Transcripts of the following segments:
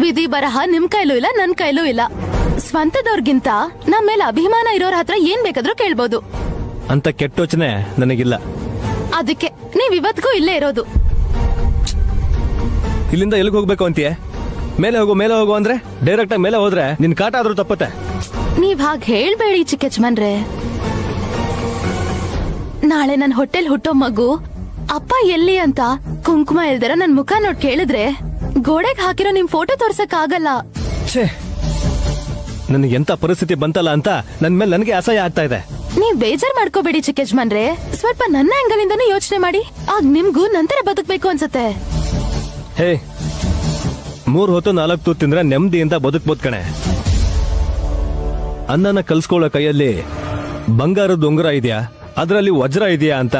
ವಿಧಿ ಬರಹ ನಿಮ್ ಕೈಲೂ ಇಲ್ಲ ನನ್ ಕೈಲೂ ಇಲ್ಲ. ಸ್ವಂತದವ್ರಿಗಿಂತ ನಮ್ಮ ಮೇಲೆ ಅಭಿಮಾನ ಇರೋರ ಹತ್ರ ಏನ್ ಬೇಕಾದ್ರೂ ಕೇಳ್ಬೋದು. ಅಂತ ಕೆಟ್ಟ ಯೋಚನೆ ನನಗಿಲ್ಲ. ಅದಕ್ಕೆ ನೀವ್ ಇವತ್ಗೂ ಇಲ್ಲೇ ಇರೋದು. ಇಲ್ಲಿಂದ ಎಲ್ಲಿಗೆ ಹೋಗ್ಬೇಕು ಅಂತೀಯ? ಮೇಲೆ ಹೋಗು ಅಂದ್ರೆ ಡೈರೆಕ್ಟ್ ಆಗಿ ಮೇಲೆ ಹೋದ್ರೆ ನಿನ್ ಕಾಟ ಆದ್ರೂ ತಪ್ಪತ್ತೆ. ನೀವ್ ಹಾಗೆ ಹೇಳ್ಬೇಡಿ ಚಿಕ್ಕ ಯಜಮಾನ್ರೆ. ನಾಳೆ ನನ್ ಹೊಟ್ಟೆಲ್ ಹುಟ್ಟೋ ಮಗು ಅಪ್ಪ ಎಲ್ಲಿ ಅಂತ ಕುಂಕುಮ ಇಲ್ದಿರ ನನ್ ಮುಖ ನೋಡ್ ಕೇಳಿದ್ರೆ ಗೋಡೆಗೆ ಹಾಕಿರೋ ನಿಮ್ ಫೋಟೋ ತೋರ್ಸಕ್ ಆಗಲ್ಲ. ನನಗೆ ಎಂತ ಪರಿಸ್ಥಿತಿ ಬಂತಲ್ಲ ಅಂತ ನನ್ ಮೇಲೆ ನನಗೆ ಅಸಹ್ಯ ಆಗ್ತಾ ಇದೆ. ನೀವ್ ಬೇಜಾರ್ ಮಾಡ್ಕೋಬೇಡಿ ಚಿಕ್ಕ ಯಜಮಾನ್ರೆ. ಸ್ವಲ್ಪ ನನ್ನ ಆಂಗಲ್ ಇಂದನೂ ಯೋಚನೆ ಮಾಡಿ. ಆಗ ನಿಮ್ಗೂ ನಂತರ ಬದುಕ್ಬೇಕು ಅನ್ಸತ್ತೆ. ಹೇ, 3 ಹೊತ್ತು 4 ತೂತ್ ತಿಂದ್ರೆ ನೆಮ್ಮದಿಯಿಂದ ಬದುಕ್ಬೋದ್ ಕಣೆ. ಅನ್ನನ ಕಲ್ಸ್ಕೊಳ್ಳೋ ಕೈಯಲ್ಲಿ ಬಂಗಾರದ ಉಂಗುರ ಇದೆಯಾ, ಅದರಲ್ಲಿ ವಜ್ರ ಇದೆಯಾ ಅಂತ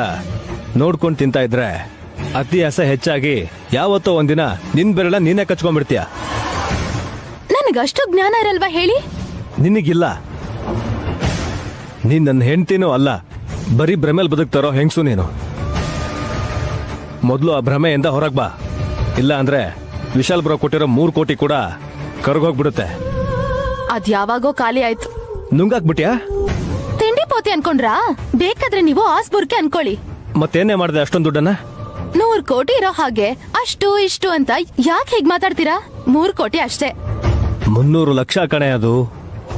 ನೋಡ್ಕೊಂಡ್ ತಿಂತಾ ಇದ್ರೆ ಅತಿಯಾಸ ಹೆಚ್ಚಾಗಿ ಯಾವತ್ತೋ ಒಂದಿನ ನಿನ್ ಬೆರಳ ನೀನೇ ಕಚ್ಕೊಂಡ್ಬಿಡ್ತೀಯ. ನನಗಷ್ಟು ಜ್ಞಾನ ಇರಲ್ವಾ ಹೇಳಿ? ನಿನಗಿಲ್ಲ. ನೀನ್ ನನ್ನ ಹೆಂಡ್ತಿನೂ ಅಲ್ಲ, ಬರೀ ಭ್ರಮೆಲ್ ಬದುಕ್ತಾರೋ ಹೆಂಗ್ಸು ನೀನು. ಮೊದಲು ಆ ಭ್ರಮೆಯಿಂದ ಹೊರಗ್ ಬಾ. ಇಲ್ಲ ಅಂದ್ರೆ ವಿಶಾಲ್ ಬ್ರೋ ಕೊಟ್ಟಿರೋ 3 ಕೋಟಿ ಕೂಡ ಕರ್ಗೋಗ್ಬಿಡುತ್ತೆ. ಅದ್ ಯಾವಾಗೋ ಖಾಲಿ ಆಯ್ತು. ನುಂಗಾಕ್ಬಿಟ್ಯಾ? ತಿಂಡಿ ಪೋತಿ ಅನ್ಕೊಂಡ್ರಾ? ಬೇಕಾದ್ರೆ ನೀವು ಆಸ್ಬುರ್ಕೆ ಅನ್ಕೊಳ್ಳಿ. ಮತ್ತೇನೇ ಮಾಡಿದೆ ಅಷ್ಟೊಂದು ದುಡ್ಡನ್ನ? 100 ಕೋಟಿ ಇರೋ ಹಾಗೆ ಅಷ್ಟು ಇಷ್ಟು ಅಂತ ಯಾಕೆ ಹೇಗ್ ಮಾತಾಡ್ತೀರಾ? 3 ಕೋಟಿ ಅಷ್ಟೇ. 300 ಲಕ್ಷ ಕಣೆ ಅದು.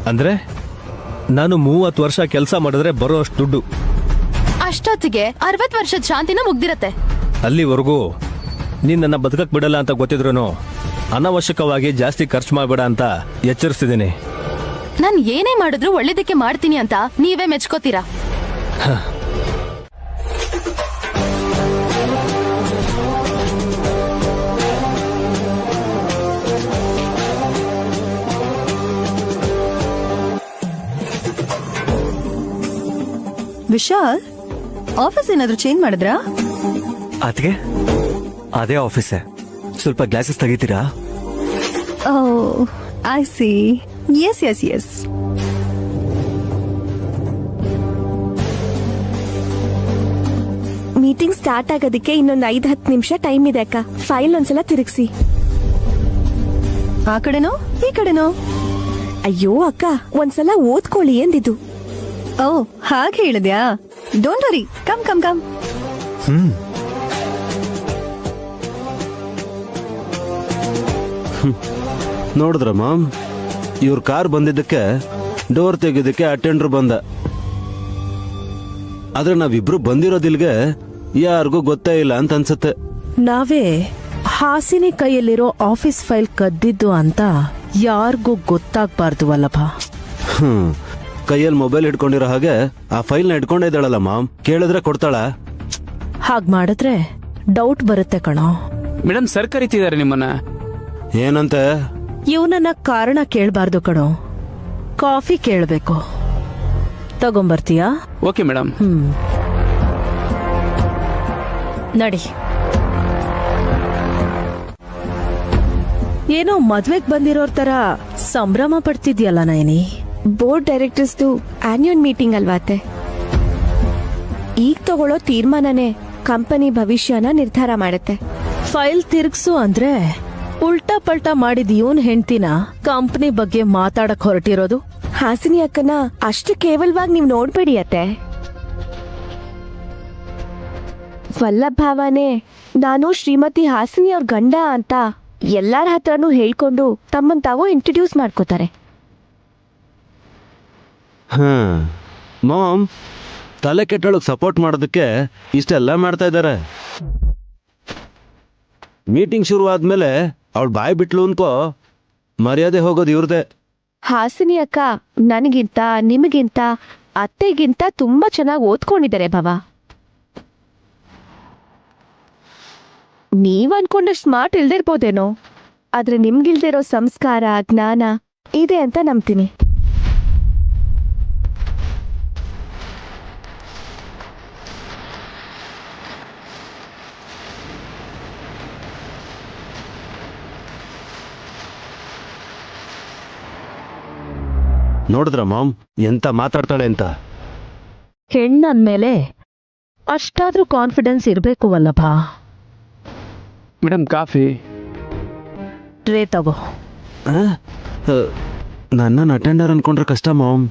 ಅಂದ್ರೆ ನಾನು 30 ವರ್ಷ ಕೆಲಸ ಮಾಡಿದ್ರೆ ಬರೋ ಅಷ್ಟು ದುಡ್ಡು. ಅಷ್ಟೊತ್ತಿಗೆ 60 ವರ್ಷದ ಶಾಂತಿನ ಮುಗ್ದಿರತ್ತೆ. ಅಲ್ಲಿವರೆಗೂ ನೀನ್ ನನ್ನ ಬದುಕಕ್ ಬಿಡಲ್ಲ ಅಂತ ಗೊತ್ತಿದ್ರು ಅನಾವಶ್ಯಕವಾಗಿ ಜಾಸ್ತಿ ಖರ್ಚು ಮಾಡಬೇಡ ಅಂತ ಎಚ್ಚರಿಸ್ತಿದ್ದೀನಿ. ನಾನ್ ಏನೇ ಮಾಡಿದ್ರು ಒಳ್ಳೇದಕ್ಕೆ ಮಾಡ್ತೀನಿ ಅಂತ ನೀವೇ ಮೆಚ್ಕೋತೀರಾ. ವಿಶಾಲ್, ಆಫೀಸ್ ಏನಾದ್ರೂ ಚೇಂಜ್ ಮಾಡಿದ್ರಾ? ಅದಕ್ಕೆ ಅದೇ ಆಫೀಸೇ. ಸ್ವಲ್ಪ ಗ್ಲಾಸಸ್ ತೆಗಿತೀರಾ? Oh, I see. Yes yes yes. Meeting start ಆಗೋದಕ್ಕೆ ಇನ್ನೊಂದು 5-10 ನಿಮಿಷ ಟೈಮ್ ಇದೆ ಅಕ್ಕ. ಫೈಲ್ ಒಂದ್ಸಲ ತಿರುಗಿಸಿ. ಆ ಕಡೆನೋ ಈ ಕಡೆನೋ? ಅಯ್ಯೋ ಅಕ್ಕ, ಒಂದ್ಸಲ ಓದ್ಕೊಳ್ಳಿ ಎಂದಿದ್ದು. ಓ, ಹಾಗೆ ಹೇಳಿದ್ಯಾ? Don't worry, come come come. ನೋಡಿದ್ರ ಮಾಮ್, ಇವ್ರ ಕಾರ್ ಬಂದಿದ್ದಕ್ಕೆ ಡೋರ್ ತೆಗೆದಕ್ಕೆ ಅಟೆಂಡರ್ ಬಂದ. ಆದ್ರೆ ನಾವಿಬ್ರು ಬಂದಿರೋದಿಲ್ಗೆ ಯಾರಿಗೂ ಗೊತ್ತೇ ಇಲ್ಲ ಅಂತ ಅನ್ಸತ್ತೆ. ನಾವೇ ಹಾಸಿನಿ ಕೈಯಲ್ಲಿರೋ ಆಫೀಸ್ ಫೈಲ್ ಕದ್ದಿದ್ದು ಅಂತ ಯಾರಿಗೂ ಗೊತ್ತಾಗ್ಬಾರ್ದು ವಲ್ಲಭ. ಕೈಯಲ್ಲಿ ಮೊಬೈಲ್ ಹಿಡ್ಕೊಂಡಿರೋ ಹಾಗೆ ಆ ಫೈಲ್ ನ ಹಿಡ್ಕೊಂಡೇ ಇದ್ದಾಳಲ್ಲ ಮಾಮ್. ಕೇಳಿದ್ರೆ ಕೊಡ್ತಾಳ? ಹಾಗ್ ಮಾಡಿದ್ರೆ ಡೌಟ್ ಬರುತ್ತೆ ಕಣೋ. ಮೇಡಮ್ ಸರ್ ಕರೀತಿದ್ದಾರೆ ನಿಮ್ಮನ್ನ. ಏನಂತೆ? ಇವನನ್ನ ಕಾರಣ ಕೇಳ್ಬಾರ್ದು ಕಣೋ, ಕಾಫಿ ಕೇಳ್ಬೇಕು. ತಗೊಂಬರ್ತೀಯಾ? Okay madam. ನಡಿ. ಏನೋ ಮದ್ವೆಗ್ ಬಂದಿರೋರ್ ತರ ಸಂಭ್ರಮ ಪಡ್ತಿದ್ಯಲ್ಲ ನಯನಿ. ಬೋರ್ಡ್ ಡೈರೆಕ್ಟರ್ಸ್ದು ಆನ್ಯುವಲ್ ಮೀಟಿಂಗ್ ಅಲ್ವಾ ಅತ್ತೆ? ಈಗ ತಗೊಳ್ಳೋ ತೀರ್ಮಾನನೇ ಕಂಪನಿ ಭವಿಷ್ಯನ ನಿರ್ಧಾರ ಮಾಡುತ್ತೆ. ಫೈಲ್ ತಿರ್ಗ್ಸು ಅಂದ್ರೆ ಉಲ್ಟಾ ಪಲ್ಟಾ ಮಾಡಿದ ಇವನ್ ಹೆಂಡ್ತಿನ ಕಂಪನಿ ಬಗ್ಗೆ ಮಾತಾಡಕ್ ಹೊರಟಿರೋದು. ಹಾಸಿನಿ ಅಕ್ಕನ ಅಷ್ಟು ಕೇವಲವಾಗಿ ನೀವು ನೋಡ್ಬೇಡಿ ಅತ್ತೆ. ವಲ್ಲಭ್ ಭಾವನೆ ನಾನು ಶ್ರೀಮತಿ ಹಾಸಿನಿ ಅವ್ರ ಗಂಡ ಅಂತ ಎಲ್ಲಾರ ಹತ್ರನೂ ಹೇಳ್ಕೊಂಡು ತಮ್ಮನ್ ತಾವು ಇಂಟ್ರೊಡ್ಯೂಸ್ ಮಾಡ್ಕೋತಾರೆ. ಮಾಮ್, ತಲೆ ಕೆಟ್ಟೊಳಗೆ ಸಪೋರ್ಟ್ ಮಾಡೋದಕ್ಕೆ ಇಷ್ಟೆಲ್ಲ ಮಾಡ್ತಾ ಇದ್ದಾರೆ. ಮೀಟಿಂಗ್ ಶುರು ಆದ್ಮೇಲೆ ಅವಳು ಬಾಯ್ ಬಿಟ್ಲು ಅನ್ಕೋ, ಮರ್ಯಾದೆ ಹೋಗೋದು ಇವ್ರದೇ. ಹಾಸಿನಿ ಅಕ್ಕ ನನಗಿಂತ ನಿಮಗಿಂತ ಅತ್ತೆಗಿಂತ ತುಂಬಾ ಚೆನ್ನಾಗಿ ಓದ್ಕೊಂಡಿದ್ದಾರೆ ಭವ. ನೀವ್ ಅನ್ಕೊಂಡಷ್ಟು ಸ್ಮಾರ್ಟ್ ಇಲ್ದಿರ್ಬೋದೇನೋ, ಆದ್ರೆ ನಿಮ್ಗಿಲ್ದಿರೋ ಸಂಸ್ಕಾರ ಜ್ಞಾನ ಇದೆ ಅಂತ ನಂಬ್ತೀನಿ. ನೋಡಿದ್ರ ಮಾಮ್ ಎಂತ ಮಾತಾಡ್ತಾಳೆ ಅಂತ. ಹೆಣ್ಣಂದ್ಮೇಲೆ ಅಷ್ಟಾದ್ರೂ ಕಾನ್ಫಿಡೆನ್ಸ್ ಇರ್ಬೇಕು ವಲ್ಲಭ. Madam coffee. ಟ್ರೇ ತಗೋ. ನನ್ನನ್ನು ಅಟೆಂಡರ್ ಅನ್ಕೊಂಡ್ರೆ ಕಷ್ಟ ಮಾಮ್.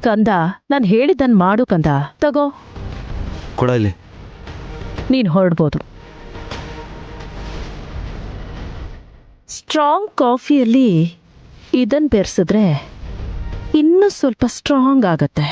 ಕಂದ, ನಾನು ಹೇಳಿದ್ದನ್ ಮಾಡು ಕಂದ. ತಗೋ, ಕೊಡ ಇಲ್ಲಿ. ನೀನ್ ಹೊರಡ್ಬೋದು. ಸ್ಟ್ರಾಂಗ್ ಕಾಫಿಯಲ್ಲಿ ಇದನ್ ಬೆರೆಸಿದ್ರೆ ಇನ್ನೂ ಸ್ವಲ್ಪ ಸ್ಟ್ರಾಂಗ್ ಆಗತ್ತೆ.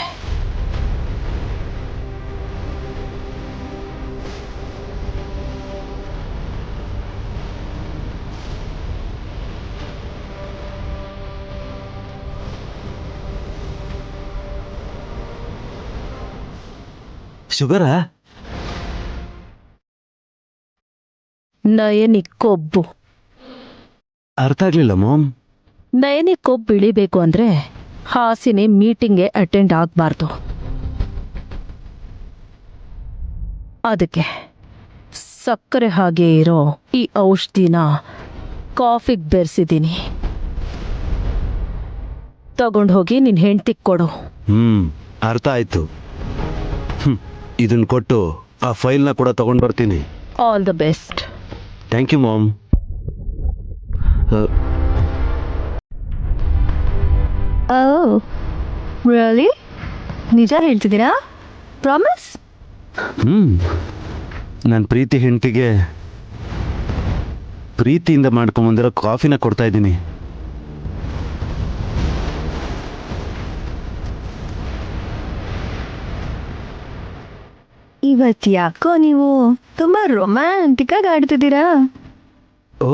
ಶುಗರಾ? ನಯನಿ ಕೊಬ್ಬು. ಅರ್ಥ ಆಗ್ಲಿಲ್ಲ ಮಾಮ್. ನಯನಿ ಕೊಬ್ಬು ಇಳಿಬೇಕು ಅಂದ್ರೆ ಹಾಸಿನಿ ಮೀಟಿಂಗ್ಗೆ ಅಟೆಂಡ್ ಆಗಬಾರ್ದು. ಅದಕ್ಕೆ ಸಕ್ಕರೆ ಹಾಗೆ ಇರೋ ಈ ಔಷಧಿನ ಕಾಫಿಗೆ ಬೆರೆಸಿದ್ದೀನಿ. ತಗೊಂಡು ಹೋಗಿ ನಿನ್ ಹೆಂಡ್ತಿಗ್ ಕೊಡು. ಅರ್ಥ ಆಯ್ತು. ಇದನ್ನ ಕೊಟ್ಟು ಆ ಫೈಲ್ನ ಕೂಡ ತಗೊಂಡು ಬರ್ತೀನಿ. All the best. Thank you ma'am. Really? ನಿಜ ಹೇಳ್ತಿದ್ದೀರಾ? ಪ್ರಾಮಿಸ್? ನನ್ನ ಪ್ರೀತಿ ಹೆಂಡತಿಗೆ ಪ್ರೀತಿಯಿಂದ ಮಾಡ್ಕೊಂಬಂದಿರೋ ಕಾಫಿನ ಕೊಡ್ತಾ ಇದ್ದೀನಿ. ಇವತ್ತು ಯಾಕೋ ನೀವು ತುಂಬಾ ರೊಮ್ಯಾಂಟಿಕ್ ಆಗಿ ಆಡ್ತಿದ್ದೀರಾ? ಓ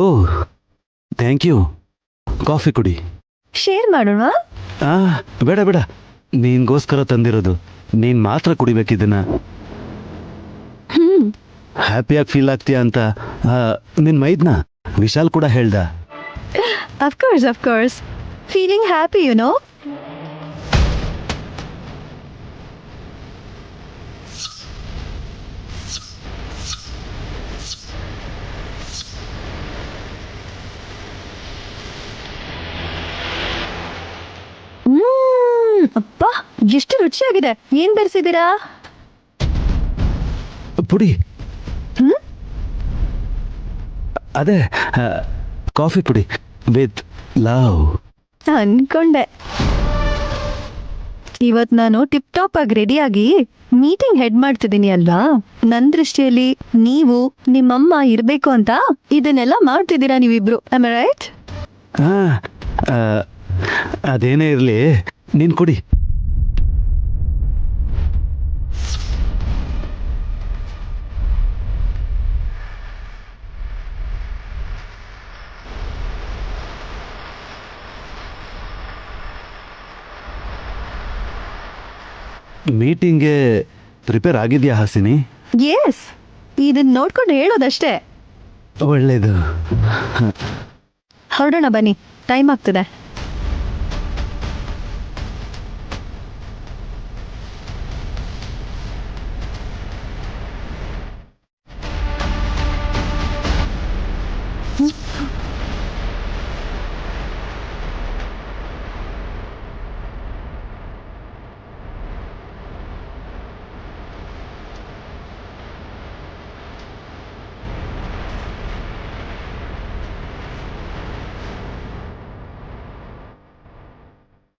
ಥ್ಯಾಂಕ್ ಯು. ಕಾಫಿ ಕುಡಿ. ಶೇರ್ ಮಾಡೋಣ? ಬೇಡ ಬೇಡ, ನೀನ್ಗೋಸ್ಕರ ತಂದಿರೋದು. ನೀನ್ ಮಾತ್ರ ಕುಡಿಬೇಕಿದ್ದನ್ನ. ಹ್ಯಾಪಿಯಾಗಿ ಫೀಲ್ ಆಗ್ತೀಯಾ ಅಂತ ನಿನ್ ಮೈದ್ನ ವಿಶಾಲ್ ಕೂಡ ಹೇಳ್ದ. Of course. Feeling happy, you know? ಅಪ್ಪ, ಎಷ್ಟು ರುಚಿಯಾಗಿದೆ. ಏನ್ ಬೆರೆಸಿದ್ದೀರಾ? ಪುಡಿ. ಅದೇ ಕಾಫಿ ಪುಡಿ ವಿತ್ ಲವ್. ಅನ್ಕೊಂಡೆ. ಇವತ್ ನಾನು ಟಿಪ್ ಟಾಪ್ ಆಗಿ ರೆಡಿಯಾಗಿ ಮೀಟಿಂಗ್ ಹೆಡ್ ಮಾಡ್ತಿದ್ದೀನಿ ಅಲ್ವಾ? ನನ್ ದೃಷ್ಟಿಯಲ್ಲಿ ನೀವು ನಿಮ್ಮಮ್ಮ ಇರ್ಬೇಕು ಅಂತ ಇದನ್ನೆಲ್ಲ ಮಾಡ್ತಿದ್ದೀರಾ ನೀವಿಬ್ರು. Am I right? ಅದೇನೇ ಇರಲಿ, ನೀನ್ ಕುಡಿ. ಮೀಟಿಂಗ್ಗೆ ಪ್ರಿಪೇರ್ ಆಗಿದ್ಯಾ ಹಾಸಿನಿ? ಎಸ್, ಇದನ್ನ ನೋಡ್ಕೊಂಡು ಹೇಳೋದಷ್ಟೇ. ಒಳ್ಳೇದು. ಹೊರಡೋಣ ಬನ್ನಿ, ಟೈಮ್ ಆಗ್ತದೆ.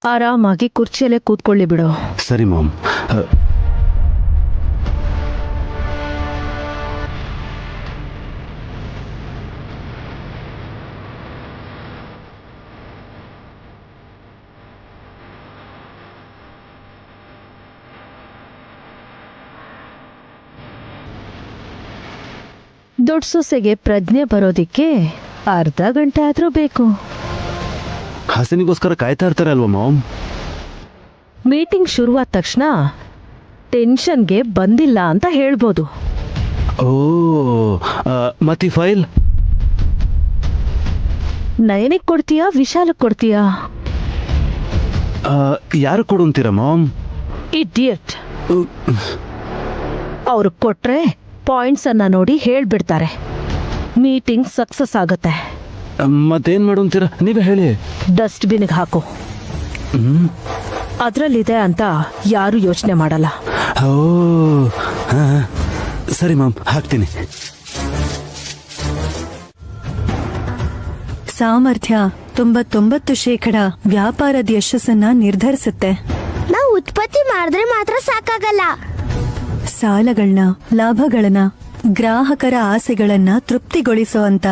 ಆರಾಮಾಗಿ ಕುರ್ಚಿಯಲ್ಲೇ ಕೂತ್ಕೊಳ್ಳಿ ಬಿಡು. ಸರಿ ಮಾಮ್. ದೊಡ್ಡ ಸೊಸೆಗೆ ಪ್ರಜ್ಞೆ ಬರೋದಿಕ್ಕೆ ಅರ್ಧ ಗಂಟೆ ಆದ್ರೂ ಬೇಕು. ಹಾಸಿನಿಗೋಸ್ಕರ ಕಾಯ್ತಾ ಇರ್ತಾರೆ ಅಲ್ವಾ ಮಾಮ್? ಮೀಟಿಂಗ್ ಶುರುವಾದ ತಕ್ಷಣ ಟೆನ್ಷನ್ಗೆ ಬಂದಿಲ್ಲ ಅಂತ ಹೇಳ್ಬೋದು. ಓ, ಮತ್ತಿ ಫೈಲ್ ನಯನಿಗೆ ಕೊಡ್ತೀಯಾ ವಿಶಾಲಕ್ಕೆ ಕೊಡ್ತೀಯಾ? ಯಾರು ಕೊಡು ಅಂತೀರಾ ಮಾಮ್? ಇಡಿಯಟ್. ಅವ್ರು ಕೊಟ್ರೆ ಪಾಯಿಂಟ್ಸ್ ಅನ್ನ ನೋಡಿ ಹೇಳ್ಬಿಡ್ತಾರೆ. ಮೀಟಿಂಗ್ ಸಕ್ಸಸ್ ಆಗತ್ತೆ. ಮತ್ತೇನ್ ಮಾಡು ಅಂತೀರಾ? ನೀವೇ ಹೇಳಿ. ಡಸ್ಟ್ಬಿನ್ಗೆ ಹಾಕು. ಅದ್ರಲ್ಲಿದೆ ಅಂತ ಯಾರು ಯೋಚನೆ ಮಾಡಲ್ಲ. ಓ ಸರಿ ಮಾಮ್, ಹಾಕ್ತೀನಿ. ಸಾಮರ್ಥ್ಯ 99% ವ್ಯಾಪಾರದ ಯಶಸ್ಸನ್ನ ನಿರ್ಧರಿಸುತ್ತೆ. ನಾವು ಉತ್ಪತ್ತಿ ಮಾಡಿದ್ರೆ ಮಾತ್ರ ಸಾಕಾಗಲ್ಲ. ಸಾಲಗಳನ್ನ, ಲಾಭಗಳನ್ನ, ಗ್ರಾಹಕರ ಆಸೆಗಳನ್ನ ತೃಪ್ತಿಗೊಳಿಸುವಂತ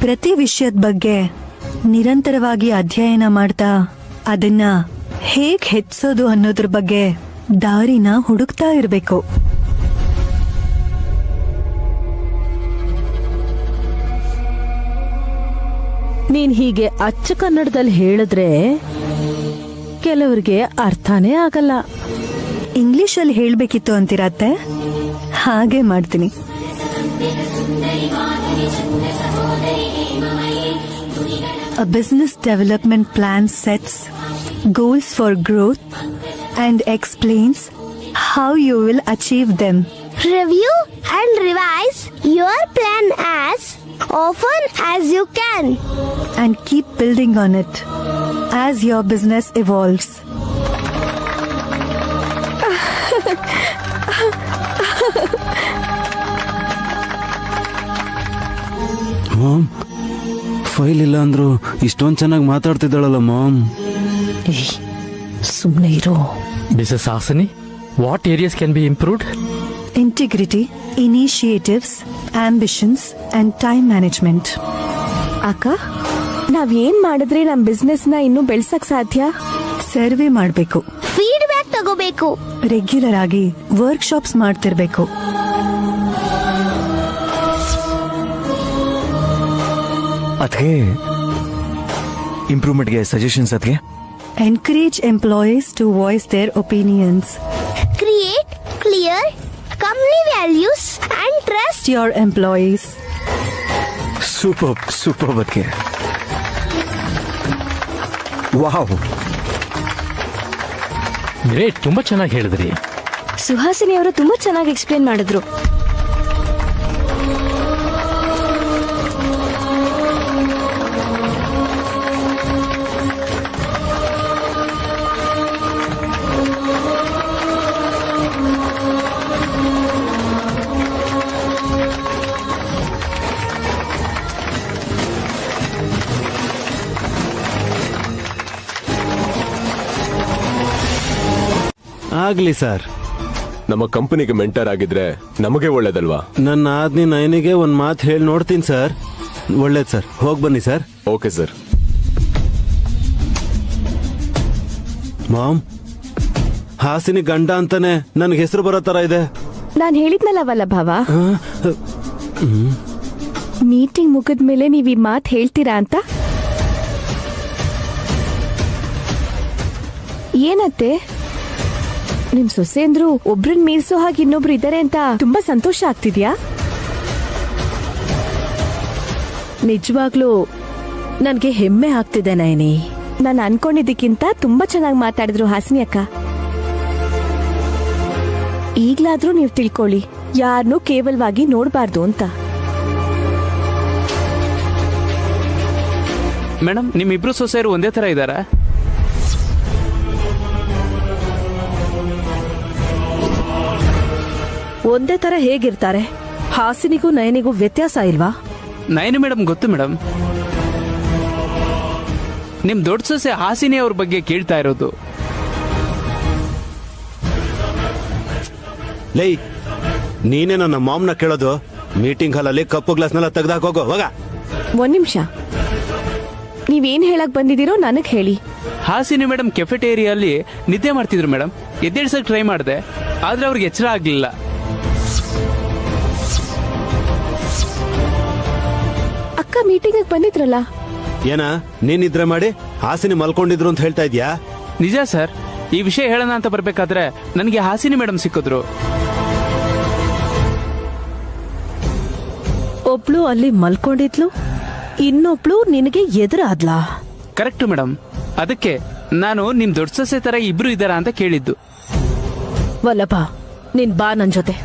ಪ್ರತಿ ವಿಷಯದ ಬಗ್ಗೆ ನಿರಂತರವಾಗಿ ಅಧ್ಯಯನ ಮಾಡ್ತಾ ಅದನ್ನ ಹೇಗ್ ಹೆಚ್ಚೋದು ಅನ್ನೋದ್ರ ಬಗ್ಗೆ ದಾರಿನ ಹುಡುಕ್ತಾ ಇರಬೇಕು. ನೀನ್ ಹೀಗೆ ಅಚ್ಚ ಕನ್ನಡದಲ್ಲಿ ಹೇಳಿದ್ರೆ ಕೆಲವರಿಗೆ ಅರ್ಥನೇ ಆಗಲ್ಲ. ಇಂಗ್ಲಿಷಲ್ಲಿ ಹೇಳ್ಬೇಕಿತ್ತು ಅಂತಿರತ್ತೆ, ಹಾಗೆ ಮಾಡ್ತೀನಿ. A business development plan sets goals for growth and explains how you will achieve them. Review and revise your plan as often as you can. And keep building on it as your business evolves. Ma'am, file ಇಲ್ಲ ಅಂದ್ರು ಇಷ್ಟೊಂದು ಚೆನ್ನಾಗಿ ಮಾತಾಡ್ತಿದ್ದಾಳಲ್ಲ ma'am. ಸುಮ್ನೆ ಇರೋ. Mrs. Hasani, what areas can be improved? Integrity, initiatives, ambitions, and time management. ಅಕ್ಕ, ನಾವ್ ಏನ್ ಮಾಡಿದ್ರೆ ನಮ್ ಬಿಸ್ನೆಸ್ ನ ಇನ್ನೂ ಬೆಳ್ಸಕ್ ಸಾಧ್ಯ? ಸರ್ವೆ ಮಾಡಬೇಕು, ಫೀಡ್ಬ್ಯಾಕ್ ತಗೋಬೇಕು, ರೆಗ್ಯುಲರ್ ಆಗಿ ವರ್ಕ್ಶಾಪ್ಸ್ ಮಾಡ್ತಿರ್ಬೇಕು. ಅದ್ಕೆ ಇಂಪ್ರೂವ್ಮೆಂಟ್ಗೆ ಸಜೆಷನ್ಸ್ ಅದ್ಕೆ Encourage employees to voice their opinions. create clear company values and trust. Your employees. Super ಅದಕ್ಕೆ. ವಾವ್, ಗ್ರೇಟ್, ತುಂಬಾ ಚೆನ್ನಾಗಿ ಹೇಳಿದ್ರಿ. ಸುಹಾಸಿನಿ ಅವರು ತುಂಬಾ ಚೆನ್ನಾಗಿ ಎಕ್ಸ್ಪ್ಲೇನ್ ಮಾಡಿದ್ರು. ಆಗ್ಲಿ ಸರ್. ನಮ್ಮ ಕಂಪನಿಗೆ ಮೆಂಟರ್ ಆಗಿದ್ರೆ ನಮಗೆ ಒಳ್ಳೇದಲ್ವಾ? ನನ್ನ ಆದ್ನಿ ನಯನಿಗೆ ಒಂದ್ ಮಾತು ಹೇಳಿ ನೋಡ್ತೀನಿ ಸರ್. ಒಳ್ಳೇದ್ ಸರ್, ಹೋಗ್ ಬನ್ನಿ sir. Okay sir. Ma'am, Hasini ಗಂಡ ಅಂತಾನೆ ನನ್ಗೆ ಹೆಸರು ಬರೋ ತರ ಇದೆ. ನಾನ್ ಹೇಳಿದ್ನಲ್ಲ ವಲ್ಲಭಾವ, ಮೀಟಿಂಗ್ ಮುಗಿದ್ಮೇಲೆ ನೀವ್ ಈ ಮಾತ್ ಹೇಳ್ತೀರಾ ಅಂತ. ಏನತ್ತೆ, ನಿಮ್ ಸೊಸೆಂದ್ರು ಒಬ್ರನ್ ಮೀರ್ಸೋ ಹಾಗೆ ಇನ್ನೊಬ್ರು ಇದ್ದಾರೆ ಅಂತ ತುಂಬಾ ಸಂತೋಷ ಆಗ್ತಿದ್ಯಾ? ನಿಜವಾಗ್ಲೂ ನನ್ಗೆ ಹೆಮ್ಮೆ ಆಗ್ತಿದೆ ನಯನಿ. ನಾನು ಅನ್ಕೊಂಡಿದ್ದಕ್ಕಿಂತ ತುಂಬಾ ಚೆನ್ನಾಗಿ ಮಾತಾಡಿದ್ರು ಹಾಸಿನಿ ಅಕ್ಕ. ಈಗ್ಲಾದ್ರೂ ನೀವು ತಿಳ್ಕೊಳ್ಳಿ, ಯಾರನ್ನೂ ಕೇವಲವಾಗಿ ನೋಡ್ಬಾರ್ದು ಅಂತ. ಮೇಡಮ್, ನಿಮ್ಮಿಬ್ರು ಸೊಸೆಯರು ಒಂದೇ ತರ ಇದ್ದಾರಾ? ಒಂದೇ ತರ ಹೇಗಿರ್ತಾರೆ? ಹಾಸಿನಿಗೂ ನಯನಿಗೂ ವ್ಯತ್ಯಾಸ ಇಲ್ವಾ? ನಯನ ಮೇಡಮ್ ಗೊತ್ತು ಮೇಡಮ್. ನಿಮ್ ದೊಡ್ಡ ಸೊಸೆ ಹಾಸಿನಿ ಅವ್ರ ಬಗ್ಗೆ ಕೇಳ್ತಾ ಇರೋದು. ಲೈ, ನೀನೇ ನನ್ನ ಮಾಮ್ನ ಕೇಳೋದು? ಮೀಟಿಂಗ್ ಹಾಲಲ್ಲಿ ಕಪ್ಪು ಗ್ಲಾಸ್ನೆಲ್ಲ ತೆಗ್ದಾಕೋಗೋ, ಹೋಗ. ಒಂದ್ ನಿಮಿಷ, ನೀವೇನ್ ಹೇಳಕ್ ಬಂದಿದ್ದೀರೋ ನನಗ್ ಹೇಳಿ. ಹಾಸಿನಿ ಮೇಡಮ್ ಕೆಫೆಟೇರಿಯಲ್ಲಿ ನಿದ್ದೆ ಮಾಡ್ತಿದ್ರು ಮೇಡಮ್. ಎದ್ದೇಳ್ಸಕ್ ಟ್ರೈ ಮಾಡಿದೆ, ಆದ್ರೆ ಅವ್ರಿಗೆ ಎಚ್ಚರ ಆಗ್ಲಿಲ್ಲ. ಅಕ್ಕ ಮೀಟಿಂಗ್ ಬಂದಿದ್ರಲ್ಲ? ಏನ ನೀನ್ ನಿದ್ರೆ ಮಾಡಿ ಹಾಸಿನಿ ಮಲ್ಕೊಂಡಿದ್ರು ಅಂತ ಹೇಳ್ತಾ ಇದ್ಯಾ? ನಿಜ ಸರ್. ಈ ವಿಷಯ ಹೇಳೋಣ ಅಂತ ಬರ್ಬೇಕಾದ್ರೆ ನನಗೆ ಹಾಸಿನಿ ಮೇಡಮ್ ಸಿಕ್ಕಿದ್ರು. ಒಬ್ಳು ಅಲ್ಲಿ ಮಲ್ಕೊಂಡಿದ್ಲು, ಇನ್ನೊಬ್ಳು ನಿನಗೆ ಎದುರಾದ್ಲಾ? Correct madam. ಅದಕ್ಕೆ ನಾನು ನಿಮ್ ದೊಡ್ಡ ಸೊಸೆ ತರ ಇಬ್ರು ಇದ್ದಾರಾ ಅಂತ ಕೇಳಿದ್ದು. ವಲ್ಲಭ, ನೀನ್ ಬಾ ನನ್ ಜೊತೆ.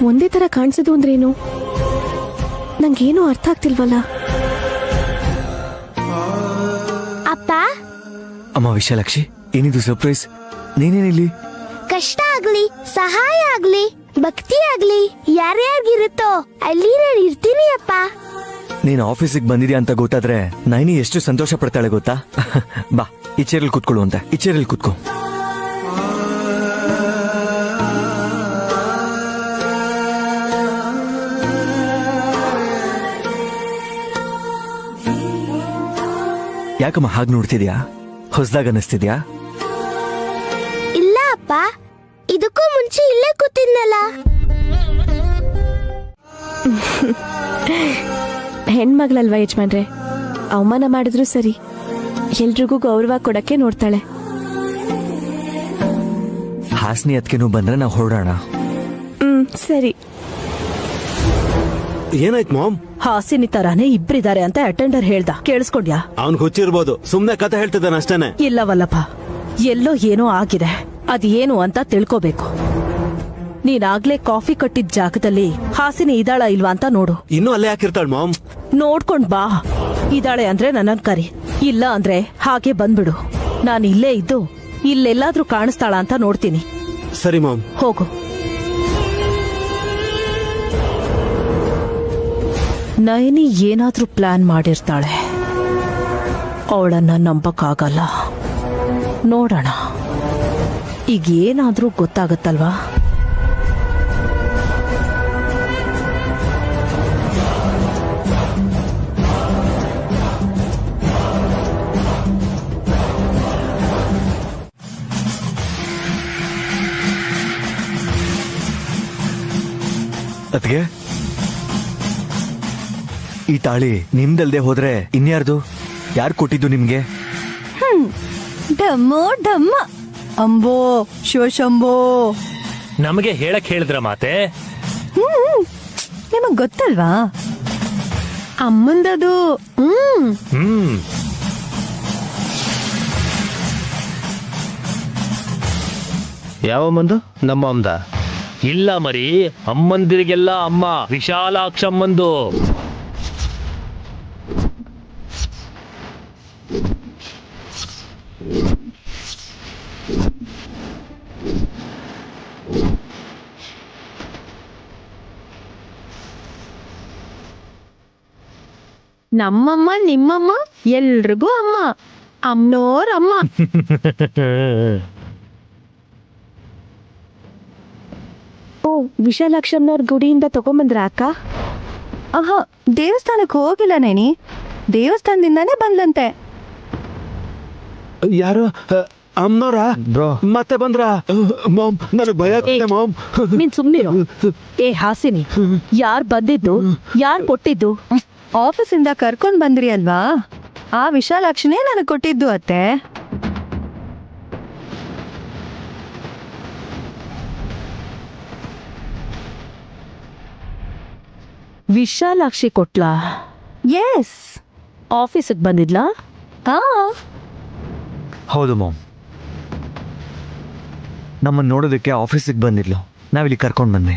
ಒಂದೇ ತರ ಕಾಣಿಸೋದು ಅಂದ್ರೇನು? ನಂಗೇನು ಅರ್ಥ ಆಗ್ತಿಲ್ವಲ್ಲ. ಅಪ್ಪ, ಅಮ್ಮ ವಿಶಾಲಾಕ್ಷಿ, ಏನಿದು ಸರ್ಪ್ರೈಸ್? ನೀನೇನಿಲ್ಲಿ? ಕಷ್ಟ ಆಗ್ಲಿ, ಸಹಾಯ ಆಗ್ಲಿ, ಭಕ್ತಿ ಆಗ್ಲಿ ಯಾರ್ಯಾರಿಗಿರುತ್ತೋ ಅಲ್ಲಿ ನಾನು ಇರ್ತೀನಿ ಅಪ್ಪ. ನೀನ್ ಆಫೀಸಿಗೆ ಬಂದಿದ್ಯಾ ಅಂತ ಗೊತ್ತಾದ್ರೆ ನೈನಿ ಎಷ್ಟು ಸಂತೋಷ ಪಡ್ತಾಳೆ ಗೊತ್ತಾ? ಬಾ, ಈ ಚೇರಲ್ಲಿ ಕೂತ್ಕೊಳ್ಳು ಅಂತ. ಈ ಚೇರಲ್ಲಿ ಕೂತ್ಕೋ. ಯಾಕಮ್ಮ ಹಾಗೆ ನೋಡ್ತಿದ್ಯಾ? ಹೊಸದಾಗ ಅನಿಸ್ತಿದ್ಯಾ? ಇಲ್ಲ ಅಪ್ಪ, ಇದಕ್ಕೂ ಮುಂಚೆ ಇಲ್ಲೇ ಕೂತಿದ್ನಲ್ಲ. ಹೆಣ್ಮಗಳಲ್ವಾ ಯಜಮಾನ್ರೆ, ಅವಮಾನ ಮಾಡಿದ್ರು ಸರಿ, ಎಲ್ರಿಗೂ ಗೌರವ ಕೊಡಕ್ಕೆ ನೋಡ್ತಾಳೆ. ಹಾಸ್ನಿ ಅದಕ್ಕೇನು ಬಂದ್ರೆ ನಾವು ಹೊರಡೋಣ. ಸರಿ. ಏನಾಯ್ತು ಮಾಮ್? ಹಾಸಿನಿ ತರಾನೇ ಇಬ್ರಿದ್ದಾರೆ ಅಂತ ಅಟೆಂಡರ್ ಹೇಳ್ದ, ಕೇಳಿಸ್ಕೊಂಡ್ಯಾ? ಅವ್ನ್ ಹುಚ್ಚಿರ್ಬೋದು, ಸುಮ್ನೆ ಕತೆ ಹೇಳ್ತಿದ್ದಾನೆ ಅಷ್ಟೇನೆ. ಇಲ್ಲ ವಲ್ಲಭ, ಎಲ್ಲೋ ಏನೋ ಆಗಿದೆ, ಅದೇನು ಅಂತ ತಿಳ್ಕೋಬೇಕು. ನೀನಾಗ್ಲೇ ಕಾಫಿ ಕಟ್ಟಿದ್ ಜಾಗದಲ್ಲಿ ಹಾಸಿನಿ ಇದಾಳ ಇಲ್ವಾ ಅಂತ ನೋಡು. ಇನ್ನೂ ಅಲ್ಲೇ ಹಾಕಿರ್ತಾಳ ಮಾಮ್. ನೋಡ್ಕೊಂಡ್ ಬಾ. ಇದಾಳೆ ಅಂದ್ರೆ ನನ್ನನ್ ಕರಿ, ಇಲ್ಲ ಅಂದ್ರೆ ಹಾಗೆ ಬಂದ್ಬಿಡು. ನಾನು ಇಲ್ಲೇ ಇದ್ದು ಇಲ್ಲೆಲ್ಲಾದ್ರೂ ಕಾಣಿಸ್ತಾಳ ಅಂತ ನೋಡ್ತೀನಿ. ಸರಿ ಮಾಮ್. ಹೋಗು. ನಯನಿ ಏನಾದ್ರೂ ಪ್ಲಾನ್ ಮಾಡಿರ್ತಾಳೆ, ಅವಳನ್ನ ನಂಬಕ್ಕಾಗಲ್ಲ. ನೋಡೋಣ, ಈಗ ಏನಾದ್ರೂ ಗೊತ್ತಾಗತ್ತಲ್ವಾ? ಅದ್ಗೆ ಈ ತಾಳಿ ನಿಮ್ದಲ್ದೆ ಹೋದ್ರೆ ಇನ್ಯಾರ್ದು? ಯಾರು ಕೊಟ್ಟಿದ್ದು ನಿಮ್ಗೆ? ಡಮ್ಮೋ ಡಮ್ಮ ಅಂಬೋ ಶಿವಶಂಭೋ. ನಮಗೆ ಹೇಳಕ್ ಹೇಳಿದ್ರ ಮಾತೆ? ನಿಮಗ್ ಗೊತ್ತಲ್ವಾ ಅಮ್ಮಂದದು? ಯಾವ ಅಮ್ಮಂದು? ನಮ್ಮ ಅಮ್ಮದ? ಇಲ್ಲ ಮರಿ, ಅಮ್ಮಂದಿರಿಗೆಲ್ಲ ಅಮ್ಮ ವಿಶಾಲಾಕ್ಷಮ್ಮಂದು. ನಮ್ಮಮ್ಮ ನಿಮ್ಮಮ್ಮ ಎಲ್ರಿಗೂ ಅಮ್ಮ, ಅಮ್ಮನೋರಮ್ಮ. ಓ, ವಿಶಾಲಾಕ್ಷಮ್ಮನವ್ರ ಗುಡಿಯಿಂದ ತಗೊಂಬಂದ್ರ ಅಕ್ಕ? ಆಹಾ, ದೇವಸ್ಥಾನಕ್ಕೆ ಹೋಗಿಲ್ಲ ನೇನಿ, ದೇವಸ್ಥಾನದಿಂದಾನೇ ಬಂದಂತೆ. ಯಾರು? ಅಮ್ಮನವ್ರ? ಬ್ರೋ ಮತ್ತೆ ಬಂದ್ರ? ಮಾಮ್, ನನಗೆ ಭಯ ಆಗ್ತಿದೆ ಮಾಮ್. ನೀನ್ ಸುಮ್ನಿರು. ಏ ಹಾಸಿನಿ, ಯಾರ್ ಬಂದಿದ್ದು, ಯಾರ್ ಕೊಟ್ಟಿದ್ದು? ಆಫೀಸಿಂದ ಕರ್ಕೊಂಡ್ ಬಂದ್ರಿ ಅಲ್ವಾ, ಆ ವಿಶಾಲಾಕ್ಷಿನೇ ನನಗೆ ಕೊಟ್ಟಿದ್ದು ಅತ್ತೆ. ವಿಶಾಲಾಕ್ಷಿ ಕೊಟ್ಲಾ? ಎಸ್. ಆಫೀಸಿಗೆ ಬಂದಿದ್ಲಾ? ಹಾ, ಹೌದು ಮಾಮ್, ನಮ್ಮನ್ನು ನೋಡೋದಕ್ಕೆ ಆಫೀಸಿಗೆ ಬಂದಿದ್ಲು, ನಾವಿಲ್ಲಿ ಕರ್ಕೊಂಡು ಬಂದೆ.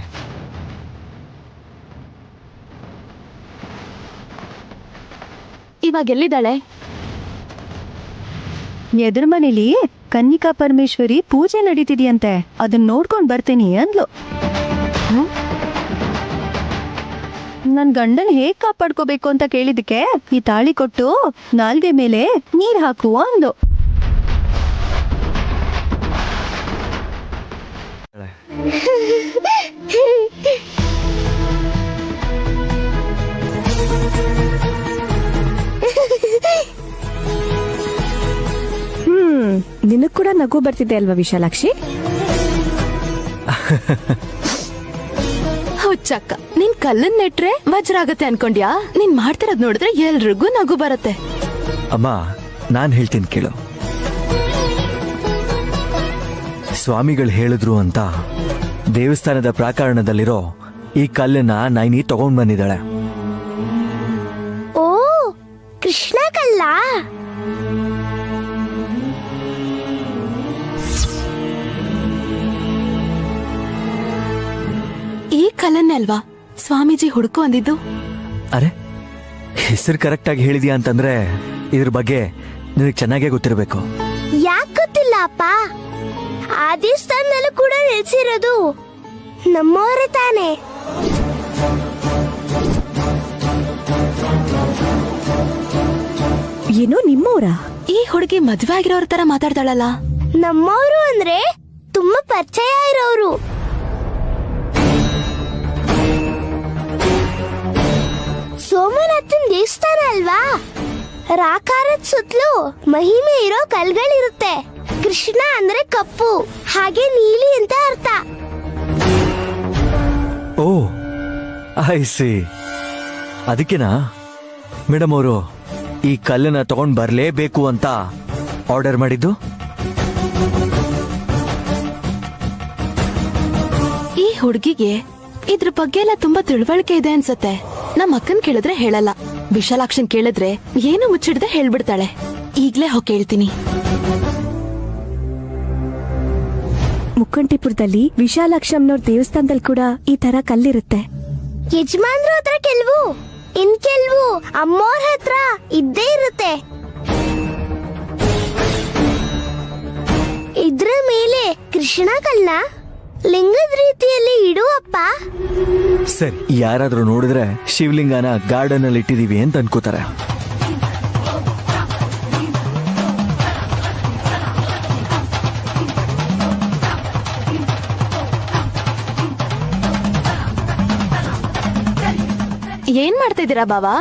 ಇವಾಗ ಎಲ್ಲಿದ್ದಾಳೆ? ಎದುರು ಮನೇಲಿ ಕನ್ನಿಕಾ ಪರಮೇಶ್ವರಿ ಪೂಜೆ ನಡೀತಿದ್ಯಂತೆ, ಅದನ್ನ ನೋಡ್ಕೊಂಡ್ ಬರ್ತೀನಿ ಅಂದ್ಲು. ನನ್ ಗಂಡನ್ ಹೇಗ್ ಕಾಪಾಡ್ಕೋಬೇಕು ಅಂತ ಕೇಳಿದಕ್ಕೆ ಈ ತಾಳಿ ಕೊಟ್ಟು ನಾಲ್ಗೆ ಮೇಲೆ ನೀರ್ ಹಾಕು ಅಂದು. ನಿನಗ್ ಕೂಡ ನಗು ಬರ್ತಿದೆ ಅಲ್ವಾ ವಿಶಾಲಾಕ್ಷಿ? ಹುಚ್ಚಕ್ಕ, ನೀನ್ ಕಲ್ಲನ್ ನೆಟ್ರೆ ವಜ್ರ ಆಗತ್ತೆ ಅನ್ಕೊಂಡ್ಯಾ? ನೀನ್ ಮಾಡ್ತಿರೋದ್ ನೋಡಿದ್ರೆ ಎಲ್ರಿಗೂ ನಗು ಬರತ್ತೆ. ಅಮ್ಮ, ನಾನ್ ಹೇಳ್ತೀನಿ ಕೇಳು. ಸ್ವಾಮಿಗಳು ಹೇಳಿದ್ರು ಅಂತ ದೇವಸ್ಥಾನದ ಪ್ರಾಕಾರಣದಲ್ಲಿರೋ ಈ ಕಲ್ಲನ್ನ ನೈನಿ ತಗೊಂಡ್ ಬಂದಿದ್ದಾಳೆ. ಓ, ಕೃಷ್ಣ ಕಲ್ಲ? ಈ ಕಲ್ಲನ್ನೇ ಅಲ್ವಾ ಸ್ವಾಮೀಜಿ ಹುಡುಕು ಅಂದಿದ್ದು? ಅರೆ, ಹೆಸರು ಕರೆಕ್ಟ್ ಆಗಿ ಹೇಳಿದ್ಯಾ ಅಂತಂದ್ರೆ ಇದ್ರ ಬಗ್ಗೆ ನಿನಗೆ ಚೆನ್ನಾಗೇ ಗೊತ್ತಿರಬೇಕು. ಯಾಕೆ ಗೊತ್ತಿಲ್ಲ ಅಪ್ಪ, ಆ ದೇವಸ್ಥಾನದಲ್ಲೂ ಕೂಡ ನೆಲೆಸಿರೋದು ನಮ್ಮವರೇ ತಾನೆ. ಏನೋ ನಿಮ್ಮವ್ರ? ಈ ಹುಡುಗಿ ಮದ್ವೆ ಆಗಿರೋರ್ ತರ ಮಾತಾಡ್ತಾಳಲ್ಲ. ನಮ್ಮವರು ಅಂದ್ರೆ ತುಂಬಾ ಪರಿಚಯ ಇರೋರು. ಸೋಮನಾಥನ್ ದೇವಸ್ಥಾನ ಅಲ್ವಾ? ರಾಕಾರದ ಸುತ್ತಲೂ ಮಹಿಮೆ ಇರೋ ಕಲ್ಗಳಿರುತ್ತೆ. ಕೃಷ್ಣ ಅಂದ್ರೆ ಕಪ್ಪು, ಹಾಗೆ ನೀಲಿ ಅಂತ ಅರ್ಥ. ಓ ಐ ಸಿ. ಅದಕ್ಕೆನಾ ಮೇಡಮ್ ಅವರು ಈ ಕಲ್ಲನ್ನ ತಗೊಂಡ್ ಬರ್ಲೇಬೇಕು ಅಂತ ಆರ್ಡರ್ ಮಾಡಿದ್ದು? ಈ ಹುಡುಗಿಗೆ ಇದ್ರ ಬಗ್ಗೆ ಎಲ್ಲ ತುಂಬಾ ತಿಳುವಳಿಕೆ ಇದೆ ಅನ್ಸತ್ತೆ. ನಮ್ಮ ಅಕ್ಕನ್ ಕೇಳಿದ್ರೆ ಹೇಳಲ್ಲ, ವಿಶಾಲಾಕ್ಷನ್ ಕೇಳಿದ್ರೆ ಏನು ಮುಚ್ಚಿಡ್ದೆ ಹೇಳ್ಬಿಡ್ತಾಳೆ. ಈಗ್ಲೇ ಹೋಗಿ ಕೇಳ್ತೀನಿ. ಮುಕ್ಕಂಟಿಪುರದಲ್ಲಿ ವಿಶಾಲಾಕ್ಷಮ್ಮನವ್ರ ದೇವಸ್ಥಾನದಲ್ಲಿ ಕೂಡ ಈ ತರ ಕಲ್ಲಿರುತ್ತೆ. ಯಜಮಾನ್ರ ಹತ್ರ ಕೆಲವು, ಇನ್ ಕೆಲವು ಅಮ್ಮೋರ್ ಹತ್ರ ಇದ್ದೇ ಇರುತ್ತೆ. ಇದ್ರ ಮೇಲೆ ಕೃಷ್ಣ ಕಲ್ನ ಲಿಂಗದ ರೀತಿಯಲ್ಲಿ ಇಡುವಪ್ಪ. ಸರಿ, ಯಾರಾದ್ರೂ ನೋಡಿದ್ರೆ ಶಿವಲಿಂಗನ ಗಾರ್ಡನ್ ಅಲ್ಲಿ ಇಟ್ಟಿದೀವಿ ಅಂತ ಅನ್ಕೋತಾರೆ. ಏನ್ ಮಾಡ್ತಾ ಇದ್ದೀರಾ ಬಾವಾ?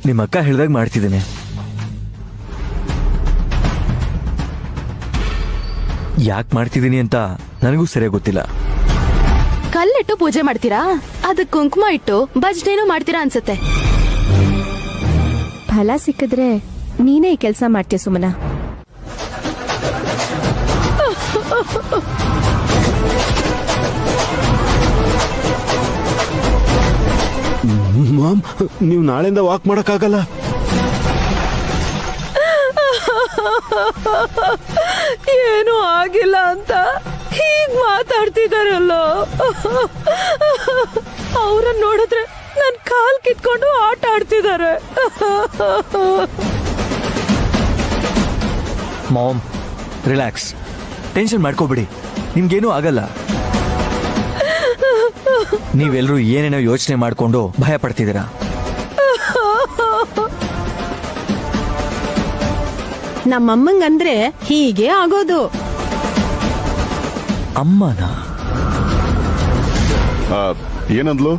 ನಿಮ್ಮ ಅಕ್ಕ ಹೇಳ್ದಾಗ ಮಾಡ್ತಿದ್ದೀನಿ. ಯಾಕೆ ಮಾಡ್ತಿದ್ದೀನಿ ಅಂತ ನನಗೂ ಸರಿಯಾಗಿ ಗೊತ್ತಿಲ್ಲ. ಕಲ್ಲಿಟ್ಟು ಪೂಜೆ ಮಾಡ್ತೀರಾ? ಅದಕ್ಕೆ ಕುಂಕುಮ ಇಟ್ಟು ಭಜನೇನು ಮಾಡ್ತೀರಾ ಅನ್ಸತ್ತೆ. ಫಲ ಸಿಕ್ಕಿದ್ರೆ ನೀನೇ ಈ ಕೆಲಸ ಮಾಡ್ತೀಯ ಸುಮನ. ಮಾಮ್, ನೀವು ನಾಳೆಯಿಂದ ವಾಕ್ ಮಾಡಕ್ಕಾಗಲ್ಲ. ಏನೂ ಆಗಿಲ್ಲ ಅಂತ ಹೀಗ್ ಮಾತಾಡ್ತಿದಾರಲ್ಲ. ಅವ್ರನ್ನ ನೋಡಿದ್ರೆ ನನ್ ಕಾಲ್ ಕಿತ್ಕೊಂಡು ಆಟ ಆಡ್ತಿದ್ದಾರೆ. ಮಾಮ್, ರಿಲ್ಯಾಕ್ಸ್, ಟೆನ್ಷನ್ ಮಾಡ್ಕೋಬಿಡಿ, ನಿಮ್ಗೇನೂ ಆಗಲ್ಲ. ನೀವೆಲ್ಲರೂ ಏನೇನೋ ಯೋಚನೆ ಮಾಡ್ಕೊಂಡು ಭಯ ಪಡ್ತಿದ್ದೀರಾ. ನಮ್ಮಮ್ಮಂಗಂದ್ರೆ ಹೀಗೆ ಆಗೋದು. ಅಮ್ಮನ ಏನಂದ್ಲು?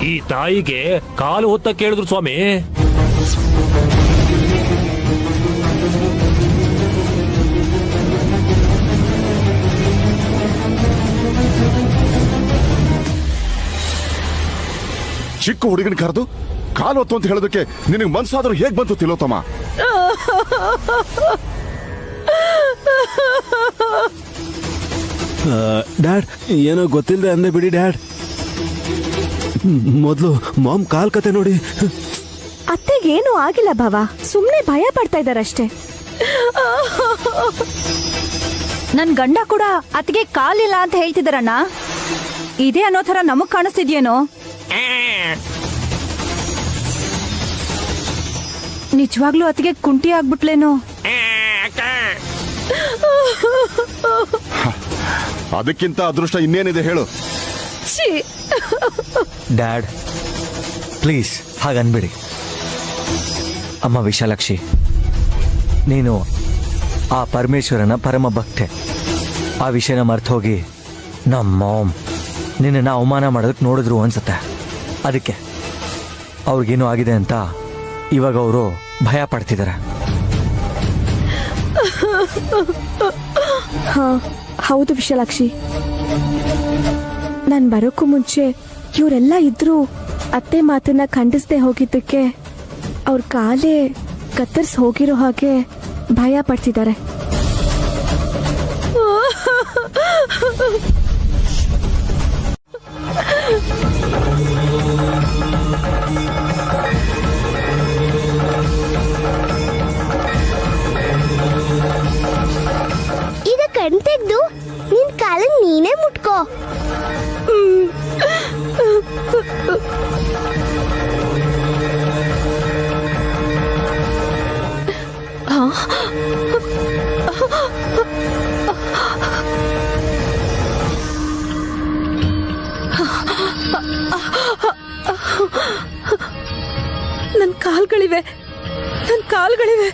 ಈ ತಾಯಿಗೆ ಕಾಲು ಹೊತ್ತ ಕೇಳಿದ್ರು ಸ್ವಾಮಿ. ಚಿಕ್ಕ ಹುಡುಗನ ಕರೆದು ಕಾಲು ಹೊತ್ತು ಅಂತ ಹೇಳೋದಕ್ಕೆ ನಿನಗೆ ಮನ್ಸಾದ್ರೂ ಹೇಗ್ ಬಂತು ತಿಲೋತ್ತಮ? ಡ್ಯಾಡ್, ಏನೋ ಗೊತ್ತಿಲ್ಲದೆ ಅಂದೆ ಬಿಡಿ ಡ್ಯಾಡ್. ಮೊದ್ಲು ಮಾಮ್ ಕಾಲ್ ಕತೆ ನೋಡಿ. ಅತ್ತೆಗೇನು ಆಗಿಲ್ಲ ಭಾವ, ಸುಮ್ನೆ ಭಯ ಪಡ್ತಾ ಇದಾರಷ್ಟೇ. ನನ್ ಗಂಡ ಕೂಡ ಅತ್ತಿಗೆ ಕಾಲಿಲ್ಲ ಅಂತ ಹೇಳ್ತಿದಾರಣ್ಣ. ಇದೇ ಅನ್ನೋ ತರ ನಮಗ್ ಕಾಣಿಸ್ತಿದ್ಯೇನೋ? ನಿಜವಾಗ್ಲೂ ಅತ್ತಿಗೆ ಕುಂಟಿ ಆಗ್ಬಿಟ್ಲೇನೋ? ಅದಕ್ಕಿಂತ ಅದೃಷ್ಟ ಇನ್ನೇನಿದೆ ಹೇಳು? ಡ್ಯಾಡ್, ಪ್ಲೀಸ್ ಹಾಗನ್ಬೇಡಿ. ಅಮ್ಮ ವಿಶಾಲಾಕ್ಷಿ, ನೀನು ಆ ಪರಮೇಶ್ವರನ ಪರಮ ಭಕ್ತೆ. ಆ ವಿಷಯನ ಮರ್ತು ಹೋಗಿ ನಮ್ಮ ಮಾಮ್ ನಿನ್ನನ್ನು ಅವಮಾನ ಮಾಡೋದಕ್ಕೆ ನೋಡಿದ್ರು ಅನ್ಸುತ್ತೆ. ಅದಕ್ಕೆ ಅವ್ರಿಗೇನು ಆಗಿದೆ ಅಂತ ಇವಾಗ ಅವರು ಭಯ ಪಡ್ತಿದ್ದಾರೆ. ಹಾ ಹೌದು ವಿಶಾಲಾಕ್ಷಿ, ನಾನ್ ಬರೋಕ್ಕೂ ಮುಂಚೆ ಇವರೆಲ್ಲ ಇದ್ರು ಅತ್ತೆ ಮಾತನ್ನ ಖಂಡಿಸದೆ ಹೋಗಿದ್ದಕ್ಕೆ ಅವ್ರ ಕಾಲೇ ಕತ್ತರಿಸಿ ಹೋಗಿರೋ ಹಾಗೆ ಭಯ ಪಡ್ತಿದ್ದಾರೆ. ಈಗ ಕಣ್ ತೆಗ್ದು ನಿನ್ ಕಾಲನ್ ನೀನೇ ಮುಟ್ಕೋ. ನನ್ ಕಾಲ್ಗಳಿವೆ, ನನ್ ಕಾಲ್ಗಳಿವೆ.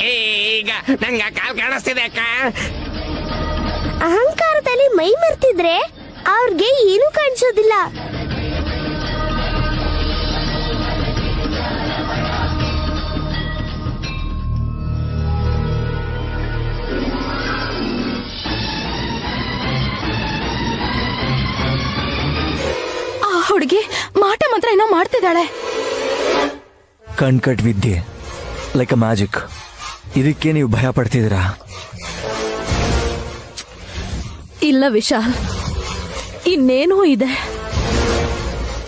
ಈಗ ನಂಗ ಕಾಲ್ ಕಾಣಿಸ್ತಿದೆ ಅಕ್ಕ. ಅಹಂಕಾರದಲ್ಲಿ ಮೈ ಮರ್ತಿದ್ರೆ ಅವ್ರಿಗೆ ಏನು ಕಾಣಿಸೋದಿಲ್ಲ. ಆ ಹುಡುಗಿ ಮಾಟ ಮಂತ್ರ ಏನೋ ಮಾಡ್ತಿದ್ದಾಳೆ. ಕಣ್ಕಟ್ ವಿದ್ಯೆ ಲೈಕ್ ಅ ಮ್ಯಾಜಿಕ್. ಇದಕ್ಕೆ ನೀವು ಭಯ ಪಡ್ತಿದ್ದೀರಾ? ಇಲ್ಲ ವಿಶಾಲ್, ಇನ್ನೇನೋ ಇದೆ.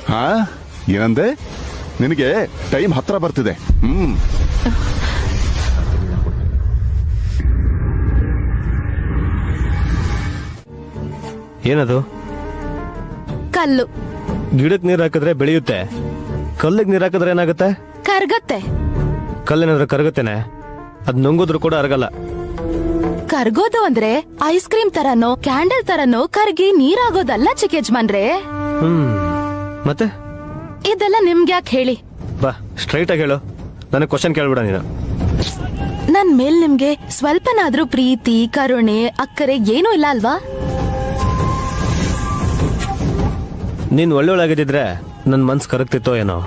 ಹಾ, ಏನಂದೆ? ನಿನಗೆ ಟೈಮ್ ಹತ್ರ ಬರ್ತಿದೆ. ಏನದು? ಕಲ್ಲು. ಗಿಡಕ್ ನೀರ್ ಹಾಕಿದ್ರೆ ಬೆಳೆಯುತ್ತೆ, ಕಲ್ಲಿಗೆ ನೀರ್ ಹಾಕಿದ್ರೆ ಏನಾಗುತ್ತೆ? ಕರ್ಗತ್ತೆ. ಕಲ್ಲೇನಾದ್ರೂ ಕರಗುತ್ತೇನೆ? ಅದ್ ನುಂಗುದ್ರು ಕೂಡ ಅರಗಲ್ಲ. ಕರ್ಗೋದು ಅಂದ್ರೆ ಐಸ್ ಕ್ರೀಮ್ ತರನೋ ಕ್ಯಾಂಡಲ್ ತರನೋ ಕರ್ಗಿ ನೀರಾಗೋದಲ್ಲ ಚಿಕ್ಕ ಯಜಮಾನ್ರೆ. ಮತ್ತೆ ಇದೆಲ್ಲ ನಿಮ್ಗೆ ಯಾಕೆ ಹೇಳಿ? ಬಾ ಸ್ಟ್ರೈಟ್ ಆಗಿ ಹೇಳು, ನನಗೆ ಕ್ವಶನ್ ಕೇಳ್ಬಿಡ ನೀನು. ನನ್ ಮೇಲ್ ನಿಮ್ಗೆ ಸ್ವಲ್ಪನಾದ್ರೂ ಪ್ರೀತಿ ಕರುಣೆ ಅಕ್ಕರೆ ಏನೂ ಇಲ್ಲ ಅಲ್ವಾ? ನೀನ್ ಒಳ್ಳೆಯೊಳಾಗಿದ್ದಿದ್ರೆ ನನ್ ಮನ್ಸ್ ಕರಗ್ತಿತ್ತೋ ಏನೋ.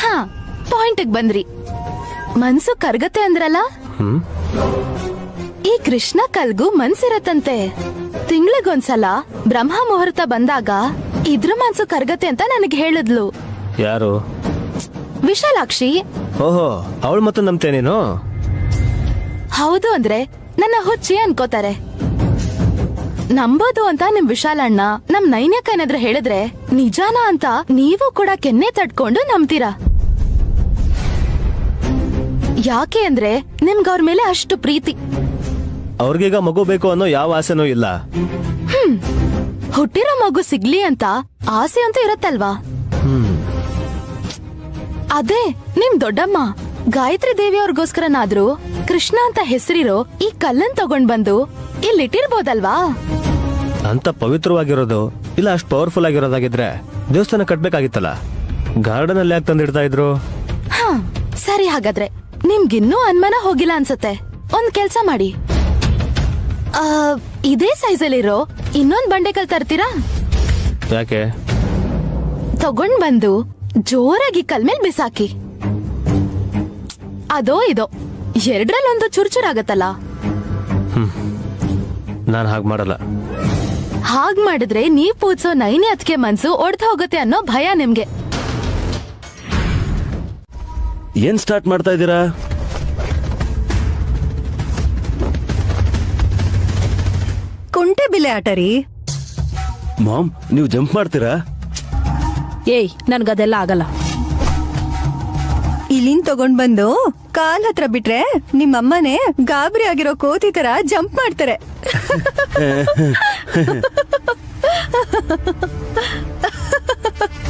ಹಾ, ಪಾಯಿಂಟ್ ಬಂದ್ರಿ. ಮನ್ಸು ಕರ್ಗತ್ತೆ ಅಂದ್ರಲ್ಲ, ಈ ಕೃಷ್ಣ ಕಲ್ಗೂ ಮನ್ಸಿರತ್ತಂತೆ. ತಿಂಗಳಿಗೊಂದ್ಸಲ ಬ್ರಹ್ಮ ಮುಹೂರ್ತ ಬಂದಾಗ ಇದ್ರ ಮನ್ಸು ಕರ್ಗತ್ತೆ ಅಂತ ನನಗೆ ಹೇಳಿದ್ಲು. ಯಾರು? ವಿಶಾಲಾಕ್ಷಿ. ಓಹೋ, ಅವಳು ಮತ್ತೆ ನಂಬ್ತೇ ನೀನು? ಹೌದು ಅಂದ್ರೆ ನನ್ನ ಹುಚ್ಚಿ ಅನ್ಕೋತಾರೆ. ನಂಬೋದು ಅಂತ ನಿಮ್ ವಿಶಾಲಣ್ಣ ನಮ್ ನೈನ್ಯಕ್ಕ ಏನಾದ್ರೂ ಹೇಳಿದ್ರೆ ನಿಜಾನ ಅಂತ ನೀವು ಕೂಡ ಕೆನ್ನೆ ತಡ್ಕೊಂಡು ನಂಬ್ತೀರಾ. ಯಾಕೆ ಅಂದ್ರೆ ನಿಮ್ಗ ಅವ್ರ ಮೇಲೆ ಅಷ್ಟು ಪ್ರೀತಿ. ಅವ್ರಿಗೀಗ ಮಗು ಬೇಕು ಅನ್ನೋ ಯಾವ ಆಸೆನೂ ಇಲ್ಲ. ಹುಟ್ಟಿರೋ ಮಗು ಸಿಗ್ಲಿ ಅಂತ ಆಸೆ ಅಂತೂ ಇರತ್ತಲ್ವಾ? ಅದೇ ನಿಮ್ ದೊಡ್ಡಮ್ಮ ಗಾಯತ್ರಿ ದೇವಿ ಅವ್ರಿಗೋಸ್ಕರನಾದ್ರೂ ಕೃಷ್ಣ ಅಂತ ಹೆಸರಿರೋ ಈ ಕಲ್ಲನ್ ತಗೊಂಡ್ ಬಂದು ಇಲ್ಲಿಟ್ಟಿರ್ಬೋದಲ್ವಾ? ಅಂತ ಪವಿತ್ರವಾಗಿರೋದು ಇಲ್ಲ ಅಷ್ಟು ಪವರ್ಫುಲ್ ಆಗಿರೋದಾಗಿದ್ರೆ ದೇವಸ್ಥಾನ ಕಟ್ಬೇಕಾಗಿತ್ತಲ್ಲ, ಗಾರ್ಡನ್ ಅಲ್ಲಿ ಯಾಕೆ ತಂದಿಡ್ತಾ ಇದ್ರು? ಹಾ ಸರಿ, ಹಾಗಾದ್ರೆ ನಿಮ್ಗಿನ್ನೂ ಅನುಮಾನ ಹೋಗಿಲ್ಲ ಅನ್ಸತ್ತೆ. ಒಂದ್ ಕೆಲ್ಸ ಮಾಡಿ, ಇದೇ ಸೈಜಲ್ಲಿರೋ ಇನ್ನೊಂದ್ ಬಂಡೆಕಲ್ ತರ್ತೀರಾ? ಯಾಕೆ? ತಗೊಂಡ್ ಬಂದು ಜೋರಾಗಿ ಕಲ್ ಮೇಲ್ ಬಿಸಾಕಿ. ಅದೋ ಇದೋ ಎರಡ್ರಲ್ಲೊಂದು ಚುರ್ಚುರಾಗತ್ತಲ್ಲ. ನಾನ್ ಹಾಗ್ ಮಾಡಲ್ಲ. ಹಾಗ್ ಮಾಡಿದ್ರೆ ನೀವ್ ಪೂಜ್ಸೋ ನೈನಿ ಅದ್ಕೆ ಮನ್ಸು ಒಡ್ದು ಹೋಗುತ್ತೆ ಅನ್ನೋ ಭಯ ನಿಮ್ಗೆ. ಏನ್ ಸ್ಟಾರ್ಟ್ ಮಾಡ್ತಾ ಇದ್ದೀರಾ? ಕುಂಟೆ ಬಿಲೆ ಆಟ ರೀ. ಮಾಮ್, ನೀವು ಜಂಪ್ ಮಾಡ್ತೀರಾ? ಏಯ್, ನನ್ಗದೆಲ್ಲ ಆಗಲ್ಲ. ಇಲ್ಲಿಂದ ತಗೊಂಡ್ ಬಂದು ಕಾಲ್ ಹತ್ರ ಬಿಟ್ರೆ ನಿಮ್ಮಮ್ಮನೆ ಗಾಬರಿ ಆಗಿರೋ ಕೋತಿ ತರ ಜಂಪ್ ಮಾಡ್ತಾರೆ.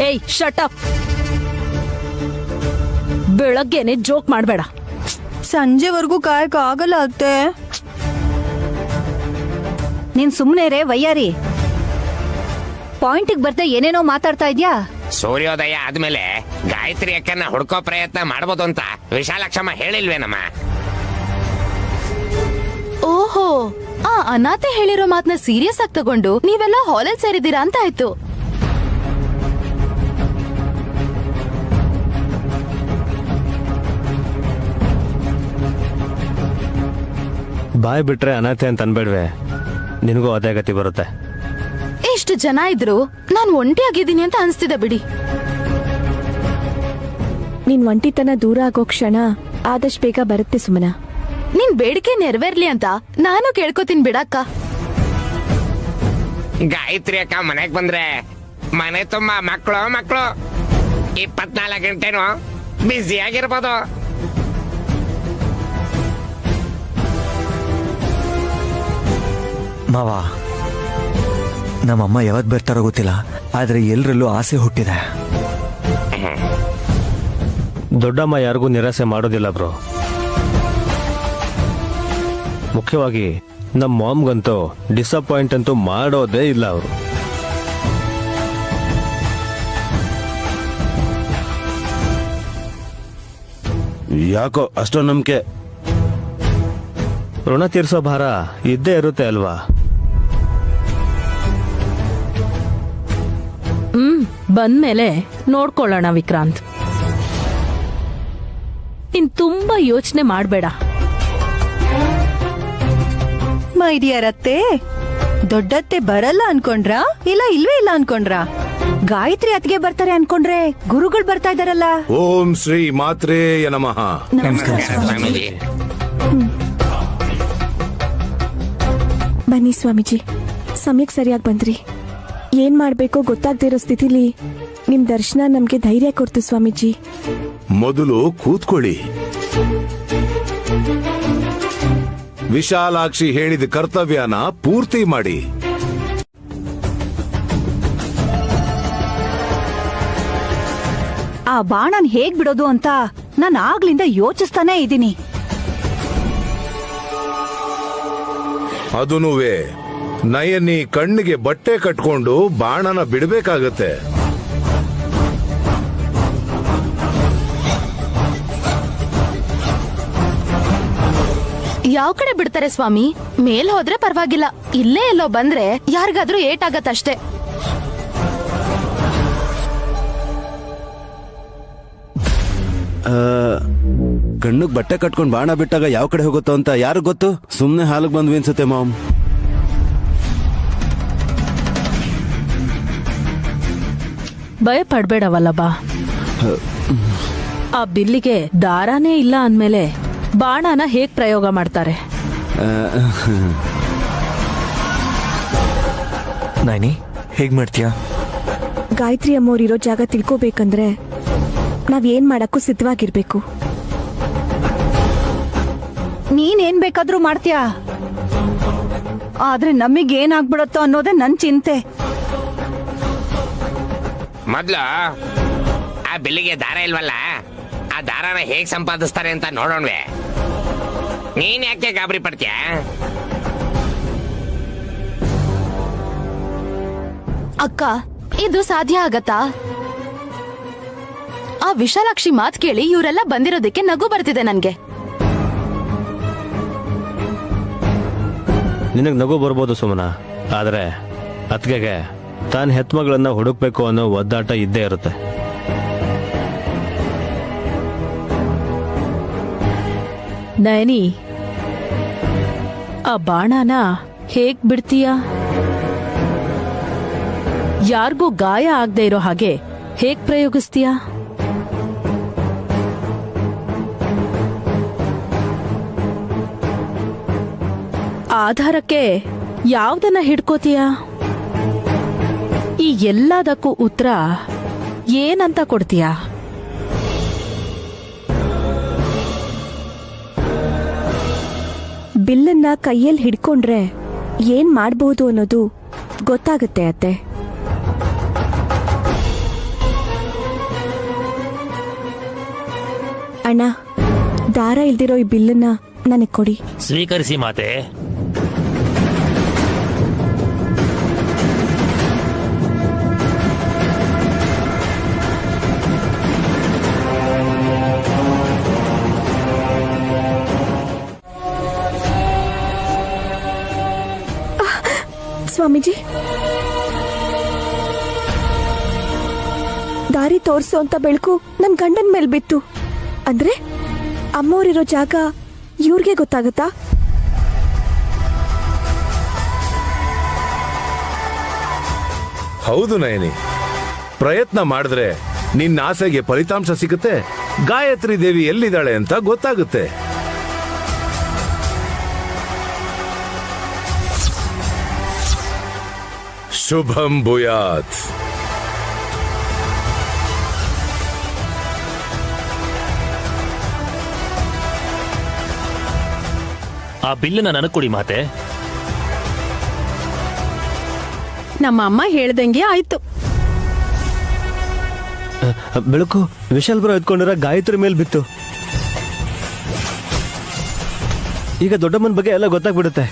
ಏಯ್ ಶಟ್ ಅಪ್. ಬೆಳಗ್ಗೆನೆ ಜೋಕ್ ಮಾಡ್ಬೇಡ. ಸಂಜೆವರೆಗೂ ಕಾಯಕ ಆಗಲ್ಲ ಅತ್ತೆ. ನೀನ್ ಸುಮ್ನೆ ರೇ ವಯ್ಯಾರಿ. ಪಾಯಿಂಟಿಗೆ ಬರ್ತಾ ಏನೇನೋ ಮಾತಾಡ್ತಾ ಇದ್ಯಾ? ಸೂರ್ಯೋದಯ ಆದ್ಮೇಲೆ ಗಾಯತ್ರಿ ಅಕ್ಕನ್ನ ಹುಡ್ಕೋ ಪ್ರಯತ್ನ ಮಾಡ್ಬೋದು ಅಂತ ವಿಶಾಲಾಕ್ಷಮ್ಮ ಹೇಳಿಲ್ವೇನಮ್ಮ? ಓಹೋ, ಆ ಅನಾಥೆ ಹೇಳಿರೋ ಮಾತನ್ನ ಸೀರಿಯಸ್ ಆಗಿ ತಗೊಂಡು ನೀವೆಲ್ಲ ಹಾಲಲ್ಲಿ ಸೇರಿದ್ದೀರಾ ಅಂತ ಆಯ್ತು. ಬಾಯ್ ಬಿಟ್ರೆ ಅನಾಥೆ ಅಂತ ಅನ್ಬೇಡ್ವೆ, ನಿನಗೂ ಅದೇ ಗತಿ ಬರುತ್ತೆ. ಎಷ್ಟು ಜನ ಇದ್ರು ನಾನ್ ಒಂಟಿಯಾಗಿದ್ದೀನಿ ಅಂತ ಅನ್ಸ್ತಿದೆ ಬಿಡಿ. ನಿನ್ ಒಂಟಿತನ ದೂರ ಆಗೋ ಕ್ಷಣ ಆದಷ್ಟು ಬೇಗ ಬರುತ್ತೆ ಸುಮನ. ನಿನ್ ಬೇಡಿಕೆ ನೆರವೇರ್ಲಿ ಅಂತ ನಾನು ಕೇಳ್ಕೊತೀನಿ ಬಿಡಕ್ಕ. ಗಾಯತ್ರಿ ಅಕ್ಕ ಮನೆಗ್ ಬಂದ್ರೆ ಮನೆ ತುಂಬಾ ಮಕ್ಕಳು 24 ಗಂಟೆನೂ ಬ್ಯುಸಿ ಆಗಿರ್ಬೋದು. ಮಾವ, ನಮ್ಮಮ್ಮ ಯಾವತ್ ಬರ್ತಾರೋ ಗೊತ್ತಿಲ್ಲ, ಆದ್ರೆ ಎಲ್ರಲ್ಲೂ ಆಸೆ ಹುಟ್ಟಿದೆ. ದೊಡ್ಡಮ್ಮ ಯಾರಿಗೂ ನಿರಾಸೆ ಮಾಡೋದಿಲ್ಲ ಬ್ರೋ. ಮುಖ್ಯವಾಗಿ ನಮ್ಮ ಮಾಮ್ಗಂತೂ ಡಿಸಪಾಯಿಂಟ್ ಅಂತೂ ಮಾಡೋದೇ ಇಲ್ಲ ಅವರು. ಯಾಕೋ ಅಷ್ಟೊಂದು ನಂಬಿಕೆ? ಋಣ ತೀರ್ಸೋ ಭಾರ ಇದ್ದೇ ಇರುತ್ತೆ ಅಲ್ವಾ? ಬಂದ್ಮೇಲೆ ನೋಡ್ಕೊಳ್ಳೋಣ ವಿಕ್ರಾಂತ್. ಇನ್ ತುಂಬಾ ಯೋಚನೆ ಮಾಡ್ಬೇಡ. ಮೈ ಡಿಯರ್ ಅತ್ತೆ, ದೊಡ್ಡತ್ತೆ ಬರಲ್ಲ ಅನ್ಕೊಂಡ್ರಾ ಇಲ್ಲ ಇಲ್ವೇ ಇಲ್ಲ ಅನ್ಕೊಂಡ್ರಾ? ಗಾಯತ್ರಿ ಅತ್ತಿಗೆ ಬರ್ತಾರೆ ಅನ್ಕೊಂಡ್ರೆ ಗುರುಗಳು ಬರ್ತಾ ಇದಾರಲ್ಲ. ಓಂ ಶ್ರೀ ಮಾತ್ರೇ ನಮಃ. ಬನ್ನಿ ಸ್ವಾಮೀಜಿ, ಸಮಯಕ್ಕೆ ಸರಿಯಾಗಿ ಬಂದ್ರಿ. ಏನ್ ಮಾಡ್ಬೇಕೋ ಗೊತ್ತಾಗ್ದಿರೋ ಸ್ಥಿತಿಲಿ ನಿಮ್ ದರ್ಶನ ನಮ್ಗೆ ಧೈರ್ಯ ಕೊಡ್ತು ಸ್ವಾಮೀಜಿ. ಮೊದಲು ಕೂತ್ಕೊಳ್ಳಿ. ವಿಶಾಲಾಕ್ಷಿ ಹೇಳಿದ ಕರ್ತವ್ಯನ ಪೂರ್ತಿ ಮಾಡಿ. ಆ ಬಾಣನ್ ಹೇಗ್ ಬಿಡೋದು ಅಂತ ನಾನು ಆಗ್ಲಿಂದ ಯೋಚಿಸ್ತಾನೆ ಇದ್ದೀನಿ. ಅದೂನುವೆ ನಯನಿ ಕಣ್ಣಿಗೆ ಬಟ್ಟೆ ಕಟ್ಕೊಂಡು ಬಾಣನ ಬಿಡಬೇಕಾಗತ್ತೆ. ಯಾವ ಕಡೆ ಬಿಡ್ತಾರೆ ಸ್ವಾಮಿ? ಮೇಲ್ ಹೋದ್ರೆ ಪರವಾಗಿಲ್ಲ, ಇಲ್ಲೇ ಎಲ್ಲೋ ಬಂದ್ರೆ ಯಾರಿಗಾದ್ರೂ ಏಟಾಗತ್ತಷ್ಟೇ. ಕಣ್ಣಿಗೆ ಬಟ್ಟೆ ಕಟ್ಕೊಂಡು ಬಾಣ ಬಿಟ್ಟಾಗ ಯಾವ ಕಡೆ ಹೋಗುತ್ತೋ ಅಂತ ಯಾರು ಗೊತ್ತು? ಸುಮ್ನೆ ಹಾಲಿಗೆ ಬಂದ್ವಿ ಅನ್ಸುತ್ತೆ ಮಾಮ್. ಭಯ ಪಡ್ಬೇಡವಲ್ಲ ಬಾ. ಆ ಬಿಲ್ಲಿಗೆ ದಾರಾನೇ ಇಲ್ಲ ಅಂದ್ಮೇಲೆ ಬಾಣನ ಹೇಗ್ ಪ್ರಯೋಗ ಮಾಡ್ತಾರೆ? ನೈನಿ, ಹೇಗ್ ಮಾಡ್ತೀಯಾ? ಗಾಯತ್ರಿ ಅಮ್ಮೋರಿರೋ ಜಾಗ ತಿಳ್ಕೋಬೇಕಂದ್ರೆ ನಾವ್ ಏನ್ ಮಾಡಕ್ಕೂ ಸಿದ್ಧವಾಗಿರ್ಬೇಕು. ನೀನೇನ್ ಬೇಕಾದ್ರೂ ಮಾಡ್ತೀಯಾ, ಆದ್ರೆ ನಮಗೇನಾಗ್ಬಿಡತ್ತೋ ಅನ್ನೋದೇ ನನ್ ಚಿಂತೆ. ಮೊದ್ಲು ಆ ಬಿಲ್ಲಿಗೆ ದಾರ ಇಲ್ವಲ್ಲ, ಆ ದಾರನ ಹೇಗ್ ಸಂಪಾದಿಸ್ತಾರೆ ಅಂತ ನೋಡೋಣವೆ. ನೀನ್ ಯಾಕೆ ಗಾಬರಿ ಪಡ್ತೀಯ? ಅಕ್ಕ, ಇದು ಸಾಧ್ಯ ಆಗತ್ತಾ? ಆ ವಿಶಾಲಾಕ್ಷಿ ಮಾತ್ ಕೇಳಿ ಇವರೆಲ್ಲ ಬಂದಿರೋದಕ್ಕೆ ನಗು ಬರ್ತಿದೆ ನನ್ಗೆ. ನಿನಗ್ ನಗು ಬರ್ಬೋದು ಸುಮನ, ಆದ್ರೆ ಅತ್ಗೆಗೆ ತಾನ್ ಹೆತ್ಮಗಳನ್ನ ಹುಡುಕ್ಬೇಕು ಅನ್ನೋ ಒದ್ದಾಟ ಇದ್ದೇ ಇರುತ್ತೆ. ನಯನಿ, ಆ ಬಾಣನ ಹೇಗ್ ಬಿಡ್ತೀಯ? ಯಾರಿಗೂ ಗಾಯ ಆಗದೆ ಇರೋ ಹಾಗೆ ಹೇಗ್ ಪ್ರಯೋಗಿಸ್ತೀಯ? ಆಧಾರಕ್ಕೆ ಯಾವ್ದನ್ನ ಹಿಡ್ಕೋತೀಯ? ಈ ಎಲ್ಲದಕ್ಕೂ ಉತ್ತರ ಏನಂತ ಕೊಡ್ತೀಯ? ಬಿಲ್ಲನ್ನ ಕೈಯಲ್ಲಿ ಹಿಡ್ಕೊಂಡ್ರೆ ಏನ್ ಮಾಡ್ಬೋದು ಅನ್ನೋದು ಗೊತ್ತಾಗುತ್ತೆ ಅತ್ತೆ. ಅಣ್ಣ, ದಾರ ಇಲ್ದಿರೋ ಈ ಬಿಲ್ಲನ್ನ ನನಗ್ ಕೊಡಿ. ಸ್ವೀಕರಿಸಿ ಮಾತೆ. ಸ್ವಾಮೀಜಿ, ದಾರಿ ತೋರ್ಸೋ ಅಂತ ಬೆಳಕು ನನ್ ಗಂಡನ್ ಮೇಲ್ ಬಿತ್ತು ಅಂದ್ರೆ ಅಮ್ಮೋರಿರೋ ಜಾಗ ಇವ್ರಿಗೆ ಗೊತ್ತಾಗತ್ತಾ? ಹೌದು ನಯನಿ, ಪ್ರಯತ್ನ ಮಾಡಿದ್ರೆ ನಿನ್ನ ಆಸೆಗೆ ಫಲಿತಾಂಶ ಸಿಗುತ್ತೆ. ಗಾಯತ್ರಿ ದೇವಿ ಎಲ್ಲಿದ್ದಾಳೆ ಅಂತ ಗೊತ್ತಾಗುತ್ತೆ. ಶುಭಂ ಭೂಯಾತ್. ಆ ಬಿಲ್ಲನ್ನ ನನಗ್ ಕೊಡಿ ಮಾತೆ. ನಮ್ಮ ಅಮ್ಮ ಹೇಳ್ದಂಗೆ ಆಯ್ತು. ಬೆಳಕು ವಿಶಾಲ್ ಬ್ರೋ ಎತ್ಕೊಂಡಿರೋ ಗಾಯತ್ರಿ ಮೇಲೆ ಬಿತ್ತು. ಈಗ ದೊಡ್ಡಮ್ಮನ ಬಗ್ಗೆ ಎಲ್ಲ ಗೊತ್ತಾಗ್ಬಿಡುತ್ತೆ.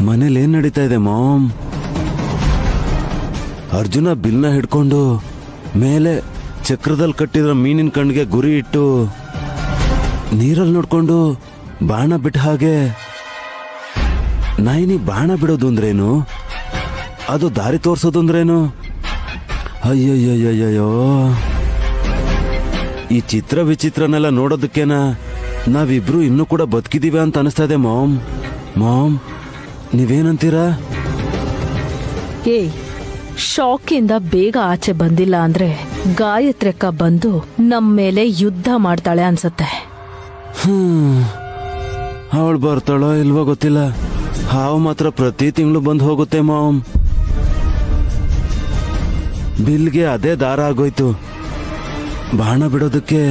ಮನೇಲಿ ಏನ್ ನಡೀತಾ ಇದೆ ಮಾಮ್? ಅರ್ಜುನ ಬಿಲ್ನ ಹಿಡ್ಕೊಂಡು ಮೇಲೆ ಚಕ್ರದಲ್ಲಿ ಕಟ್ಟಿರೋ ಮೀನಿನ ಕಣ್ಣಿಗೆ ಗುರಿ ಇಟ್ಟು ನೀರಲ್ಲಿ ನೋಡ್ಕೊಂಡು ಬಾಣ ಬಿಟ್ಟ ಹಾಗೆ. ನೈನಿ ಬಾಣ ಬಿಡೋದು ಅಂದ್ರೇನು? ಅದು ದಾರಿ ತೋರ್ಸೋದು ಅಂದ್ರೇನು? ಅಯ್ಯಯ್ಯಯ್ಯಯ್ಯೋ, ಈ ಚಿತ್ರ ವಿಚಿತ್ರನೆಲ್ಲ ನೋಡೋದಕ್ಕೇನ ನಾವಿಬ್ರು ಇನ್ನೂ ಕೂಡ ಬದುಕಿದೀವಿ ಅಂತ ಅನಿಸ್ತಾ ಇದೆ ಮಾಮ್. ಮಾಮ್, ನೀವೇನಂತೀರಾ? ಏಯ್, ಶಾಕಿಂದ ಬೇಗ ಆಚೆ ಬಂದಿಲ್ಲ ಅಂದ್ರೆ ಗಾಯತ್ರಿಕ ಬಂದು ನಮ್ಮ ಮೇಲೆ ಯುದ್ಧ ಮಾಡ್ತಾಳೆ ಅನ್ಸತ್ತೆ. ಅವಳು ಬರ್ತಾಳೋ ಇಲ್ವೋ ಗೊತ್ತಿಲ್ಲ. ಹಾವು ಮಾತ್ರ ಪ್ರತಿ ತಿಂಗಳು ಬಂದು ಹೋಗುತ್ತೆ ಮಾಮ್. ಬಿಲ್ಗೆ ಅದೇ ದಾರ ಆಗೋಯ್ತು. ಬಾಣ ಬಿಡೋದಕ್ಕೆ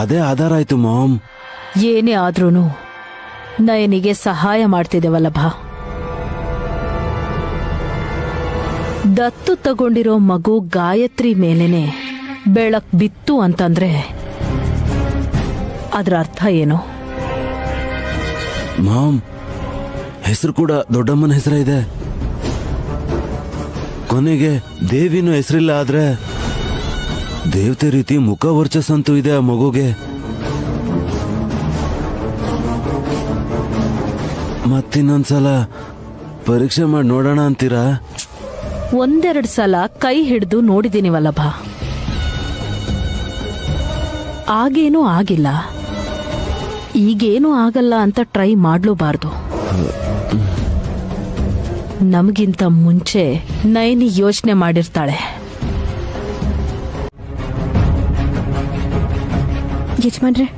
ಅದೇ ಆಧಾರ ಆಯ್ತು ಮಾಮ್. ಏನೇ ಆದ್ರೂನು ನಯನಿಗೆ ಸಹಾಯ ಮಾಡ್ತಿದ್ದೇವಲ್ಲಭ. ದತ್ತು ತಗೊಂಡಿರೋ ಮಗು ಗಾಯತ್ರಿ ಮೇಲೇನೆ ಬೆಳಕ್ ಬಿತ್ತು ಅಂತಂದ್ರೆ ಅದ್ರ ಅರ್ಥ ಏನು? ಮಾಮ್, ಹೆಸರು ಕೂಡ ದೊಡ್ಡಮ್ಮನ ಹೆಸರೇ ಇದೆ. ಕೊನೆಗೆ ದೇವಿನೂ ಹೆಸರಿಲ್ಲ, ಆದ್ರೆ ದೇವತೆ ರೀತಿ ಮುಖ ವರ್ಚಸ್ಸಂತೂ ಇದೆ ಆ ಮಗುಗೆ. ಮತ್ತಿನ್ನೊಂದ್ಸಲ ಪರೀಕ್ಷೆ ಮಾಡಿ ನೋಡೋಣ ಅಂತೀರಾ? ಒಂದೆರಡು ಸಲ ಕೈ ಹಿಡಿದು ನೋಡಿದೀನಿ ವಲ್ಲಭ, ಆಗೇನೂ ಆಗಿಲ್ಲ. ಈಗೇನೂ ಆಗಲ್ಲ ಅಂತ ಟ್ರೈ ಮಾಡ್ಲೂಬಾರ್ದು. ನಮಗಿಂತ ಮುಂಚೆ ನೈನಿ ಯೋಚನೆ ಮಾಡಿರ್ತಾಳೆ. ಯಜಮಾನ್ರೆ,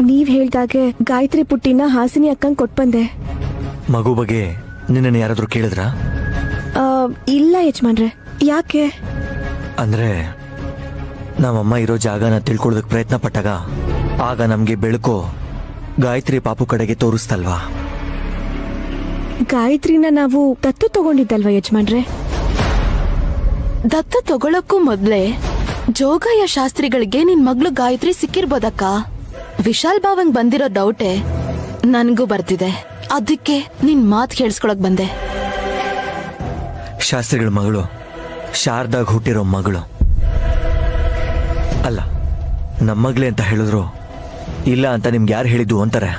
ನೀವ್ ಹೇಳ್ದಾಗೆ ಗಾಯತ್ರಿ ಪುಟ್ಟಿನ ಹಾಸಿನಿ ಅಕ್ಕಂಗ್ ಕೊಟ್ಬಂದೆ. ಮಗು ಬಗ್ಗೆ ನಿನ್ನನ್ನು ಯಾರಾದ್ರೂ ಕೇಳಿದ್ರಾ? ಇಲ್ಲ ಯಜಮಾನ್ರೆ. ಯಾಕೆ? ಅಂದ್ರೆ ನಮ್ಮಮ್ಮ ಇರೋ ಜಾಗನ ತಿಳ್ಕೊಳ್ಳೋದಕ್ಕೆ ಪ್ರಯತ್ನ ಪಟ್ಟಾಗ ಆಗ ನಮ್ಗೆ ಬೆಳಕು ಗಾಯತ್ರಿ ಪಾಪು ಕಡೆಗೆ ತೋರಿಸ್ತಲ್ವಾ? ಗಾಯತ್ರಿನ ನಾವು ದತ್ತು ತಗೊಂಡಿದ್ದಲ್ವಾ ಯಜಮಾನ್ರೆ? ದತ್ತು ತಗೊಳಕ್ಕೂ ಮೊದ್ಲೇ ಜೋಗಯ್ಯ ಶಾಸ್ತ್ರಿಗಳಿಗೆ ನಿನ್ ಮಗ್ಳು ಗಾಯತ್ರಿ ಸಿಕ್ಕಿರ್ಬೋದಕ್ಕ. ವಿಶಾಲ್ ಬಾವಂಗ್ ಬಂದಿರೋ ಡೌಟೆ ನನ್ಗೂ ಬರ್ತಿದೆ. ಅದಕ್ಕೆ ನಿನ್ ಮಾತ್ ಕೇಳಿಸ್ಕೊಳಕ್ ಬಂದೆ. ಶಾಸ್ತ್ರಿಗಳ ಮಗಳು ಶಾರದಾಗ ಹುಟ್ಟಿರೋ ಮಗಳು ಅಲ್ಲ, ನಮ್ಮಗ್ಲೆ ಅಂತ ಹೇಳಿದ್ರು ಇಲ್ಲ ಅಂತ ನಿಮ್ಗೆ ಯಾರು ಹೇಳಿದ್ದು ಅಂತಾರೆ.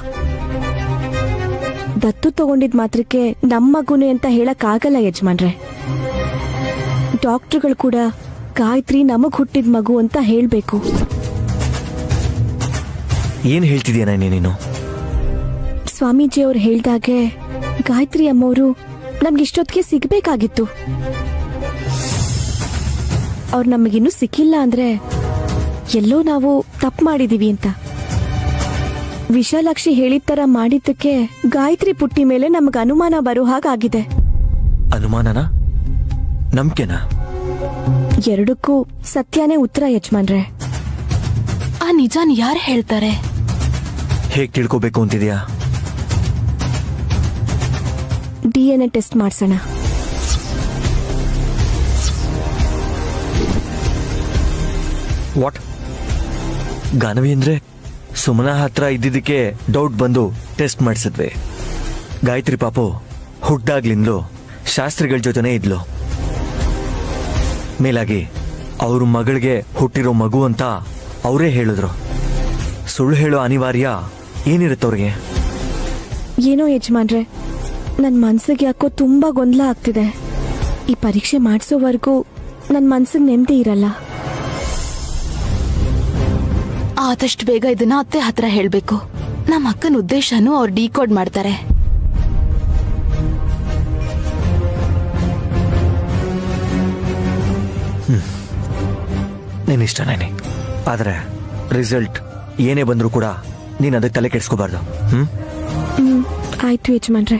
ದತ್ತು ತಗೊಂಡಿದ್ ಮಾತ್ರಕ್ಕೆ ನಮ್ಮ ಮಗುನೆ ಅಂತ ಹೇಳಕ್ ಆಗಲ್ಲ ಯಜಮಾನ್ರೆ. ಡಾಕ್ಟರ್ಗಳು ಕೂಡ ಗಾಯತ್ರಿ ನಮಗ್ ಹುಟ್ಟಿದ ಮಗು ಅಂತ ಹೇಳ್ಬೇಕು. ಏನ್ ಹೇಳ್ತಿದ್ಯಾ ನೀನು? ಸ್ವಾಮೀಜಿ ಅವ್ರು ಹೇಳ್ದಾಗೆ ಗಾಯತ್ರಿ ಅಮ್ಮವರು ನಮ್ಗಿಷ್ಟೊತ್ತಿಗೆ ಸಿಗ್ಬೇಕಾಗಿತ್ತು. ಅವ್ರು ನಮಗಿನ್ನೂ ಸಿಕ್ಕಿಲ್ಲ ಅಂದ್ರೆ ಎಲ್ಲೋ ನಾವು ತಪ್ಪು ಮಾಡಿದೀವಿ ಅಂತ. ವಿಶಾಲಾಕ್ಷಿ ಹೇಳಿದ ತರ ಮಾಡಿದ್ದಕ್ಕೆ ಗಾಯತ್ರಿ ಪುಟ್ಟಿ ಮೇಲೆ ನಮಗ ಅನುಮಾನ ಬರೋ ಹಾಗಾಗಿದೆ. ಅನುಮಾನನಾ ನಂಬಿಕೆನಾ? ಎರಡಕ್ಕೂ ಸತ್ಯನೇ ಉತ್ತರ ಯಜಮಾನ್ರೆ. ಆ ನಿಜಾನ್ ಯಾರು ಹೇಳ್ತಾರೆ? ಹೇಗ್ ತಿಳ್ಕೋಬೇಕು ಅಂತಿದ್ಯಾ? DNA ಟೆಸ್ಟ್ ಮಾಡ್ಸೋಣ. ವಾಟ್? ಗಾನವಿ ಅಂದ್ರೆ ಸುಮನಾ ಹತ್ರ ಇದ್ದಿದ್ದಕ್ಕೆ ಡೌಟ್ ಬಂದು ಟೆಸ್ಟ್ ಮಾಡಿಸಿದ್ವಿ. ಗಾಯತ್ರಿ ಪಾಪು ಹುಟ್ಟಾಗ್ಲಿಂದಲೂ ಶಾಸ್ತ್ರಿಗಳ ಜೊತೆನೇ ಇದ್ಲು. ಮೇಲಾಗಿ ಅವ್ರ ಮಗಳಿಗೆ ಹುಟ್ಟಿರೋ ಮಗು ಅಂತ ಅವರೇ ಹೇಳಿದ್ರು. ಸುಳ್ಳು ಹೇಳೋ ಅನಿವಾರ್ಯ ಏನಿರುತ್ತವ್ರಿಗೆ? ಏನೋ ಯಜಮಾನ್ರೆ, ನನ್ ಮನ್ಸಿಗೆ ಯಾಕೋ ತುಂಬಾ ಗೊಂದಲ ಆಗ್ತಿದೆ. ಈ ಪರೀಕ್ಷೆ ಮಾಡಿಸೋವರೆಗೂ ನನ್ ಮನ್ಸಿಗೆ ನೆಮ್ಮದಿ ಇರಲ್ಲ. ಆದಷ್ಟು ಬೇಗ ಇದನ್ನ ಅತ್ತೆ ಹತ್ರ ಹೇಳ್ಬೇಕು. ನಮ್ಮ ಅಕ್ಕನ ಉದ್ದೇಶನೂ ಅವ್ರು ಡಿಕೋಡ್ ಮಾಡ್ತಾರೆ. ನಿನ್ನಿಷ್ಟ ನೈನಿ. ಆದರೆ ರಿಸಲ್ಟ್ ಏನೇ ಬಂದರೂ ಕೂಡ ನೀನು ಅದಕ್ಕೆ ತಲೆ ಕೆಡಿಸ್ಕೋಬಾರ್ದು. ಆಯ್ತು ಯಜಮಾನ್ರೆ.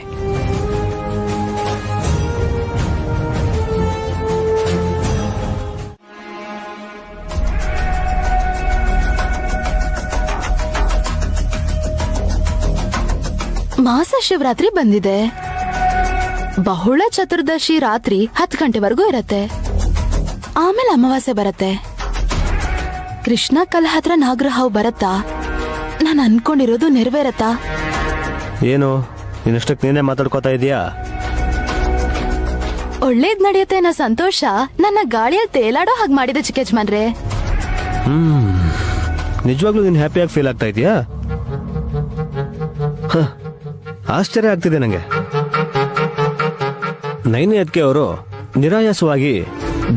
ಮಾಸ ಶಿವರಾತ್ರಿ ಬಂದಿದೆ. ಬಹುಳ ಚತುರ್ದಶಿ ರಾತ್ರಿ 10 ಗಂಟೆವರೆಗೂ ಇರತ್ತೆ. ಆಮೇಲೆ ಅಮಾವಾಸ್ಯೆ ಬರತ್ತೆ. ಕೃಷ್ಣ ಕಲ್ ಹತ್ರ ನಾಗರಹಾವು ಬರತ್ತಾ? ನಾನು ಅನ್ಕೊಂಡಿರೋದು ನೆರವೇರತ್ತಾ? ಏನು ಇನ್ನಷ್ಟಕ್ಕೆ ನೀನೇ ಮಾತಾಡ್ಕೋತಾ ಇದೀಯಾ? ಒಳ್ಳೇದ್ ನಡೆಯುತ್ತೆ ಅನ್ನೋ ಸಂತೋಷ ನನ್ನ ಗಾಳಿಯಲ್ಲಿ ತೇಲಾಡೋ ಹಾಗೆ ಮಾಡಿದೆ ಚಿಕ್ಕ ಯಜಮಾನ್ರೆ. ನಿಜವಾಗ್ಲೂ ನೀನ್ ಹ್ಯಾಪಿಯಾಗಿ ಫೀಲ್ ಆಗ್ತಾ ಇದೀಯಾ? ಆಶ್ಚರ್ಯ ಆಗ್ತಿದೆ ನಂಗೆ. ನೈನಿ ಅದಕ್ಕೆ ಅವರು ನಿರಾಯಾಸವಾಗಿ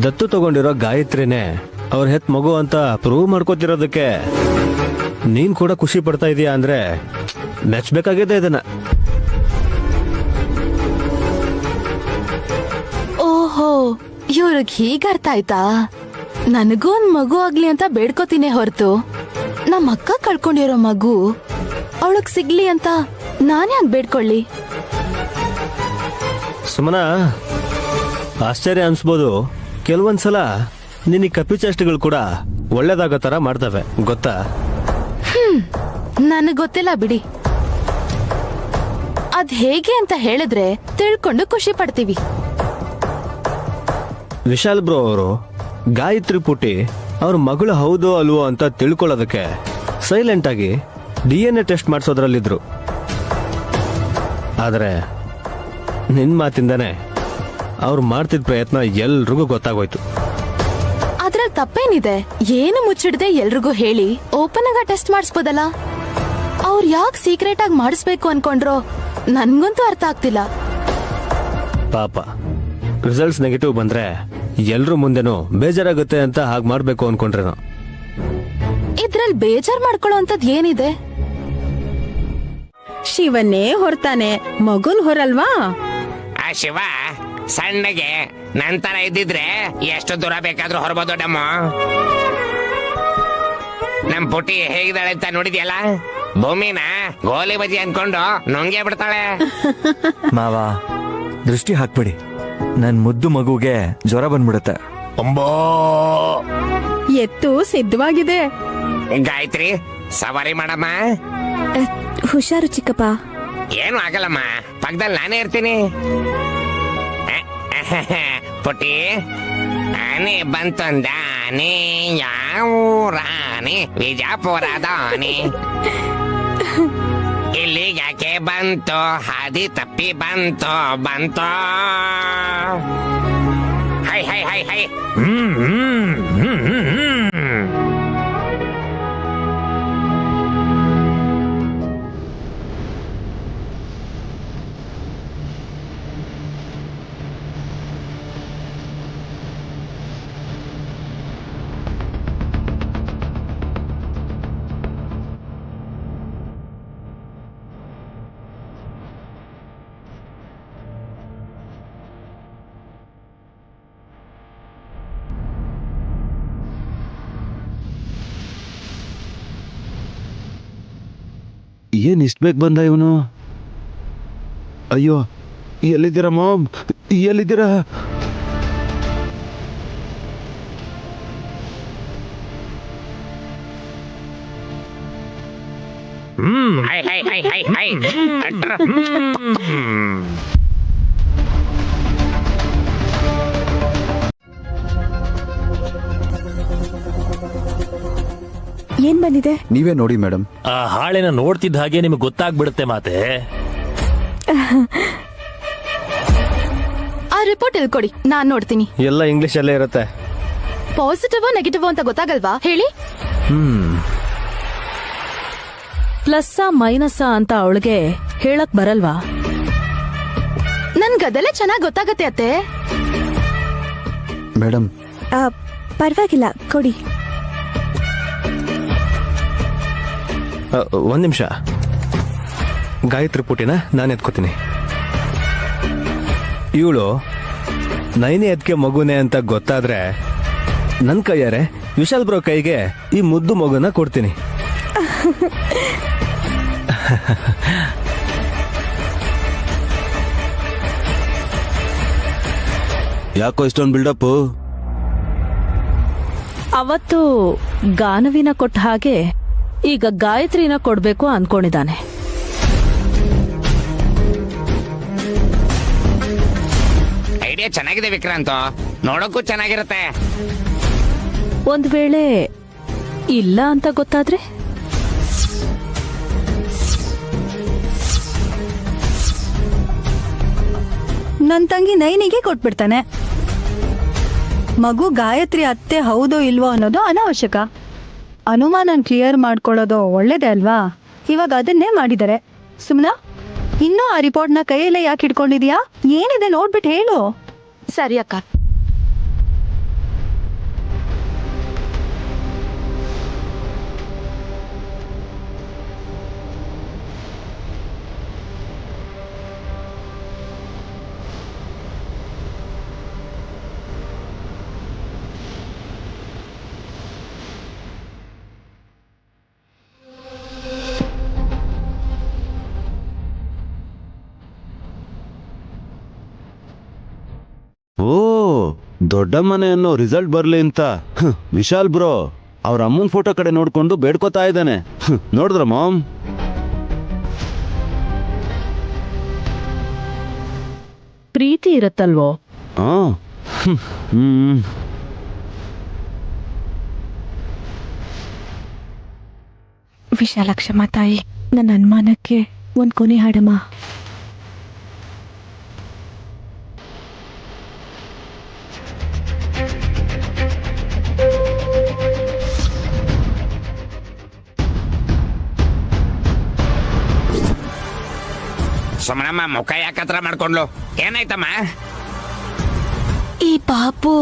ದತ್ತು ತಗೊಂಡಿರೋ ಗಾಯತ್ರಿನೇ ಅವ್ರ ಹೆತ್ ಮಗು ಅಂತ ಪ್ರೂವ್ ಮಾಡ್ಕೋತಿರೋದಕ್ಕೆ ನೀನ್ ಕೂಡ ಖುಷಿ ಪಡ್ತಾ ಇದೀಯಾ ಅಂದ್ರೆ ಮೆಚ್ಚಬೇಕಾಗಿದೆ ಇದನ್ನ. ಓಹೋ, ಇವ್ರಿಗೆ ಹೀಗ ಅರ್ಥ ಆಯ್ತಾ? ನನಗೂ ಒಂದ್ ಮಗು ಆಗ್ಲಿ ಅಂತ ಬೇಡ್ಕೋತೀನಿ ಹೊರತು ನಮ್ಮ ಅಕ್ಕ ಕಳ್ಕೊಂಡಿರೋ ಮಗು ಅವಳಗ್ ಸಿಗ್ಲಿ ಅಂತ ನಾನೇ ಹಂಗ್ ಬೇಡ್ಕೊಳ್ಳಿ. ಸುಮನಾ, ಆಶ್ಚರ್ಯ ಅನ್ಸ್ಬೋದು, ಕೆಲವೊಂದ್ಸಲ ನಿನ್ನ ಕಪಿಚೇಷ್ಟೆಗಳು ಕೂಡ ಒಳ್ಳೇದಾಗೋ ತರ ಮಾಡ್ತವೆ ಗೊತ್ತಾ? ನನಗ್ ಗೊತ್ತಿಲ್ಲ ಬಿಡಿ. ಅದ್ ಹೇಗೆ ಅಂತ ಹೇಳಿದ್ರೆ ತಿಳ್ಕೊಂಡು ಖುಷಿ ಪಡ್ತೀವಿ. ವಿಶಾಲ್ ಬ್ರೋ ಅವರು ಗಾಯತ್ರಿ ಪುಟಿ ಅವ್ರ ಮಗಳು ಹೌದೋ ಅಲ್ವೋ ಅಂತ ತಿಳ್ಕೊಳ್ಳೋದಕ್ಕೆ ಸೈಲೆಂಟ್ ಆಗಿ DNA ಟೆಸ್ಟ್ ಮಾಡಿಸೋದ್ರಲ್ಲಿದ್ರು. ಆದ್ರೆ ನಿನ್ ಮಾತಿಂದಾನೆ ಅವ್ರು ಮಾಡ್ತಿದ್ ಪ್ರಯತ್ನ ಎಲ್ರಿಗೂ ಗೊತ್ತಾಗೋಯ್ತು. ಅದ್ರಲ್ಲಿ ತಪ್ಪೇನಿದೆ? ಏನು ಮುಚ್ಚಿಡದೆ ಎಲ್ರಿಗೂ ಹೇಳಿ ಓಪನ್ ಆಗ ಟೆಸ್ಟ್ ಮಾಡಿಸ್ಬೋದಲ್ಲ. ಅವ್ರು ಯಾಕೆ ಸೀಕ್ರೆಟ್ ಆಗಿ ಮಾಡಿಸ್ಬೇಕು ಅನ್ಕೊಂಡ್ರೋ ನನ್ಗಂತೂ ಅರ್ಥ ಆಗ್ತಿಲ್ಲ. ಪಾಪ ರಿಸಲ್ಟ್ಸ್ ನೆಗೆಟಿವ್ ಬಂದ್ರೆ ಎಲ್ರು ಮುಂದೆನೂ ಬೇಜಾರಾಗುತ್ತೆ ಅಂತ ಹಾಗೆ ಮಾಡ್ಬೇಕು ಅನ್ಕೊಂಡ್ರೇನೋ. ಇದ್ರಲ್ಲಿ ಬೇಜಾರ್ ಮಾಡ್ಕೊಳ್ಳೋ ಅಂತದ್ ಏನಿದೆ? ಶಿವನ್ನೇ ಹೊರತಾನೆ, ಮಗುನ್ ಹೊರಲ್ವಾ? ಆ ಶಿವ ಸಣ್ಣಗೆ ನಂತರ ಇದ್ದಿದ್ರೆ ಎಷ್ಟು ದೂರ ಬೇಕಾದ್ರೂ ಹೊರಬೋದು. ನಮ್ ಪುಟಿ ಹೇಗಿದ್ದಾಳೆ ಅಂತ ನೋಡಿದ್ಯಲ್ಲ? ಭೂಮಿನ ಗೋಲಿ ಬಜಿ ಅನ್ಕೊಂಡು ನುಂಗೆ ಬಿಡ್ತಾಳೆ. ಮಾವ, ದೃಷ್ಟಿ ಹಾಕ್ಬಿಡಿ. ನನ್ ಮುದ್ದು ಮಗುಗೆ ಜ್ವರ ಬಂದ್ಬಿಡುತ್ತೆ. ಎತ್ತು ಸಿದ್ಧವಾಗಿದೆ. ಗಾಯತ್ರಿ, ಸವಾರಿ ಮಾಡಮ್ಮ. ಹುಷಾರು ಚಿಕ್ಕಪ್ಪ. ಏನು ಆಗಲ್ಲಮ್ಮ, ಪಕ್ಕದಲ್ಲಿ ನಾನೇ ಇರ್ತೀನಿ. ಪುಟಿ, ಆನೆ ಬಂತೊಂದಾನೆ, ಯಾವೂರಾನೆ? ವಿಜಾಪುರದಾನೆ. ಇಲ್ಲಿ ಯಾಕೆ ಬಂತು? ಹಾದಿ ತಪ್ಪಿ ಬಂತು. High high high high. ಏನ್ ಇಷ್ಟ ಬೇಗ ಬಂದ ಇವನು? ಅಯ್ಯೋ, ಎಲ್ಲಿದ್ದೀರಾ ಮಾಮ್? ಎಲ್ಲಿದ್ದೀರಾ? High high high high high. ಏನ್ ಬಂದಿದೆ? ನೀವೇ ನೋಡಿ ಮೇಡಮ್. ಆ ಹಾಳೆನ ನೋಡ್ತಿದ್ದ ಹಾಗೆ ನಿಮ್ಗೆ ಗೊತ್ತಾಗ್ಬಿಡುತ್ತೆ ಮಾತೆ. ಆ ರಿಪೋರ್ಟ್ ಇಲ್ಕೊಡಿ, ನಾನ್ ನೋಡ್ತೀನಿ. ಎಲ್ಲ ಇಂಗ್ಲಿಷ್ ಅಲ್ಲೇ ಇರುತ್ತೆ. ಪಾಸಿಟಿವ್ ನೆಗೆಟಿವ್ ಅಂತ ಗೊತ್ತಾಗಲ್ವಾ ಹೇಳಿ? ಪ್ಲಸ್ ಮೈನಸ್ ಅಂತ ಅವಳಿಗೆ ಹೇಳಕ್ ಬರಲ್ವಾ? ನನ್ಗದೆಲ್ಲ ಚೆನ್ನಾಗ್ ಗೊತ್ತಾಗತ್ತೆ ಅತ್ತೆ. ಮೇಡಮ್, ಪರವಾಗಿಲ್ಲ, ಕೊಡಿ. ಒಂದ್ ನಿಮಿಷ. ಗಾಯತ್ರಿ ಪುಟಿನ ನಾನು ಎತ್ಕೋತೀನಿ. ಇವಳು ನೈನಿ ಅದಕ್ಕೆ ಮಗುನೆ ಅಂತ ಗೊತ್ತಾದ್ರೆ ನನ್ ಕೈಯಾರೆ ವಿಶಾಲ್ ಬ್ರೋ ಕೈಗೆ ಈ ಮುದ್ದು ಮಗುನ ಕೊಡ್ತೀನಿ. ಯಾಕೋ ಇಷ್ಟೊಂದು ಬಿಲ್ಡಪ್? ಅವತ್ತು ಗಾನವಿನ ಕೊಟ್ಟ ಹಾಗೆ ಈಗ ಗಾಯತ್ರಿನ ಕೊಡ್ಬೇಕು ಅನ್ಕೊಂಡಿದ್ದಾನೆ. ಐಡಿಯಾ ಚೆನ್ನಾಗಿದೆ ವಿಕ್ರಾಂತ್, ನೋಡೋಕ್ಕೂ ಚೆನ್ನಾಗಿರುತ್ತೆ. ಒಂದ್ ವೇಳೆ ಇಲ್ಲ ಅಂತ ಗೊತ್ತಾದ್ರೆ? ನನ್ ತಂಗಿ ನೈನಿಗೆ ಕೊಟ್ಬಿಡ್ತಾನೆ. ಮಗು ಗಾಯತ್ರಿ ಅತ್ತೆ ಹೌದೋ ಇಲ್ವೋ ಅನ್ನೋದು ಅನಾವಶ್ಯಕ. ಅನುಮಾನ ಕ್ಲಿಯರ್ ಮಾಡ್ಕೊಳ್ಳೋದು ಒಳ್ಳೇದೇ ಅಲ್ವಾ? ಇವಾಗ ಅದನ್ನೇ ಮಾಡಿದ್ದಾರೆ. ಸುಮ್ನಾ ಇನ್ನೂ ಆ ರಿಪೋರ್ಟ್ನ ಕೈಯಲ್ಲೇ ಯಾಕೆ ಇಟ್ಕೊಂಡಿದ್ಯಾ? ಏನಿದೆ ನೋಡ್ಬಿಟ್ಟು ಹೇಳು. ಸರಿ ಅಕ್ಕ. ಓ, ದೊಡ್ಡಮ್ಮನೆ ಅನ್ನೋ ರಿಸಲ್ಟ್ ಬರ್ಲಿ ಅಂತ ವಿಶಾಲ್ ಬ್ರೋ ಅವ್ರ ಅಮ್ಮನ ಫೋಟೋ ಕಡೆ ನೋಡ್ಕೊಂಡು ಬೇಡ್ಕೋತಾ ಇದ್ದಾನೆ. ನೋಡಿದ್ರ ಮಾಮ್? ಪ್ರೀತಿ ಇರತ್ತಲ್ವೋ? ವಿಶಾಲಾಕ್ಷಮ್ಮ ತಾಯಿ, ನನ್ನ ಅನುಮಾನಕ್ಕೆ ಒಂದು ಕೊನೆ ಹಾಡಮ್ಮ. ಸುಮ್ಮನಮ್ಮ ಮುಖ ಯಾಕತ್ರ ಮಾಡ್ಕೊಂಡ್ಲು? ಏನಾಯ್ತಮ್ಮ? ಈ ಪಾಪು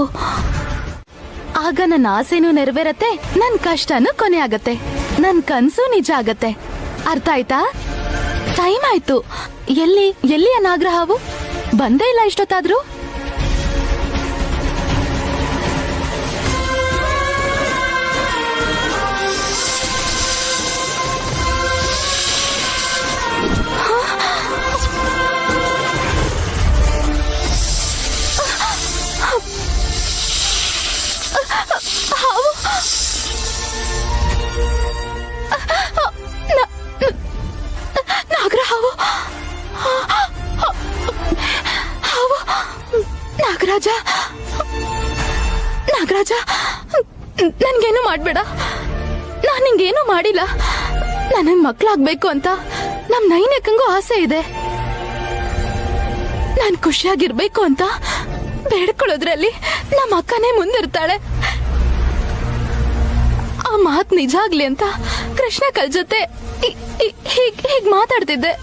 ಆಗ ನನ್ನ ಆಸೆನೂ ನೆರವೇರತ್ತೆ, ನನ್ ಕಷ್ಟನೂ ಕೊನೆ ಆಗತ್ತೆ, ನನ್ ಕನ್ಸು ನಿಜ ಆಗತ್ತೆ. ಅರ್ಥ ಆಯ್ತಾ? ಟೈಮ್ ಆಯ್ತು. ಎಲ್ಲಿ ಅನಾಗ್ರಹವು ಬಂದೇ ಇಲ್ಲ ಇಷ್ಟೊತ್ತಾದ್ರೂ. ನಾಗರಾಜ, ನನ್ಗೇನು ಮಾಡ್ಬೇಡ. ನಾನ್ ನಿಂಗೇನು ಮಾಡಿಲ್ಲ. ನನಗ್ ಮಕ್ಳಾಗ್ಬೇಕು ಅಂತ ನಮ್ ನೈನಕ್ಕಂಗೂ ಆಸೆ ಇದೆ. ನಾನ್ ಖುಷಿಯಾಗಿರ್ಬೇಕು ಅಂತ ಬೇಡ್ಕೊಳ್ಳೋದ್ರಲ್ಲಿ ನಮ್ಮ ಅಕ್ಕನೇ ಮುಂದಿರ್ತಾಳೆ. ಆ ಮಾತ್ ನಿಜ ಆಗ್ಲಿ ಅಂತ ಕೃಷ್ಣ ಕಲ್ ಜೊತೆ ಹೀಗ್ ಮಾತಾಡ್ತಿದ್ದೆ.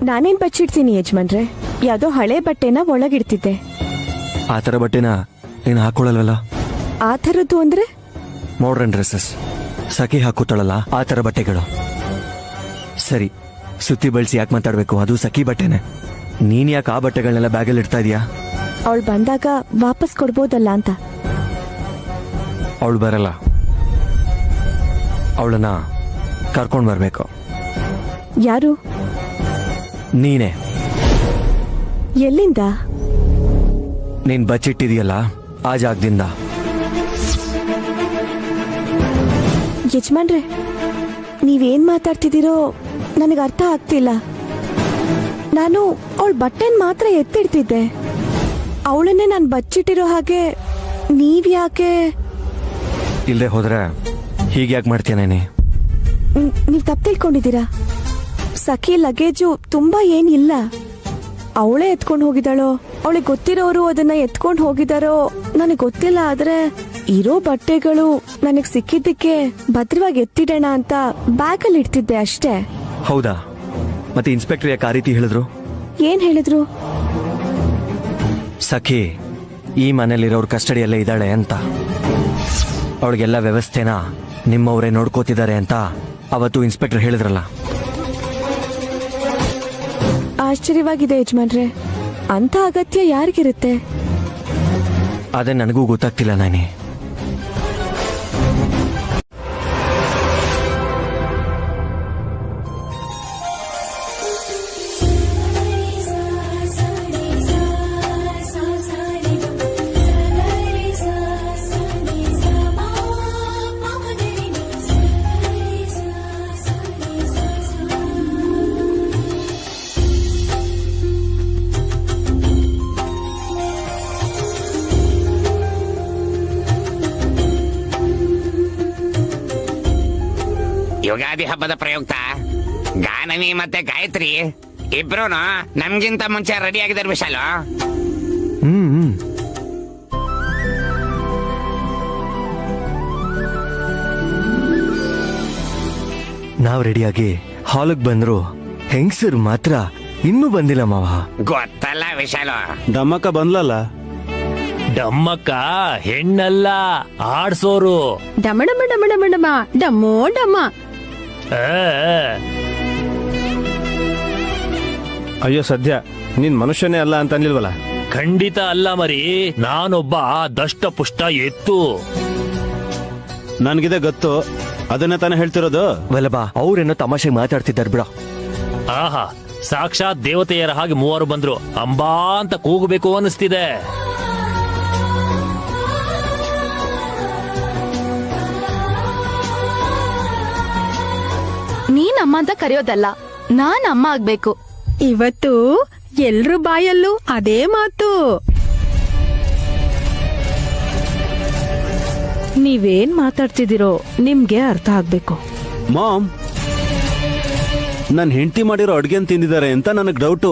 ನಾನೇನ್ ಬಚ್ಚಿಡ್ತೀನಿ ಯಜಮಾನ್ರೆ, ಯಾವ್ದೋ ಹಳೆ ಬಟ್ಟೆನ ಒಳಗಿಡ್ತಿದ್ದೆ. ಆ ಥರ ಬಟ್ಟೆನ ಏನು ಹಾಕೊಳ್ಳಲ್ವಲ್ಲ? ಆ ಥರದ್ದು ಅಂದ್ರೆ ಮಾಡರ್ನ್ ಡ್ರೆಸ್ಸಸ್, ಸಖಿ ಹಾಕುತ್ತಾಳಲ್ಲ ಆ ಥರ ಬಟ್ಟೆಗಳು. ಸರಿ, ಸುತ್ತಿ ಬಳಸಿ ಯಾಕೆ ಮಾತಾಡ್ಬೇಕು? ಅದು ಸಖಿ ಬಟ್ಟೆನೆ. ನೀನ್ ಯಾಕೆ ಆ ಬಟ್ಟೆಗಳನ್ನೆಲ್ಲ ಬ್ಯಾಗಲ್ಲಿ ಇಡ್ತಾ ಇದೀಯಾ? ಅವಳು ಬಂದಾಗ ವಾಪಸ್ ಕೊಡ್ಬೋದಲ್ಲ ಅಂತ. ಅವಳು ಬರಲ್ಲ, ಅವಳನ್ನ ಕರ್ಕೊಂಡು ಬರ್ಬೇಕು. ಯಾರು? ನೀನೇ. ಎಲ್ಲಿಂದ? ನೀನ್ ಬಚ್ಚಿಟ್ಟಿದೆಯಲ್ಲ ಆ ಜಾಗದಿಂದ. ಯಜಮಾನ್ರೆ, ನೀವೇನ್ ಮಾತಾಡ್ತಿದ್ದೀರೋ ನನಗೆ ಅರ್ಥ ಆಗ್ತಿಲ್ಲ. ನಾನು ಅವಳ ಬಟ್ಟೆನ್ ಮಾತ್ರ ಎತ್ತಿಡ್ತಿದ್ದೆ. ಅವಳನ್ನೇ ನಾನು ಬಚ್ಚಿಟ್ಟಿರೋ ಹಾಗೆ ನೀವ್ಯಾಕೆ? ಇಲ್ಲದೆ ಹೋದ್ರೆ ಹೀಗೆ ಯಾಕೆ ಮಾಡ್ತೀಯನೇನೆ? ನೀವ್ ತಪ್ಪು ತಿಳ್ಕೊಂಡಿದ್ದೀರಾ. ಸಖಿ ಲಗೇಜು ತುಂಬಾ ಏನಿಲ್ಲ. ಅವಳೇ ಎತ್ಕೊಂಡು ಹೋಗಿದ್ದಾಳೋ, ಅವಳಿಗೆ ಗೊತ್ತಿರೋರು ಅದನ್ನ ಎತ್ಕೊಂಡು ಹೋಗಿದಾರೋ ನನಗೆ ಗೊತ್ತಿಲ್ಲ. ಆದ್ರೆ ಇರೋ ಬಟ್ಟೆಗಳು ನನಗ್ ಸಿಕ್ಕಿದ್ದಕ್ಕೆ ಭದ್ರವಾಗಿ ಎತ್ತಿಡೋಣ ಅಂತ ಬ್ಯಾಗಲ್ಲಿ ಇಡ್ತಿದ್ದೆ ಅಷ್ಟೇ. ಹೌದಾ? ಮತ್ತೆ ಇನ್ಸ್ಪೆಕ್ಟರ್ ಯಾಕೆ ಆ ರೀತಿ ಹೇಳಿದ್ರು? ಏನ್ ಹೇಳಿದ್ರು? ಸಖಿ ಈ ಮನೇಲಿರೋರು ಕಸ್ಟಡಿಯಲ್ಲೇ ಇದ್ದಾಳೆ ಅಂತ, ಅವಳಿಗೆಲ್ಲ ವ್ಯವಸ್ಥೆನ ನಿಮ್ಮವರೇ ನೋಡ್ಕೋತಿದ್ದಾರೆ ಅಂತ ಅವತ್ತು ಇನ್ಸ್ಪೆಕ್ಟರ್ ಹೇಳಿದ್ರಲ್ಲ. ಆಶ್ಚರ್ಯವಾಗಿದೆ ಯಜಮಾನ್ರೆ, ಅಂತ ಅಗತ್ಯ ಯಾರಿಗಿರುತ್ತೆ? ಅದೇ ನನಗೂ ಗೊತ್ತಾಗ್ತಿಲ್ಲ ನಾನೇ. ಯುಗಾದಿ ಹಬ್ಬದ ಪ್ರಯುಕ್ತ ಗಾನವಿ ಮತ್ತೆ ಗಾಯತ್ರಿ ಇಬ್ರು ನಮ್ಗಿಂತ ಮುಂಚೆ ರೆಡಿ ಆಗಿದ್ದಾರೆ ವಿಶಾಲ್. ನಾವ್ ರೆಡಿಯಾಗಿ ಹಾಲಿಗೆ ಬಂದ್ರು ಹೆಂಗಸರು ಮಾತ್ರ ಇನ್ನೂ ಬಂದಿಲ್ಲ ಮಾವ. ಗೊತ್ತಲ್ಲ ವಿಶಾಲ್, ಡಮ್ಮಕ್ಕ ಬಂದ್ಲಲ್ಲ. ಡಮ್ಮಕ್ಕ ಹೆಣ್ಣಲ್ಲ, ಆಡ್ಸೋರು. ಡಮ ಡಮ ಡಮ ಡಮ ಡಮ ಡಮ್ಮೋ ಡಮ್ಮ. ಅಯ್ಯೋ ಸದ್ಯ ನೀನ್ ಮನುಷ್ಯನೇ ಅಲ್ಲ ಅಂತ ಅನ್ಲಿಲ್ವಲ್ಲ? ಖಂಡಿತ ಅಲ್ಲ ಮರಿ, ನಾನೊಬ್ಬ ದಷ್ಟ ಪುಷ್ಟ ಎತ್ತು. ನನ್ಗಿದೆ ಗೊತ್ತು, ಅದನ್ನ ತಾನೇ ಹೇಳ್ತಿರೋದು. ವಲ್ಲಭ, ಅವ್ರೇನೋ ತಮಾಷೆಗೆ ಮಾತಾಡ್ತಿದ್ದಾರೆ ಬಿಡ. ಆಹಾ, ಸಾಕ್ಷಾತ್ ದೇವತೆಯರ ಹಾಗೆ ಮೂವರು ಬಂದ್ರು. ಅಂಬಾ ಅಂತ ಕೂಗಬೇಕು ಅನಿಸ್ತಿದೆ. ನೀನ್ ಅಮ್ಮ ಅಂತ ಕರೆಯೋದಲ್ಲ, ನಾನ್ ಅಮ್ಮ ಆಗ್ಬೇಕು. ಇವತ್ತು ಎಲ್ರು ಬಾಯಲ್ಲೂ ಅದೇ ಮಾತು. ನೀವೇನ್ ಮಾತಾಡ್ತಿದ್ದೀರೋ ನಿಮ್ಗೆ ಅರ್ಥ ಆಗ್ಬೇಕು. ಮಾಮ್, ನನ್ ಹೆಂಡತಿ ಮಾಡಿರೋ ಅಡ್ಗೆನ್ ತಿಂದಿದ್ದಾರೆ ಅಂತ ನನಗ್ ಡೌಟು.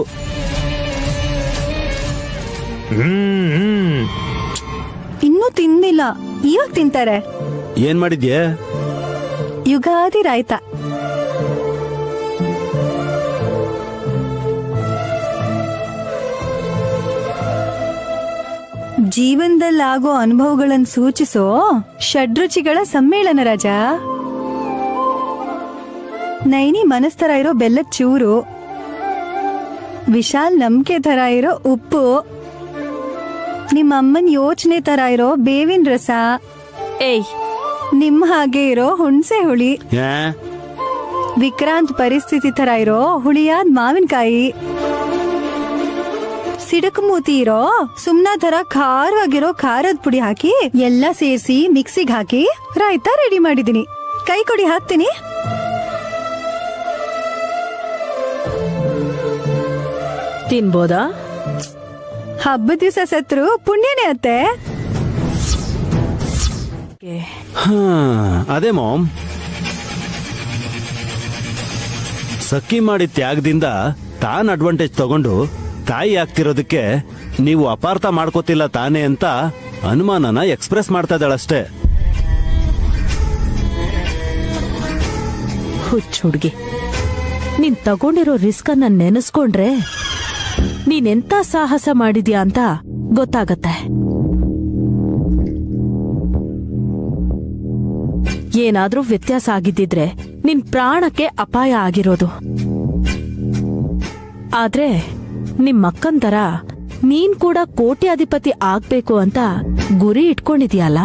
ಇನ್ನೂ ತಿಂದಿಲ್ಲ, ಇವಾಗ ತಿಂತಾರೆ. ಏನ್ ಮಾಡಿದ್ಯೆ? ಯುಗಾದಿ ರಾಯ್ತ. ಜೀವನದಲ್ಲಾಗೋ ಅನುಭವಗಳನ್ನು ಸೂಚಿಸೋ ಷಡ್ರುಚಿಗಳ ಸಮ್ಮೇಳನ ರಾಜ. ನೈನಿ ಮನಸ್ ತರ ಇರೋ ಬೆಲ್ಲದ ಚೂರು, ವಿಶಾಲ್ ನಂಬಿಕೆ ತರ ಇರೋ ಉಪ್ಪು, ನಿಮ್ಮ ಅಮ್ಮನ್ ಯೋಚನೆ ತರ ಇರೋ ಬೇವಿನ ರಸ, ಏಯ್ ನಿಮ್ ಹಾಗೆ ಇರೋ ಹುಣಸೆ ಹುಳಿ, ವಿಕ್ರಾಂತ್ ಪರಿಸ್ಥಿತಿ ತರ ಇರೋ ಹುಳಿಯಾದ ಮಾವಿನಕಾಯಿ, ಸಿಡಕು ಮೂತಿ ಇರೋ ಸುಮ್ನಾ ತರ ಖಾರವಾಗಿರೋ ಖಾರದ ಪುಡಿ ಹಾಕಿ ಎಲ್ಲ ಸೇರಿಸಿ ಮಿಕ್ಸಿಗೆ ಹಾಕಿ ರಾಯ್ತ ರೆಡಿ ಮಾಡಿದೀನಿ. ಕೈ ಕೊಡಿ, ಹಾಕ್ತೀನಿ. ತಿನ್ಬೋದಾ? ಹಬ್ಬದ ದಿವಸ ಸತ್ರು ಪುಣ್ಯನೇ ಅತ್ತೆ. ಅದೇ ಮಾಮ್, ಸಖಿ ಮಾಡಿದ ತ್ಯಾಗದಿಂದ ತಾನ್ ಅಡ್ವಾಂಟೇಜ್ ತಗೊಂಡು ತಾಯಿ ಆಗ್ತಿರೋದಕ್ಕೆ ನೀವು ಅಪಾರ್ಥ ಮಾಡ್ಕೋತಿಲ್ಲ ತಾನೇ ಅಂತ ಅನುಮಾನನ ಎಕ್ಸ್ಪ್ರೆಸ್ ಮಾಡ್ತಾ ಇದ್ದಾಳಷ್ಟೇ. ಹುಚ್ಚ ಹುಡ್ಗಿ, ನೀನ್ ತಗೊಂಡಿರೋ ರಿಸ್ಕ್ ಅನ್ನ ನೆನೆಸ್ಕೊಂಡ್ರೆ ನೀನೆಂತ ಸಾಹಸ ಮಾಡಿದ್ಯಾ ಅಂತ ಗೊತ್ತಾಗತ್ತೆ. ಏನಾದ್ರೂ ವ್ಯತ್ಯಾಸ ಆಗಿದ್ದಿದ್ರೆ ನಿನ್ ಪ್ರಾಣಕ್ಕೆ ಅಪಾಯ ಆಗಿರೋದು. ಆದ್ರೆ ನಿಮ್ಮಕ್ಕನ್ ತರ ನೀನ್ ಕೂಡ ಕೋಟ್ಯಾಧಿಪತಿ ಆಗ್ಬೇಕು ಅಂತ ಗುರಿ ಇಟ್ಕೊಂಡಿದ್ಯಲ್ಲ,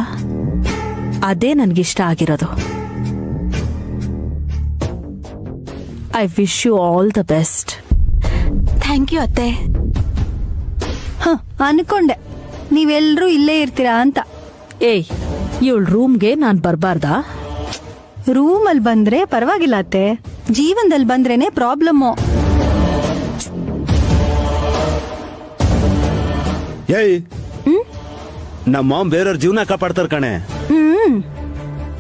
ಅದೇ ನನ್ಗಿಷ್ಟ ಆಗಿರೋದು. I wish you all the best. Thank you ಅತ್ತೆ. ಅನ್ಕೊಂಡೆ ನೀವೆಲ್ರೂ ಇಲ್ಲೇ ಇರ್ತೀರಾ ಅಂತ. ಏಯ್, ಇವಳ ರೂಮ್ಗೆ ನಾನ್ ಬರ್ಬಾರ್ದಾ? ರೂಮಲ್ಲಿ ಬಂದ್ರೆ ಪರವಾಗಿಲ್ಲ ಅತ್ತೆ, ಜೀವನದಲ್ಲಿ ಬಂದ್ರೇನೆ ಪ್ರಾಬ್ಲಮ್ಮು. ಏಯ್, ನಮ್ಮ ಮಾಮ್ ಬೇರೆಯವ್ರ ಜೀವನ ಕಾಪಾಡ್ತಾರ ಕಣೆ.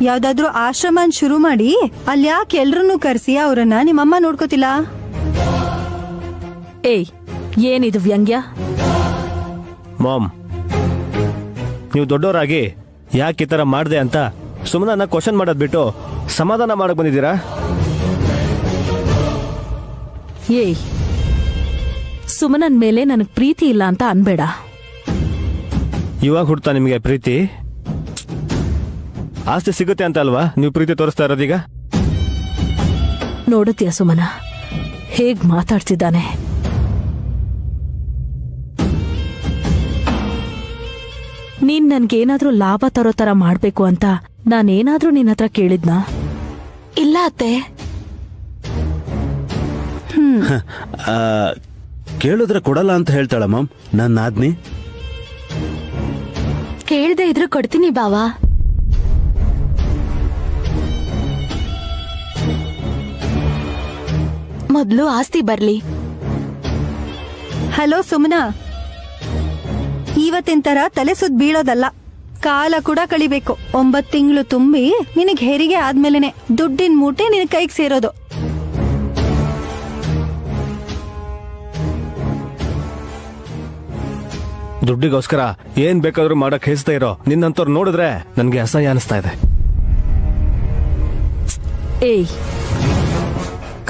ಯಾವ್ದಾದ್ರು ಆಶ್ರಮನ್ ಶುರು ಮಾಡಿ ಅಲ್ಲಿ ಯಾಕೆ ಎಲ್ರನ್ನೂ ಕರ್ಸಿ ಅವ್ರನ್ನ ನಿಮ್ಮಮ್ಮ ನೋಡ್ಕೋತಿಲ್ಲ? ಏಯ್, ಏನಿದು ವ್ಯಂಗ್ಯ? ಮಾಮ್, ನೀವು ದೊಡ್ಡವರಾಗಿ ಯಾಕೆ ಈ ತರ ಮಾಡ್ದೆ ಅಂತ ಸುಮ್ಮನೆ ಕ್ವಶನ್ ಮಾಡೋದ್ ಬಿಟ್ಟು ಸಮಾಧಾನ ಮಾಡಕ್ ಬಂದಿದ್ದೀರಾ? ಏಯ್, ಸುಮನನ್ ಮೇಲೆ ನನಗ್ ಪ್ರೀತಿ ಇಲ್ಲ ಅಂತ ಅನ್ಬೇಡ. ಇವಾಗ ಹುಡ್ತಾ ನಿಮಗೆ ಪ್ರೀತಿ? ಆಸ್ತಿ ಸಿಗುತ್ತೆ ಅಂತ ಅಲ್ವಾ ನೀವು ಪ್ರೀತಿ ತೋರಿಸ್ತಾ ಇರೋದೀಗ? ನೋಡುತ್ತೀಯ ಸುಮನ ಹೇಗ್ ಮಾತಾಡ್ತಿದ್ದಾನೆ? ನೀನ್ ನನ್ಗೇನಾದ್ರೂ ಲಾಭ ತರೋ ತರ ಮಾಡ್ಬೇಕು ಅಂತ ನಾನೇನಾದ್ರೂ ನಿನ್ನ ಹತ್ರ ಕೇಳಿದ್ನಾ? ಇಲ್ಲ ಅತ್ತೆ. ಕೇಳಿದ್ರೆ ಕೊಡಲ್ಲ ಅಂತ ಹೇಳ್ತಾಳ ಮಾಮ್ ನನ್ನ ಆದ್ನಿ. ಕೇಳ್ದೆ ಇದ್ರು ಕೊಡ್ತೀನಿ ಬಾವಾ. ಮೊದ್ಲು ಆಸ್ತಿ ಬರ್ಲಿ. ಹಲೋ ಸುಮನಾ, ಇವತ್ತಿನ ತರ ತಲೆ ಸುದ್ ಬೀಳೋದಲ್ಲ, ಕಾಲ ಕೂಡ ಕಳಿಬೇಕು. 9 ತಿಂಗಳು ತುಂಬಿ ನಿನಗ್ ಹೆರಿಗೆ ಆದ್ಮೇಲೆನೆ ದುಡ್ಡಿನ ಮೂಟೆ ನಿನ್ ಕೈಗೆ ಸೇರೋದು. ದುಡ್ಡಿಗೋಸ್ಕರ ಏನ್ ಬೇಕಾದ್ರೂ ಮಾಡಕ್ ಹೆಸ್ತಾ ಇರೋ ನಿನ್ನಂತವ್ರು ನೋಡಿದ್ರೆ ನನ್ಗೆ ಅಸಹ್ಯ ಅನಿಸ್ತಾ ಇದೆ. ಏಯ್,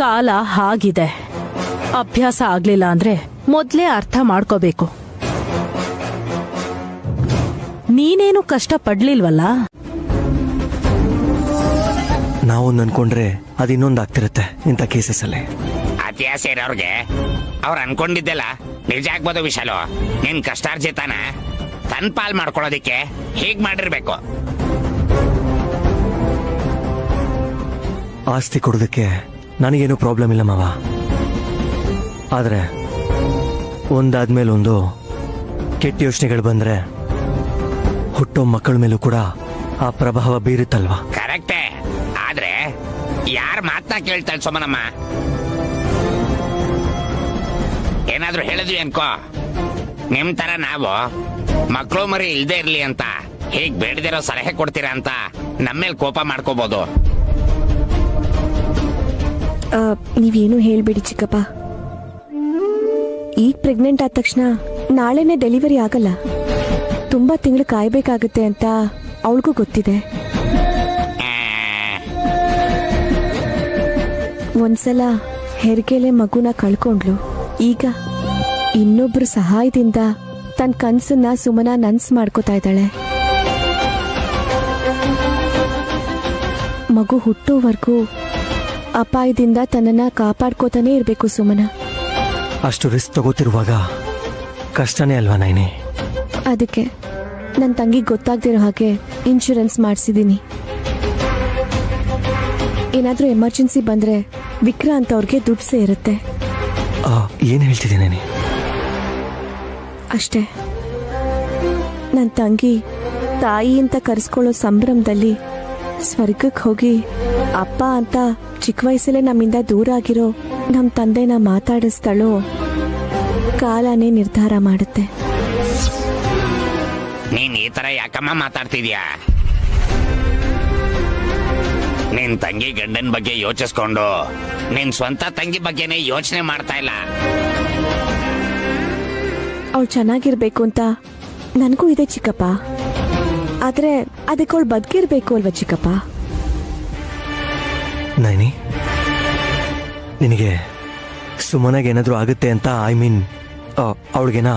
ಕಾಲ ಹಾಗಿದೆ. ಅಭ್ಯಾಸ ಆಗ್ಲಿಲ್ಲ ಅಂದ್ರೆ ಮೊದ್ಲೇ ಅರ್ಥ ಮಾಡ್ಕೋಬೇಕು. ನೀನೇನು ಕಷ್ಟ ಪಡ್ಲಿಲ್ವಲ್ಲ? ನಾವು ಅನ್ಕೊಂಡ್ರೆ ಅದು ಇನ್ನೊಂದು ಆಗ್ತಿರುತ್ತೆ ಇಂಥ ಕೇಸಸ್ ಅಲ್ಲಿ. ಅತಿಯ ಸೇರೋರ್ಗೆ ಅವ್ರು ಅನ್ಕೊಂಡಿದ್ದೆಲ್ಲ ನಿಜ ಆಗ್ಬೋದು. ವಿಶಾಲು, ನಿನ್ ಕಷ್ಟಾರ್ಜಿತಾನ ತನ್ ಪಾಲ್ ಮಾಡ್ಕೊಳ್ಳೋದಿಕ್ಕೆ ಹೀಗ್ ಮಾಡಿರ್ಬೇಕು. ಆಸ್ತಿ ಕೊಡೋದಕ್ಕೆ ನನಗೇನು ಪ್ರಾಬ್ಲಮ್ ಇಲ್ಲ ಮಾವ, ಆದ್ರೆ ಒಂದಾದ್ಮೇಲೆ ಒಂದು ಕೆಟ್ಟ ಯೋಚನೆಗಳು ಬಂದ್ರೆ ಹುಟ್ಟೋ ಮಕ್ಕಳ ಮೇಲೂ ಕೂಡ ಆ ಪ್ರಭಾವ ಬೀರುತ್ತಲ್ವಾ? ಕರೆಕ್ಟೇ. ಆದ್ರೆ ಯಾರ ಮಾತನ್ನ ಕೇಳ್ತಾಳೆ ಸೋಮನಮ್ಮ? ಏನಾದ್ರೂ ಹೇಳಿದ್ವಿ ಅನ್ಕೋ, ನಿಮ್ ತರ ನಾವು ಮಕ್ಕಳು ಮರಿ ಇಲ್ದೇ ಇರ್ಲಿ ಅಂತ ಹೀಗ್ ಬೇಡದಿರೋ ಸಲಹೆ ಕೊಡ್ತೀರಾ ಅಂತ ನಮ್ಮೇಲ್ ಕೋಪ ಮಾಡ್ಕೋಬಹುದು. ನೀವೇನು ಹೇಳ್ಬೇಡಿ ಚಿಕ್ಕಪ್ಪ. ಈಗ ಪ್ರೆಗ್ನೆಂಟ್ ಆದ ತಕ್ಷಣ ನಾಳೆನೆ ಡೆಲಿವರಿ ಆಗಲ್ಲ. ತುಂಬಾ ತಿಂಗಳು ಕಾಯ್ಬೇಕಾಗತ್ತೆ ಅಂತ ಅವಳಿಗೂ ಗೊತ್ತಿದೆ. ಒಂದ್ಸಲ ಹೆರಿಗೆಲೆ ಮಗುನ ಕಳ್ಕೊಂಡ್ಲು. ಈಗ ಇನ್ನೊಬ್ರು ಸಹಾಯದಿಂದ ತನ್ನ ಕನ್ಸನ್ನ ಸುಮನ ನನ್ಸ್ ಮಾಡ್ಕೋತಾ ಇದ್ದಾಳೆ. ಮಗು ಹುಟ್ಟೋವರೆಗೂ ಅಪಾಯದಿಂದ ತನ್ನನ್ನ ಕಾಪಾಡ್ಕೋತಾನೆ ಇರ್ಬೇಕು ಸುಮನ. ಅಷ್ಟು ರಿಸ್ಕ್ ತಗೋತಿರುವಾಗ ಕಷ್ಟನೇ ಅಲ್ವಾ ನೈನಿ? ಅದಕ್ಕೆ ನನ್ನ ತಂಗಿ ಗೊತ್ತಾಗ್ದಿರೋ ಹಾಗೆ ಇನ್ಶೂರೆನ್ಸ್ ಮಾಡಿಸಿದೀನಿ. ಏನಾದ್ರೂ ಎಮರ್ಜೆನ್ಸಿ ಬಂದ್ರೆ ವಿಕ್ರಾಂತ್ ಅವ್ರಿಗೆ ದುಡ್ಡು ಸೇರುತ್ತೆ. ಏನ್ ಹೇಳ್ತಿದ್ದೀನಿ? ಅಷ್ಟೇ. ನನ್ನ ತಂಗಿ ತಾಯಿ ಅಂತ ಕರೆಸ್ಕೊಳ್ಳೋ ಸಂಭ್ರಮದಲ್ಲಿ ಸ್ವರ್ಗಕ್ಕೆ ಹೋಗಿ ಅಪ್ಪ ಅಂತ ಚಿಕ್ಕ ವಯಸ್ಸಲ್ಲೇ ನಮ್ಮಿಂದ ದೂರ ಆಗಿರೋ ನಮ್ಮ ತಂದೆನ ಮಾತಾಡಿಸ್ತಾಳೋ ಕಾಲನೇ ನಿರ್ಧಾರ ಮಾಡುತ್ತೆ. ನೀನ್ ಈ ತರ ಯಾಕಮ್ಮ ಮಾತಾಡ್ತಿದ್ಯಾ? ನಿನ್ ತಂಗಿ ಗಂಡನ್ ಬಗ್ಗೆ ಯೋಚಿಸ್ಕೊಂಡು ನಿನ್ ಸ್ವಂತ ತಂಗಿ ಬಗ್ಗೆನೇ ಯೋಚನೆ ಮಾಡ್ತಾ ಇಲ್ಲ. ಅವಳು ಚೆನ್ನಾಗಿರ್ಬೇಕು ಅಂತ ನನಗೂ ಇದೆ ಚಿಕ್ಕಪ್ಪ. ಆದ್ರೆ ಅದಕ್ಕೆ ಅವಳು ಬದುಕಿರ್ಬೇಕು ಅಲ್ವಾ ಚಿಕ್ಕಪ್ಪ? ನೈನಿ, ನಿನಗೆ ಸುಮನಾಗ ಏನಾದ್ರೂ ಆಗುತ್ತೆ ಅಂತ, ಐ ಮೀನ್ ಅವಳಿಗೇನ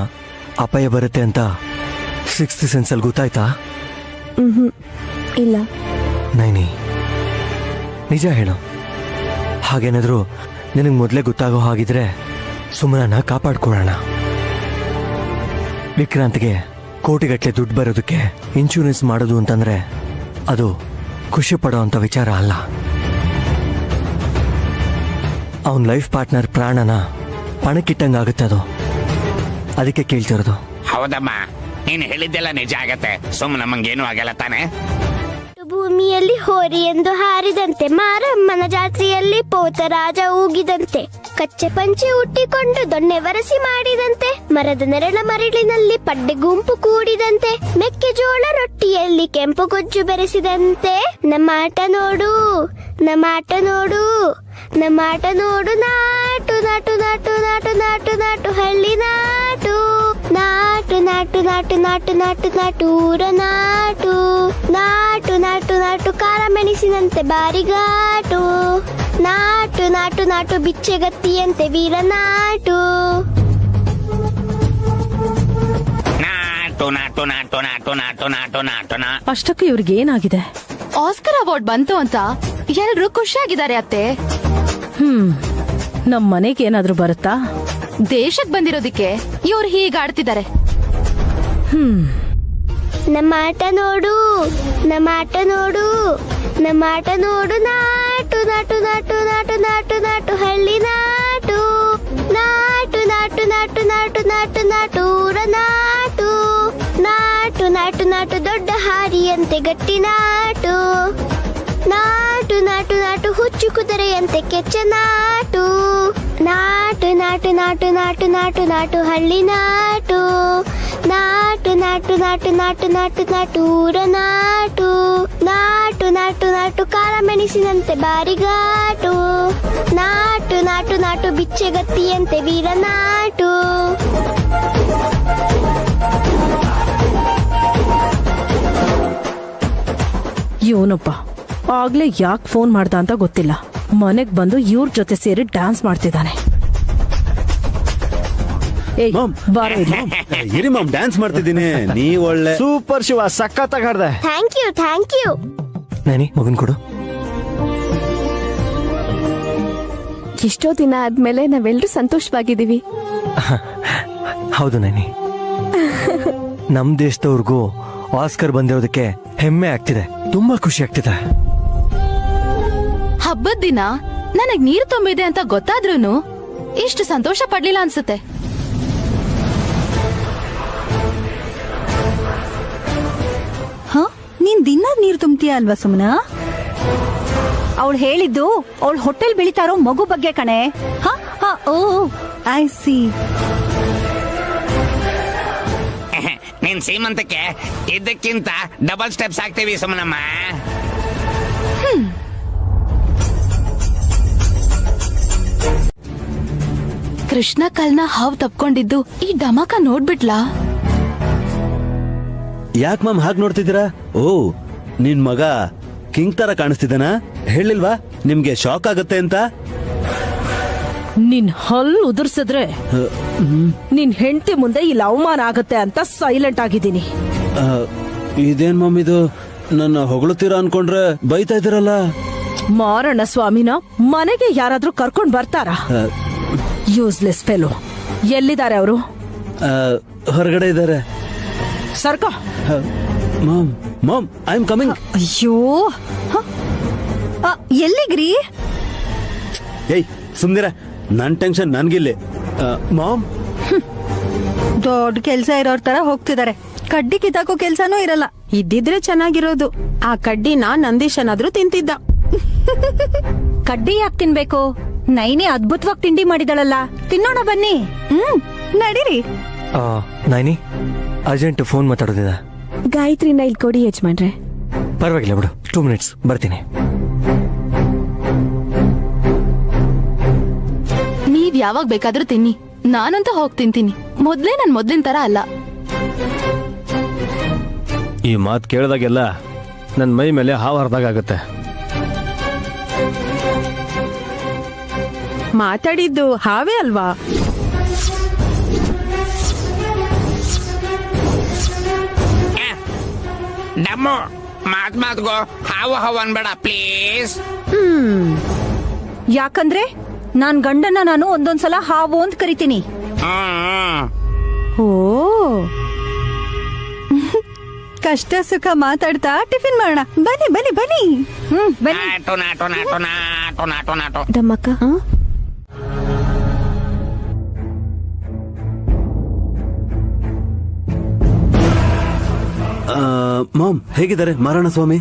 ಅಪಾಯ ಬರುತ್ತೆ ಅಂತ 6th ಸೆನ್ಸಲ್ಲಿ ಗೊತ್ತಾಯ್ತಾ? ಇಲ್ಲ. ನೈನಿ, ನಿಜ ಹೇಳು. ಹಾಗೇನಾದ್ರೂ ನಿನಗೆ ಮೊದಲೇ ಗೊತ್ತಾಗೋ ಹಾಗಿದ್ರೆ ಸುಮನನ್ನ ಕಾಪಾಡ್ಕೊಳ್ಳೋಣ. ವಿಕ್ರಾಂತ್ಗೆ ಕೋಟಿಗಟ್ಟಲೆ ದುಡ್ಡು ಬರೋದಕ್ಕೆ ಇನ್ಶೂರೆನ್ಸ್ ಮಾಡೋದು ಅಂತಂದ್ರೆ ಅದು ಖುಷಿ ಪಡೋ ಅಂತ ವಿಚಾರ ಅಲ್ಲ. ಅವನ್ ಲೈಫ್ ಪಾರ್ಟ್ನರ್ ಪ್ರಾಣನ ಪಣಕ್ಕಿಟ್ಟಂಗಾಗುತ್ತೆ ಅದು. ಅದಕ್ಕೆ ಕೇಳ್ತಿರೋದು. ಹೌದಮ್ಮ, ನೀನ್ ಹೇಳಿದ್ದೆಲ್ಲ ನಿಜ ಆಗತ್ತೆ. ಸುಮ್ಮನೆ ನಮಗೇನು ಆಗಲ್ಲ ತಾನೆ? ಭೂಮಿಯಲ್ಲಿ ಹೋರಿ ಎಂದು ಹಾರಿದಂತೆ, ಮಾರಮ್ಮನ ಜಾತ್ರೆಯಲ್ಲಿ ಪೋತರಾಜ ಊಗಿದಂತೆ, ಕಚ್ಚೆ ಪಂಚೆ ಉಟ್ಟಿಕೊಂಡು ದೊಣ್ಣೆ ವರಸಿ ಮಾಡಿದಂತೆ, ಮರದ ನೆರಳ ಮರಳಿನಲ್ಲಿ ಪಡ್ಡೆ ಗುಂಪು ಕೂಡಿದಂತೆ, ಮೆಕ್ಕೆಜೋಳ ರೊಟ್ಟಿಯಲ್ಲಿ ಕೆಂಪು ಗೊಜ್ಜು ಬೆರೆಸಿದಂತೆ, ನಮ್ಮಾಟ ನೋಡು ನಮ್ಮಾಟ ನೋಡು ನಮ್ಮಾಟ ನೋಡು, ನಾಟು ನಾಟು ನಾಟು ನಾಟು ನಾಟು ನಾಟು ಹಳ್ಳಿ ನಾಟು, ನಾಟು ನಾಟು ನಾಟು ನಾಟು ನಾಟು ನಾಟು ಊರ ನಾಟು, ನಾಟು ನಾಟು ನಾಟು ಖಾರ ಮೆಣಸಿನಂತೆ ಬಾರಿಗಾಟು, ನಾಟು ನಾಟು ನಾಟು ಬಿಚ್ಚೆಗತ್ತಿಯಂತೆ ವೀರ ನಾಟು, ನಾಟು ನಾಟು ನಾಟು ನಾಟು ನಾಟು ನಾಟು ನಾಟು ನಾ. ಅಷ್ಟಕ್ಕೂ ಇವ್ರಿಗೆ ಏನಾಗಿದೆ? ಆಸ್ಕರ್ ಅವಾರ್ಡ್ ಬಂತು ಅಂತ ಎಲ್ರು ಖುಷಿಯಾಗಿದ್ದಾರೆ ಅತ್ತೆ. ನಮ್ ಮನೆಗೆ ಏನಾದ್ರೂ ಬರುತ್ತಾ? ದೇಶಕ್ ಬಂದಿರೋದಿಕ್ಕೆ ಇವ್ರು ಹೀಗಾಡ್ತಿದ್ದಾರೆ. ನಮ್ಮಾಟ ನೋಡು ನಮ್ಮಾಟ ನೋಡು ನಮ್ಮಾಟ ನೋಡು, ನಾಟು ನಾಟು ನಾಟು ನಾಟು ನಾಟು ನಾಟು ಹಳ್ಳಿ ನಾಟು, ನಾಟು ನಾಟು ನಾಟು ನಾಟು ನಾಟು ನಾಟು ಊರ ನಾಟು, ನಾಟು ನಾಟು ನಾಟು ದೊಡ್ಡ ಹಾರಿಯಂತೆ ಗಟ್ಟಿ ನಾಟು, ನಾಟು ನಾಟು ನಾಟು ಹುಚ್ಚು ಕುದುರೆಯಂತೆ ಕೆಚ್ಚ ನಾಟು, ನಾಟು ನಾಟು ನಾಟು ನಾಟು ನಾಟು ನಾಟು ಹಳ್ಳಿ ನಾಟು, ನಾಟು ನಾಟು ನಾಟು ನಾಟು ನಾಟು ನಾಟು ಊರ ನಾಟು, ನಾಟು ನಾಟು ನಾಟು ಖಾರ ಮೆಣಸಿನಂತೆ ಬಾರಿಗಾಟು, ನಾಟು ನಾಟು ನಾಟು ಬಿಚ್ಚೆಗತ್ತಿಯಂತೆ ವೀರ ನಾಟು. ಇವನಪ್ಪ ಆಗ್ಲೇ ಯಾಕೆ ಫೋನ್ ಮಾಡ್ದ ಅಂತ ಗೊತ್ತಿಲ್ಲ, ಮನೆಗ್ ಬಂದು ಇವ್ರ ಜೊತೆ ಸೇರಿ ಡ್ಯಾನ್ಸ್ ಮಾಡ್ತಿದ್ದಾನೆ. ಇರಿ ಮಾಮ್, ಡ್ಯಾನ್ಸ್ ಮಾಡ್ತಿದ್ದೀನಿ. ನೀ ಒಳ್ಳೆ ಸೂಪರ್ ಶಿವ, ಸಖತ್ತಾಗಿ ಹಾಡ್ದೆ. Thank you thank you. Naini ಮಗನ್ ಕೊಡು. ಎಷ್ಟೋ ದಿನ ಆದ್ಮೇಲೆ ನಾವೆಲ್ಲರೂ ಸಂತೋಷವಾಗಿದ್ದೀವಿ. ಹೌದು ನೈನಿ, ನಮ್ ದೇಶದವ್ರಿಗೂ ಆಸ್ಕರ್ ಬಂದಿರೋದಕ್ಕೆ ಹೆಮ್ಮೆ ಆಗ್ತಿದೆ, ತುಂಬಾ ಖುಷಿ ಆಗ್ತಿದೆ. ಹಬ್ಬದ ದಿನ ನನಗ್ ನೀರು ತುಂಬಿದೆ ಅಂತ ಗೊತ್ತಾದ್ರೂನು ಇಷ್ಟು ಸಂತೋಷ ಪಡ್ಲಿಲ್ಲ ಅನ್ಸುತ್ತೆ. ನೀನ್ ದಿನ ನೀರು ತುಂಬ್ತೀಯ ಅಲ್ವಾ ಸುಮ್ನಾ? ಅವಳು ಹೇಳಿದ್ದು ಅವಳ ಹೋಟೆಲ್ ಬೆಳಿತಾ ಇರೋ ಮಗು ಬಗ್ಗೆ ಕಣೆ. ಓ ಐ ಸಿ. ನೀನ್ ಸೀಮಂತಕ್ಕೆ ಇದಕ್ಕಿಂತ ಡಬಲ್ ಸ್ಟೆಪ್ಸ್ ಆಗ್ತೀವಿ ಸುಮ್ಮನಮ್ಮ. ಕೃಷ್ಣ ಕಲ್ನ ಹಾವು ತಪ್ಕೊಂಡಿದ್ದು ಈ ಡಮಕ ನೋಡ್ಬಿಟ್ಲಾ? ಯಾಕೆ ಮ್ಯಾಮ್ ಹಾಗೆ ನೋಡ್ತಿದ್ದೀರಾ? ಓ, ನಿನ್ ಮಗ ಕಿಂಗ್ ತರ ಕಾಣಿಸ್ತಿದ್ದಾನ? ಹೇಳಿಲ್ವಾ ನಿಮ್ಗೆ ಶಾಕ್ ಆಗತ್ತೆ ಅಂತ? ನಿನ್ ಹಲ್ಲು ಉದುರ್ಸಿದ್ರೆ ನಿನ್ ಹೆಂಡತಿ ಮುಂದೆ ಇಲ್ಲಿ ಅವಮಾನ ಆಗತ್ತೆ ಅಂತ ಸೈಲೆಂಟ್ ಆಗಿದ್ದೀನಿ. ಇದೇನ್ ಮಮ್ ಇದು? ನನ್ನ ಹೊಗಳುತ್ತೀರಾ ಅನ್ಕೊಂಡ್ರೆ ಬೈತಾ ಇದ್ದೀರಲ್ಲ. ಮಾರಣ್ಣ ಸ್ವಾಮಿನ ಮನೆಗೆ ಯಾರಾದ್ರೂ ಕರ್ಕೊಂಡ್ ಬರ್ತಾರಾ? Useless fellow. ಎಲ್ಲಿದ್ದಾರೆ ಅವರು? ಹೊರಗಡೆ ಇದ್ದಾರೆ. ಸರ್ಕ. Mom mom, I am coming. ಅಯ್ಯೋ, ಎಲ್ಲಿಗ್ರಿ? ಏಯ್ ಸುಮ್ನಿರ, ನನ್ ಟೆನ್ಷನ್ ನನ್ಗಿಲ್ಲಿ. ಮಾಮ್, ದೊಡ್ಡ ಕೆಲ್ಸ ಇರೋರ್ ತರ ಹೋಗ್ತಿದ್ದಾರೆ. ಕಡ್ಡಿ ಕಿತ್ತಾಕೋ ಕೆಲ್ಸನೂ ಇರಲ್ಲ. ಇದ್ದಿದ್ರೆ ಚೆನ್ನಾಗಿರೋದು. ಆ ಕಡ್ಡಿನ ನಂದೀಶ್ ಏನಾದ್ರೂ ತಿಂತಿದ್ದ. ಕಡ್ಡಿ ಯಾಕೆ ತಿನ್ಬೇಕು? ನೈನಿ ಅದ್ಭುತವಾಗಿ ತಿಂಡಿ ಮಾಡಿದಳಲ್ಲ, ತಿನ್ನೋಣ ಬನ್ನಿ. ನಡೀರಿ. Naini, urgent phone ಮಾತಾಡೋದಿದೆ. ಗಾಯತ್ರಿನ ಇಲ್ಲಿ ಕೊಡಿ ಯಜಮಾನ್ರೆ. ಪರವಾಗಿಲ್ಲ ಬಿಡು, 2 minutes ಬರ್ತೀನಿ. ನೀವ್ ಯಾವಾಗ ಬೇಕಾದ್ರೂ ತಿನ್ನಿ, ನಾನಂತೂ ಹೋಗ್ ತಿಂತೀನಿ. ಮೊದ್ಲೇ ನನ್ ಮೊದ್ಲಿನ ತರ ಅಲ್ಲ. ಈ ಮಾತು ಕೇಳಿದಾಗೆಲ್ಲ ನನ್ನ ಮೈ ಮೇಲೆ ಹಾವು ಹರಿದಾಗತ್ತೆ. ಮಾತಾಡಿದ್ದು ಹಾವೇ ಅಲ್ವಾ? ಡಮ್ಮು, ಮಾತ್ಗೋ ಹಾವು ಹಾವು ಅನ್ಬೇಡ ಪ್ಲೀಸ್. ಯಾಕಂದ್ರೆ ನಾನ್ ಗಂಡನ ನಾನು ಒಂದೊಂದ್ಸಲ ಹಾವು ಅಂತ ಕರಿತೀನಿ. ಓ, ಕಷ್ಟ ಸುಖ ಮಾತಾಡ್ತಾ ಟಿಫಿನ್ ಮಾಡೋಣ. ಬನ್ನಿ ಬನ್ನಿ ಬನ್ನಿ. ಡಮ್ಮಕ್ಕ, ಮಾಮ್ ಹೇಗಿದ್ದಾರೆ ಮಾರಣ ಸ್ವಾಮಿ?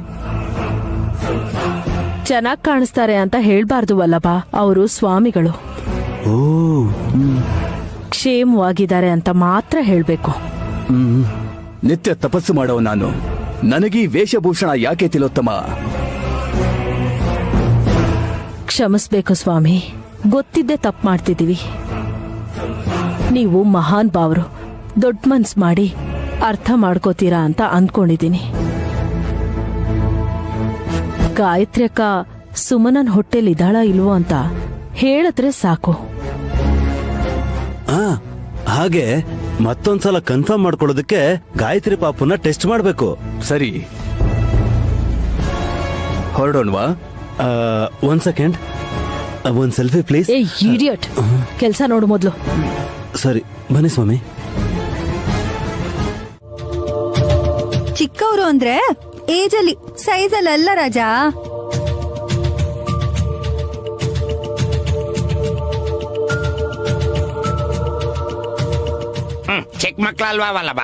ಚೆನ್ನಾಗ್ ಕಾಣಿಸ್ತಾರೆ ಅಂತ ಹೇಳ್ಬಾರ್ದು ವಲ್ಲಭ. ಅವರು ಸ್ವಾಮಿಗಳು. ಓ ಕ್ಷೇಮವಾಗಿದ್ದಾರೆ ಅಂತ ಮಾತ್ರ ಹೇಳ್ಬೇಕು. ನಿತ್ಯ ತಪಸ್ಸು ಮಾಡೋ ನಾನು ನನಗೀ ವೇಷಭೂಷಣ ಯಾಕೆ ತಿಲೋತ್ತಮ? ಕ್ಷಮಿಸ್ಬೇಕು ಸ್ವಾಮಿ, ಗೊತ್ತಿದ್ದೆ ತಪ್ಪು ಮಾಡ್ತಿದ್ದೀವಿ. ನೀವು ಮಹಾನ್ ಭಾವರು, ದೊಡ್ಡ ಮನ್ಸ್ ಮಾಡಿ ಅರ್ಥ ಮಾಡ್ಕೋತೀರಾ ಅಂತ ಅಂದ್ಕೊಂಡಿದ್ದೀನಿ. ಗಾಯತ್ರಿ ಅಕ್ಕ ಸುಮನನ್ ಹೊಟ್ಟೆಲ್ ಇದ್ದಾಳ ಇಲ್ವೋ ಅಂತ ಹೇಳಿದ್ರೆ ಸಾಕು. ಹಾಗೆ ಮತ್ತೊಂದ್ಸಲ ಕನ್ಫರ್ಮ್ ಮಾಡ್ಕೊಳ್ಳೋದಕ್ಕೆ ಗಾಯತ್ರಿ ಪಾಪುನ ಟೆಸ್ಟ್ ಮಾಡ್ಬೇಕು. ಸರಿ, ಹೊರಡೋಣವಾ? ಒಂದ್ ಸೆಕೆಂಡ್, ಒಂದ್ ಸೆಲ್ಫಿ ಪ್ಲೀಸ್. ಏ ಇಡಿಯಟ್, ಕೆಲ್ಸ ನೋಡು ಮೊದ್ಲು. ಸರಿ ಬನ್ನಿ ಸ್ವಾಮಿ. ಚಿಕ್ಕವರು ಅಂದ್ರೆ ಏಜಲ್ಲಿ, ಸೈಜಲ್ಲಿ ಅಲ್ಲ ರಾಜ. ಚಿಕ್ಕ ಮಕ್ಳಲ್ವಾ ವಲ್ಲಭ?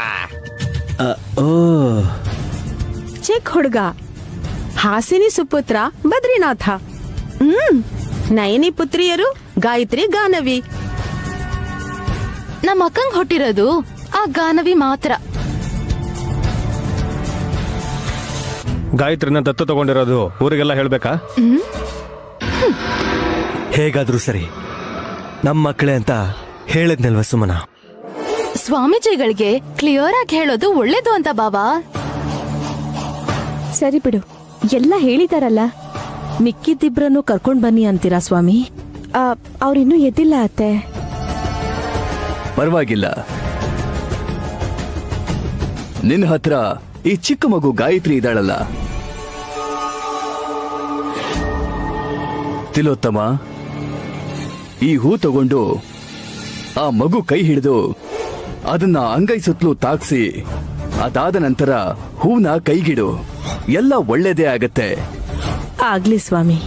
ಚಿಕ್ಕ ಹುಡುಗ, ಹಾಸಿನಿ ಸುಪುತ್ರ ಬದ್ರಿನಾಥ, ನಯನಿ ಪುತ್ರಿಯರು ಗಾಯತ್ರಿ ಗಾನವಿ. ನಮ್ಮ ಅಕ್ಕಂಗ್ ಹೊಟ್ಟಿರೋದು ಆ ಗಾನವಿ ಮಾತ್ರ. ಗಾಯತ್ರಿನ ದತ್ತು ತಗೊಂಡಿರೋದು ಊರಿಗೆಲ್ಲ ಹೇಳ್ಬೇಕಾ? ಹೇಗಾದ್ರೂ ಸರಿ, ನಮ್ಮ ಮಕ್ಕಳೇ ಅಂತ ಹೇಳಿದ್ನಲ್ವ ಸುಮನ. ಸ್ವಾಮೀಜಿಗಳಿಗೆ ಕ್ಲಿಯರ್ ಆಗಿ ಹೇಳೋದು ಒಳ್ಳೇದು ಅಂತ ಬಾಬಾ. ಸರಿ ಬಿಡು, ಎಲ್ಲ ಹೇಳಿದಾರಲ್ಲ. ಮಿಕ್ಕಿದ್ದಿಬ್ರನ್ನು ಕರ್ಕೊಂಡ್ ಬನ್ನಿ ಅಂತೀರಾ ಸ್ವಾಮಿ? ಅವ್ರಿನ್ನೂ ಎದ್ದಿಲ್ಲ ಅತ್ತೆ. ಪರವಾಗಿಲ್ಲ, ನಿನ್ನ ಹತ್ರ ಈ ಚಿಕ್ಕ ಮಗು ಗಾಯತ್ರಿ ಇದ್ದಾಳಲ್ಲ. ತಿಲೋತ್ತಮ, ಈ ಹೂ ತಗೊಂಡು ಆ ಮಗು ಕೈ ಹಿಡಿದು ಅದನ್ನ ಅಂಗೈ ಸುತ್ತಲೂ ತಾಕ್ಸಿ, ಅದಾದ ನಂತರ ಹೂನ ಕೈಗಿಡು. ಎಲ್ಲ ಒಳ್ಳೇದೇ ಆಗತ್ತೆ. ಆಗ್ಲಿ ಸ್ವಾಮಿ.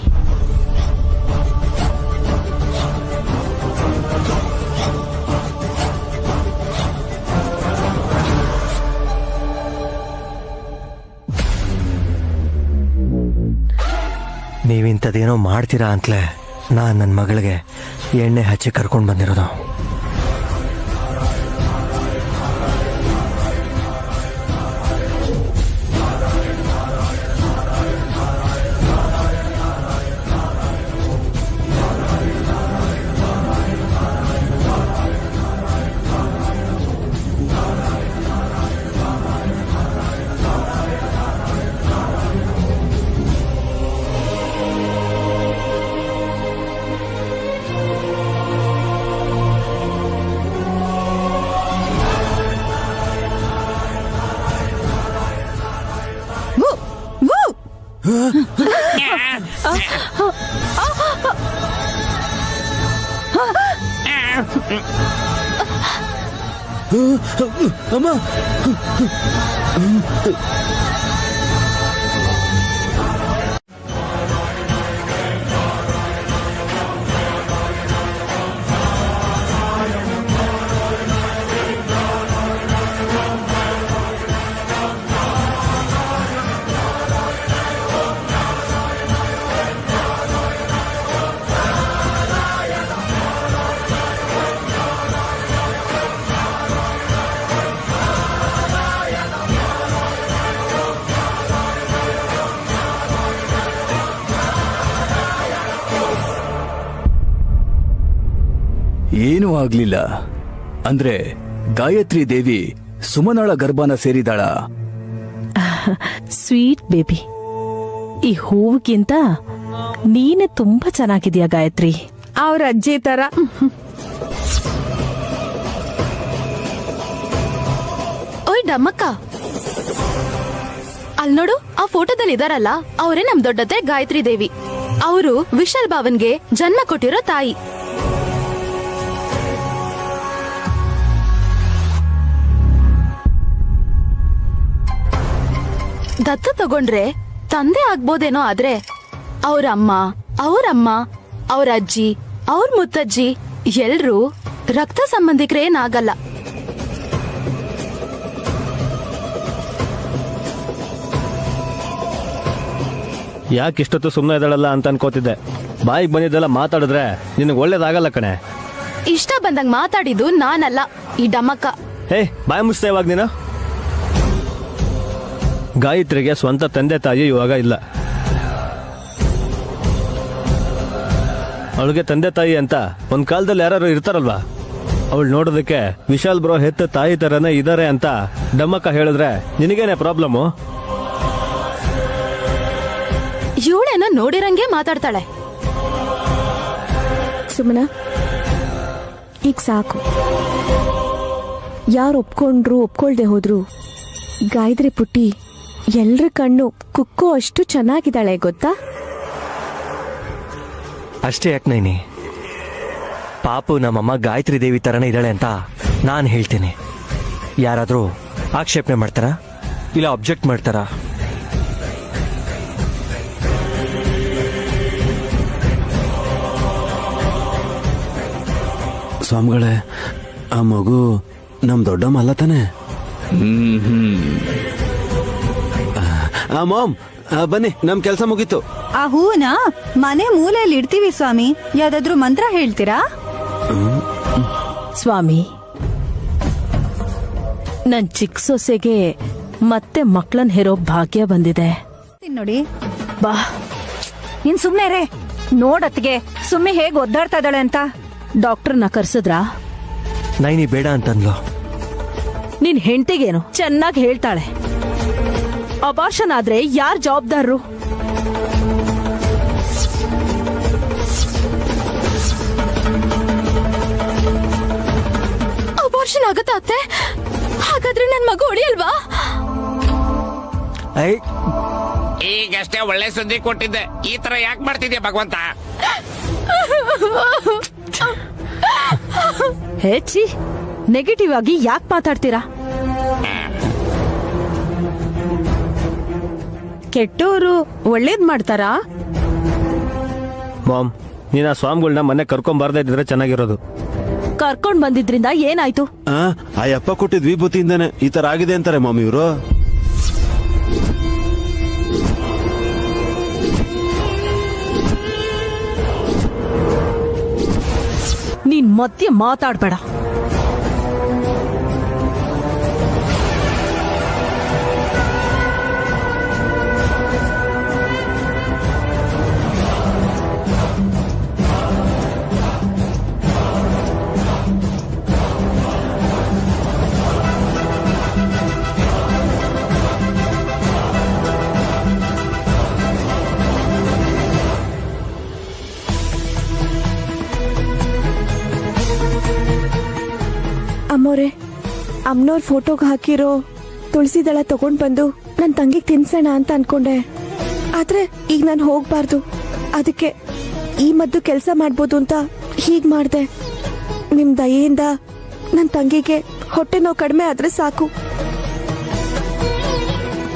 ನೀವಿಂಥದ್ದೇನೋ ಮಾಡ್ತೀರಾ ಅಂತಲೇ ನಾನು ನನ್ನ ಮಗಳಿಗೆ ಎಣ್ಣೆ ಹಚ್ಚಿ ಕರ್ಕೊಂಡು ಬಂದಿರೋದು. ಅಮ್ಮ, ಏನೂ ಆಗ್ಲಿಲ್ಲ ಅಂದ್ರೆ ಗಾಯತ್ರಿ ದೇವಿ ಸುಮನಾಳ ಗರ್ಭನ ಸೇರಿದಾಳ. ಸ್ವೀಟ್ ಬೇಬಿ, ಈ ಹೂವಿಗಿಂತ ನೀನೆ ತುಂಬಾ ಚೆನ್ನಾಗಿದ್ಯಾ ಗಾಯತ್ರಿ. ಅವ್ರ ಅಜ್ಜಿ ತರ. ಓಯ್ ಡಮ್ಮಕ್ಕ, ಅಲ್ ನೋಡು, ಆ ಫೋಟೋದಲ್ಲಿ ಇದಾರಲ್ಲ, ಅವರೇ ನಮ್ ದೊಡ್ಡತ್ತೆ ಗಾಯತ್ರಿ ದೇವಿ. ಅವರು ವಿಶಾಲ್ ಭಾವನ್ಗೆ ಜನ್ಮ ಕೊಟ್ಟಿರೋ ತಾಯಿ. ದತ್ತು ತಗೊಂಡ್ರೆ ತಂದೆ ಆಗ್ಬೋದೇನೋ, ಆದ್ರೆ ಅವ್ರಮ್ಮ, ಅವ್ರ ಅಜ್ಜಿ, ಅವ್ರ ಮುತ್ತಜ್ಜಿ ಎಲ್ರೂ ರಕ್ತ ಸಂಬಂಧಿಕರೇನಾಗಲ್ಲ. ಯಾಕೆ ಇಷ್ಟೊತ್ತು ಸುಮ್ಮನೆ ಇದ್ದಾಳಲ್ಲ ಅಂತ ಅನ್ಕೋತಿದ್ದೆ. ಬಾಯಿಗೆ ಬಂದಿದ್ದೆಲ್ಲ ಮಾತಾಡಿದ್ರೆ ನಿನಗೆ ಒಳ್ಳೇದಾಗಲ್ಲ ಕಣೆ. ಇಷ್ಟ ಬಂದಂಗ್ ಮಾತಾಡಿದ್ದು ನಾನಲ್ಲ, ಈ ಡಮಕ್ಕ. ಬಾಯಿ ಮುಚ್ತಾ ಇವಾಗ ನೀನು. ಗಾಯತ್ರಿಗೆ ಸ್ವಂತ ತಂದೆ ತಾಯಿ ಇವಾಗ ಇಲ್ಲ. ಅವಳಿಗೆ ತಂದೆ ತಾಯಿ ಅಂತ ಒಂದ್ ಕಾಲದಲ್ಲಿ ಯಾರು ಇರ್ತಾರಲ್ವಾ, ಅವಳು ನೋಡೋದಕ್ಕೆ ವಿಶಾಲ್ ಬ್ರೋ ಹೆತ್ತ ತಾಯಿ ತರನೇ ಇದಾರೆ ಅಂತ ಡಮ್ಮಕ್ಕ ಹೇಳಿದ್ರೆ ನಿನಗೇನೆ ಪ್ರಾಬ್ಲಮ್ಮು? ಇವಳೇನ ನೋಡಿರಂಗೆ ಮಾತಾಡ್ತಾಳೆ. ಸುಮನ, ಈಗ ಸಾಕು. ಯಾರು ಒಪ್ಕೊಂಡ್ರು ಒಪ್ಕೊಳ್ದೆ ಹೋದ್ರು ಗಾಯತ್ರಿ ಪುಟ್ಟಿ ಎಲ್ರ ಕಣ್ಣು ಕುಕ್ಕೋ ಅಷ್ಟು ಚೆನ್ನಾಗಿದ್ದಾಳೆ ಗೊತ್ತಾ? ಅಷ್ಟೇ ಯಾಕೆ ನೈನಿ, ಪಾಪು ನಮ್ಮಮ್ಮ ಗಾಯತ್ರಿ ದೇವಿ ತರನೇ ಇದ್ದಾಳೆ ಅಂತ ನಾನು ಹೇಳ್ತೀನಿ. ಯಾರಾದರೂ ಆಕ್ಷೇಪಣೆ ಮಾಡ್ತಾರಾ ಇಲ್ಲ ಅಬ್ಜೆಕ್ಟ್ ಮಾಡ್ತಾರಾ? ಸ್ವಾಮಿಗಳೇ, ಆ ಮಗು ನಮ್ ದೊಡ್ಡಮ್ಮ ಅಲ್ಲ ತಾನೆ? ಮಾಮ್ ಬನ್ನಿ, ನಮ್ ಕೆಲಸ ಮುಗೀತು. ಆ ಹೂವನ ಮನೆ ಮೂಲೆಯಲ್ಲಿ ಇಡ್ತೀವಿ ಸ್ವಾಮಿ. ಯಾವ್ದಾದ್ರು ಮಂತ್ರ ಹೇಳ್ತೀರಾ? ಸ್ವಾಮಿ, ನನ್ ಚಿಕ್ಕ ಸೊಸೆಗೆ ಮತ್ತೆ ಮಕ್ಕಳನ್ನ ಹೆರೋ ಭಾಗ್ಯ ಬಂದಿದೆ ನೋಡಿ. ಬಾ, ನೀನ್ ಸುಮ್ನೆ ರೇ. ನೋಡತ್ಗೆ ಸುಮ್ಮನೆ ಹೇಗ್ ಒದ್ದಾಡ್ತಾ ಇದ್ದಾಳೆ ಅಂತ. ಡಾಕ್ಟರ್ನ ಕರ್ಸಿದ್ರಾ? ನೈನಿ ಬೇಡ ಅಂತಂದ್ಲು. ನಿನ್ ಹೆಂಡತಿಗೇನು ಚೆನ್ನಾಗಿ ಹೇಳ್ತಾಳೆ. ಅಬಾರ್ಷನ್ ಆದ್ರೆ ಯಾರ್ ಜವಾಬ್ದಾರರು? ಅಬಾರ್ಷನ್ ಆಗತ್ತಾ ಅತ್ತೆ? ಹಾಗಾದ್ರೆ ನನ್ ಮಗು ಹೊಡಿಯಲ್ವಾ? ಈಗಷ್ಟೇ ಒಳ್ಳೆ ಸುದ್ದಿ ಕೊಟ್ಟಿದ್ದೆ, ಈ ತರ ಯಾಕೆ ಮಾಡ್ತಿದ್ಯಾ ಭಗವಂತ? ಹೆಚ್ಚಿ ನೆಗೆಟಿವ್ ಆಗಿ ಯಾಕೆ ಮಾತಾಡ್ತೀರಾ? ಕೆಟ್ಟೋರು ಒಳ್ಳೇದ್ ಮಾಡ್ತಾರಾ? ಮಾಮ್, ನೀನ್ ಆ ಸ್ವಾಮಿಗಳನ್ನ ಮೊನ್ನೆ ಕರ್ಕೊಂಡ್ ಇದ್ರೆ ಚೆನ್ನಾಗಿರೋದು. ಕರ್ಕೊಂಡ್ ಬಂದಿದ್ರಿಂದ ಏನಾಯ್ತು? ಆ ಅಪ್ಪ ಕೊಟ್ಟಿದ್ ವಿಭೂತಿಯಿಂದಾನೆ ಈ ತರ ಆಗಿದೆ ಅಂತಾರೆ ಮಾಮ್ ಇವರು. ನೀನ್ ಮಧ್ಯೆ ಮಾತಾಡ್ಬೇಡ. ಅಮ್ಮೋರೆ, ಅಮ್ಮನವ್ರ ಫೋಟೋಗೆ ಹಾಕಿರೋ ತುಳಸಿ ದಳ ತಗೊಂಡ್ ಬಂದು ನನ್ ತಂಗಿಗೆ ತಿನ್ಸೋಣ ಅಂತ ಅನ್ಕೊಂಡೆ. ಆದ್ರೆ ಈಗ ನಾನು ಹೋಗ್ಬಾರ್ದು, ಅದಕ್ಕೆ ಈ ಮದ್ದು ಕೆಲಸ ಮಾಡ್ಬೋದು ಅಂತ ಹೀಗ್ ಮಾಡ್ದೆ. ನಿಮ್ ದಯೆಯಿಂದ ನನ್ ತಂಗಿಗೆ ಹೊಟ್ಟೆ ನೋವು ಕಡಿಮೆ ಆದ್ರೆ ಸಾಕು.